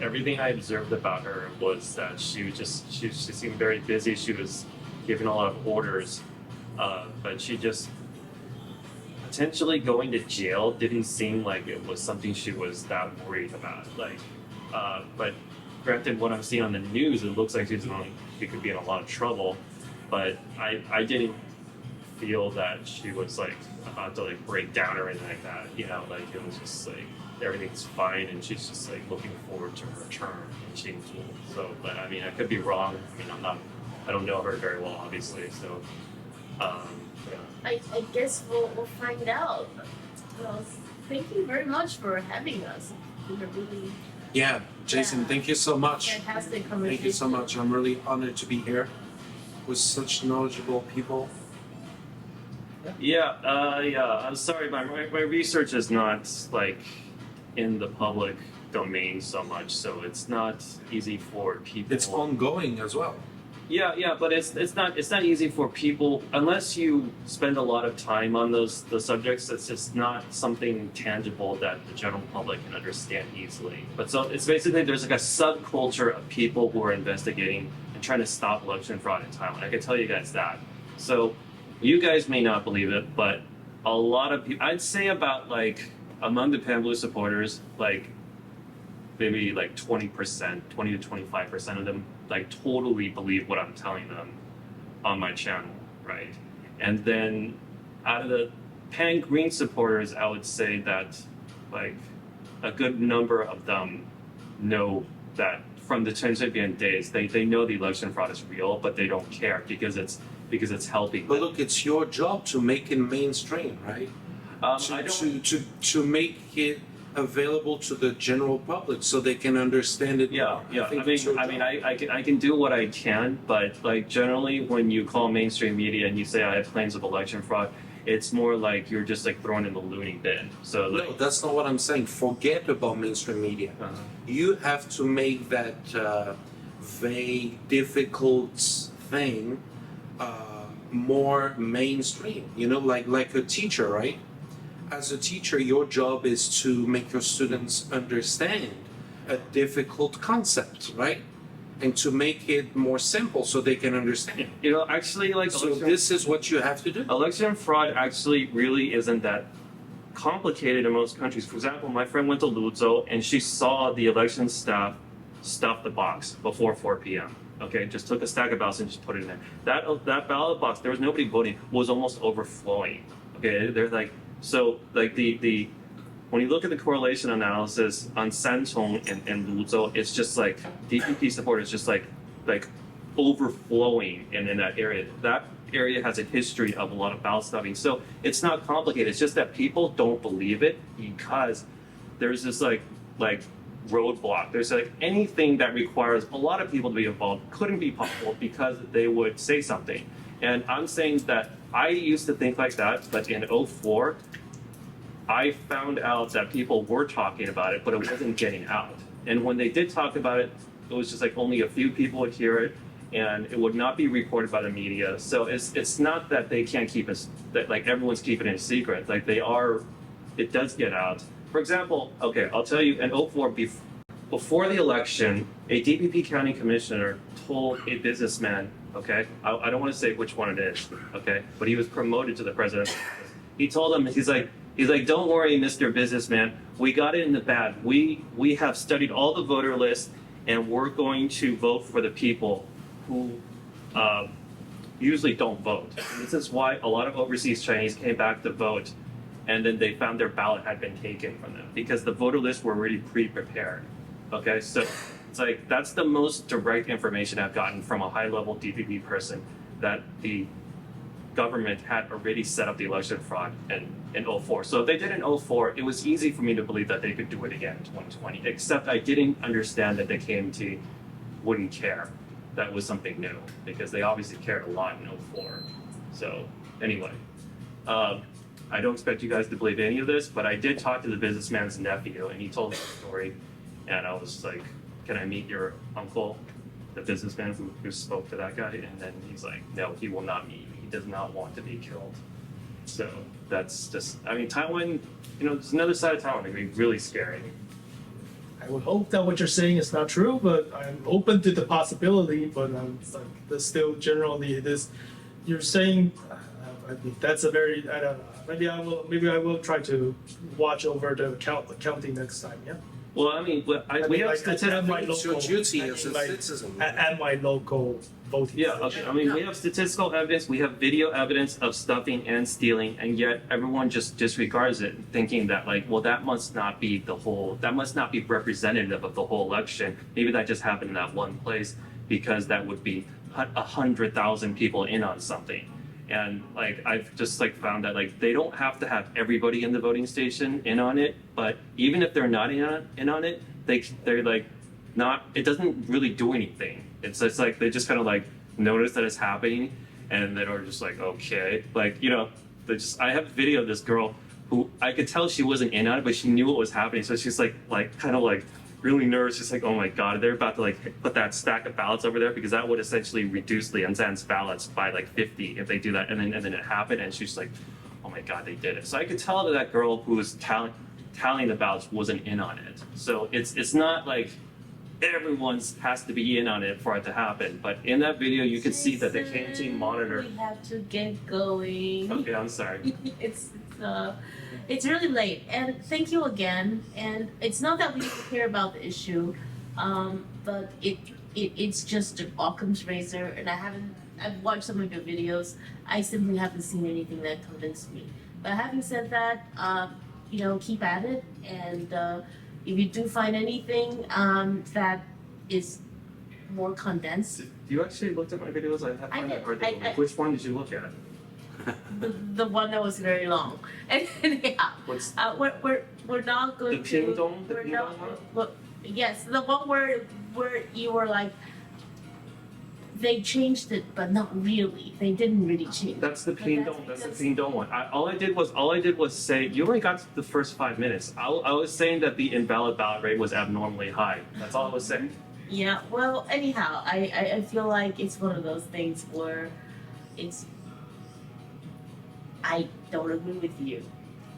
everything I observed about her was that she seemed very busy. She was giving a lot of orders, but she just potentially going to jail didn't seem like it was something she was that worried about. But granted, what I'm seeing on the news, it looks like she could be in a lot of trouble. But I didn't feel that she was like about to like break down or anything like that. Like it was just like everything's fine, and she's just like looking forward to her term in Qingzhou. So, but I mean, I could be wrong. I mean, I don't know her very well, obviously. So, yeah. I guess we'll find out. Well, thank you very much for having us. We were really Yeah, Jason, Yeah. thank you so much. fantastic conversation. Thank you so much. I'm really honored to be here with such knowledgeable people. Yeah. I'm sorry, my research is not like in the public domain so much, so it's not easy for people. It's ongoing as well. Yeah, but it's not easy for people unless you spend a lot of time on the subjects. It's just not something tangible that the general public can understand easily. But so it's basically there's like a subculture of people who are investigating and trying to stop election fraud in Taiwan. I can tell you guys that. So you guys may not believe it, but a lot of people, I'd say about like among the Pan Blue supporters, like maybe like 20%, 20 to 25% of them like totally believe what I'm telling them on my channel, right? And then out of the Pan Green supporters, I would say that like a good number of them know that from the Chen days, they know the election fraud is real, but they don't care because it's helping But them. look, it's your job to make it mainstream, right? I To, don't. to make it available to the general public so they can understand it. Yeah. more. think it's your job. I can do what I can, but like generally, when you call mainstream media and you say I have claims of election fraud, it's more like you're just like thrown in the looting bin. So like, No, that's not what I'm saying. Forget about mainstream media. You have to make that vague, difficult thing more mainstream. You know, like a teacher, right? As a teacher, your job is to make your students understand a difficult concept, right? And to make it more simple so they can understand. you know, actually, like So election, this is what you have to do. election fraud actually really isn't that complicated in most countries. For example, my friend went to Luzhou and she saw the election staff stuff the box before 4 p.m. Okay, just took a stack of ballots and just put it in there. That ballot box, there was nobody voting, was almost overflowing. Okay, they're like, so like the when you look at the correlation analysis on Sanchong and Luzhou, it's just like DPP support is just like overflowing in that area. That area has a history of a lot of ballot stuffing. So it's not complicated. It's just that people don't believe it because there's this like roadblock. There's like anything that requires a lot of people to be involved couldn't be possible because they would say something. And I'm saying that I used to think like that, but in 04, I found out that people were talking about it, but it wasn't getting out. And when they did talk about it, it was just like only a few people would hear it, and it would not be reported by the media. So it's not that they can't keep it, that like everyone's keeping it a secret. Like they are, it does get out. For example, okay, I'll tell you, in 04, before the election, a DPP county commissioner told a businessman, okay, I don't want to say which one it is, okay, but he was promoted to the president. He told him, he's like, don't worry, Mr. Businessman, we got it in the bag. We have studied all the voter lists, and we're going to vote for the people who usually don't vote. And this is why a lot of overseas Chinese came back to vote, and then they found their ballot had been taken from them because the voter lists were already pre-prepared. Okay, so it's like that's the most direct information I've gotten from a high-level DPP person that the government had already set up the election fraud in 04. So if they did in 04, it was easy for me to believe that they could do it again in 2020, except I didn't understand that the KMT wouldn't care. That was something new because they obviously cared a lot in 04. So anyway, I don't expect you guys to believe any of this, but I did talk to the businessman's nephew and he told me the story. And I was like, can I meet your uncle, the businessman who spoke to that guy? And then he's like, no, he will not meet me. He does not want to be killed. So that's just, I mean, Taiwan, you know, there's another side of Taiwan that can be really scary. I would hope that what you're saying is not true, but I'm open to the possibility. But it's like there's still generally this. You're saying I think that's a very I don't know. Maybe I will try to watch over the counting next time. Yeah. Well, I mean, we have statistics. It's your duty as a citizen. And my local voting. Yeah, okay. I mean, we have statistical evidence, we have video evidence of stuffing and stealing, and yet everyone just disregards it, thinking that like, well, that must not be representative of the whole election. Maybe that just happened in that one place because that would be 100,000 people in on something. And like I've just like found that like they don't have to have everybody in the voting station in on it, but even if they're not in on it, they're like not. It doesn't really do anything. It's just like they just kind of like notice that it's happening, and then are just like okay, like they just. I have a video of this girl who I could tell she wasn't in on it, but she knew what was happening, so she's like kind of like really nervous. She's like, oh my god, they're about to like put that stack of ballots over there because that would essentially reduce the Anzan's ballots by like 50 if they do that. And then it happened, and she's like, oh my god, they did it. So I could tell that girl who was tallying the ballots wasn't in on it. So it's not like everyone's has to be in on it for it to happen. But in that video, you could see that the canteen monitor. We have to get going. Okay, I'm sorry. It's really late, and thank you again. And it's not that we don't care about the issue, but it's just an Occam's razor, and I've watched some of your videos. I simply haven't seen anything that convinced me. But having said that, keep at it, and if you do find anything that is more condensed, You actually looked at my videos? I have I find did. that hard to believe. Which one did you look at? the one that was very long, and yeah. What's We're not the going ping to. dong? The We're ping not. dong one? Look, yes, the one where you were like, they changed it, but not really. They didn't really change. That's the But ping that's dong. That's the because- ping dong one. All I did was say you only got to the first 5 minutes. I was saying that the invalid ballot rate was abnormally high. That's all I was saying. Yeah. Well, anyhow, I feel like it's one of those things where it's. I don't agree with you.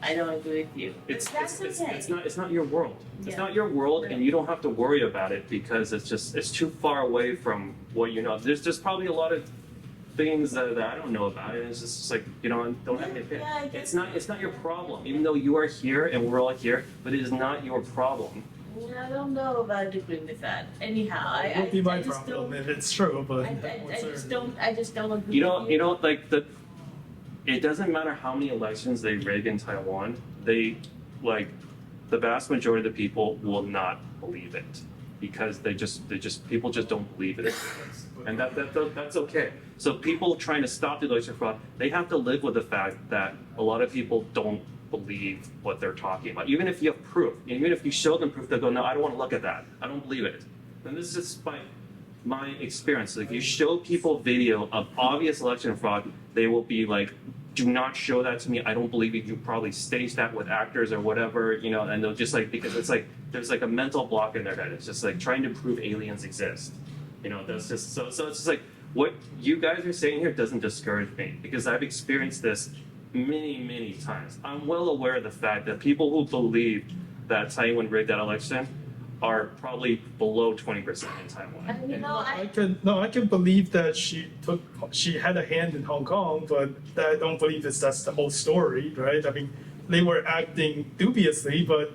I don't agree with you. It's But that's it's, okay. it's not your world. It's Yeah. not your world, Right. and you don't have to worry about it because it's too far away from what you know. There's just probably a lot of things that I don't know about, and it's just like don't have any opinion. Yeah, I guess. It's not your problem, even though you are here and we're all here, but it is not your problem. I don't know about agreeing with that. Anyhow, It would be my I just problem don't. if it's true, but I just don't agree. You know, like it doesn't matter how many elections they rig in Taiwan. They like the vast majority of the people will not believe it because they just people just don't believe it, and that's okay. So people trying to stop the election fraud, they have to live with the fact that a lot of people don't believe what they're talking about. Even if you have proof, even if you show them proof, they'll go, no, I don't want to look at that. I don't believe it. And this is just my experience. Like, if you show people video of obvious election fraud, they will be like, do not show that to me. I don't believe it. You probably staged that with actors or whatever, and they'll just like, because it's like, there's like a mental block in their head. It's just like trying to prove aliens exist. That's just, so it's just like, what you guys are saying here doesn't discourage me because I've experienced this many, many times. I'm well aware of the fact that people who believe that Taiwan rigged that election are probably below 20% in Taiwan. And, I can believe that she had a hand in Hong Kong, but I don't believe that's the whole story, right? I mean, they were acting dubiously, but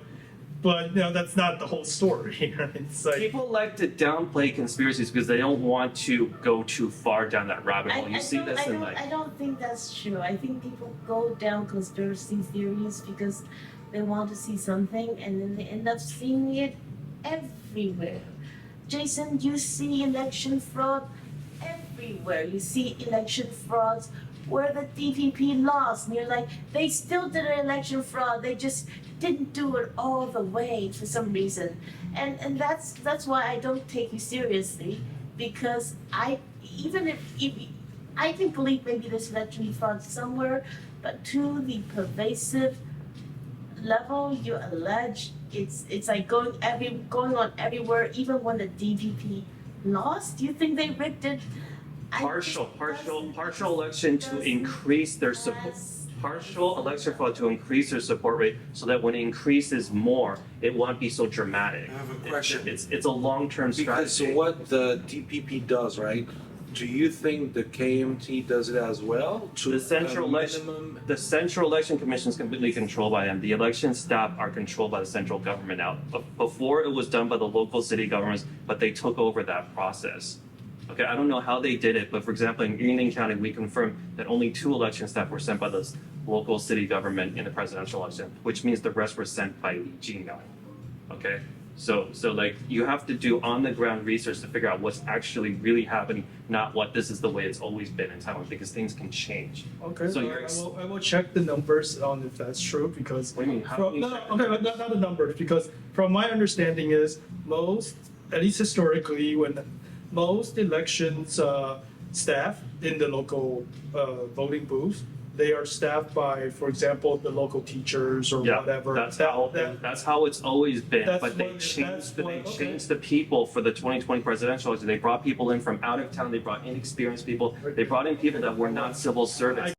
that's not the whole story. Right? It's like People like to downplay conspiracies because they don't want to go too far down that rabbit hole. You see this in like I don't think that's true. I think people go down conspiracy theories because they want to see something and then they end up seeing it everywhere. Jason, you see election fraud everywhere. You see election frauds where the DPP lost, and you're like, they still did an election fraud. They just didn't do it all the way for some reason, and that's why I don't take you seriously because even if I can believe maybe there's election fraud somewhere, but to the pervasive level you allege, it's like going on everywhere. Even when the DPP lost, do you think they rigged it? partial election to increase their support. Partial election fraud to increase their support rate so that when it increases more, it won't be so dramatic. I have a question. It's a long-term Because strategy. what the DPP does, right? Do you think the KMT does it as well? To The Central a Election, minimum- the Central Election Commission is completely controlled by them. The election staff are controlled by the central government now. Before it was done by the local city governments, but they took over that process. Okay, I don't know how they did it, but for example, in Union County, we confirmed that only 2 election staff were sent by the local city government in the presidential election, which means the rest were sent by Beijing now. Okay, So like you have to do on the ground research to figure out what's actually really happening, not what this is the way it's always been in Taiwan, because things can change. Okay, So so you're I will check the numbers on if that's true because What do you mean? How from, can you no, check no, okay, but not the numbers because from my understanding is most, at least historically, when most elections staff in the local voting booths, they are staffed by, for example, the local teachers or Yeah, whatever. that's how it's always been. That's But they what- changed that's the, what- they okay. changed the people for the 2020 presidential election. They brought people in from out of town. They brought inexperienced people. They brought in people that were not civil servants.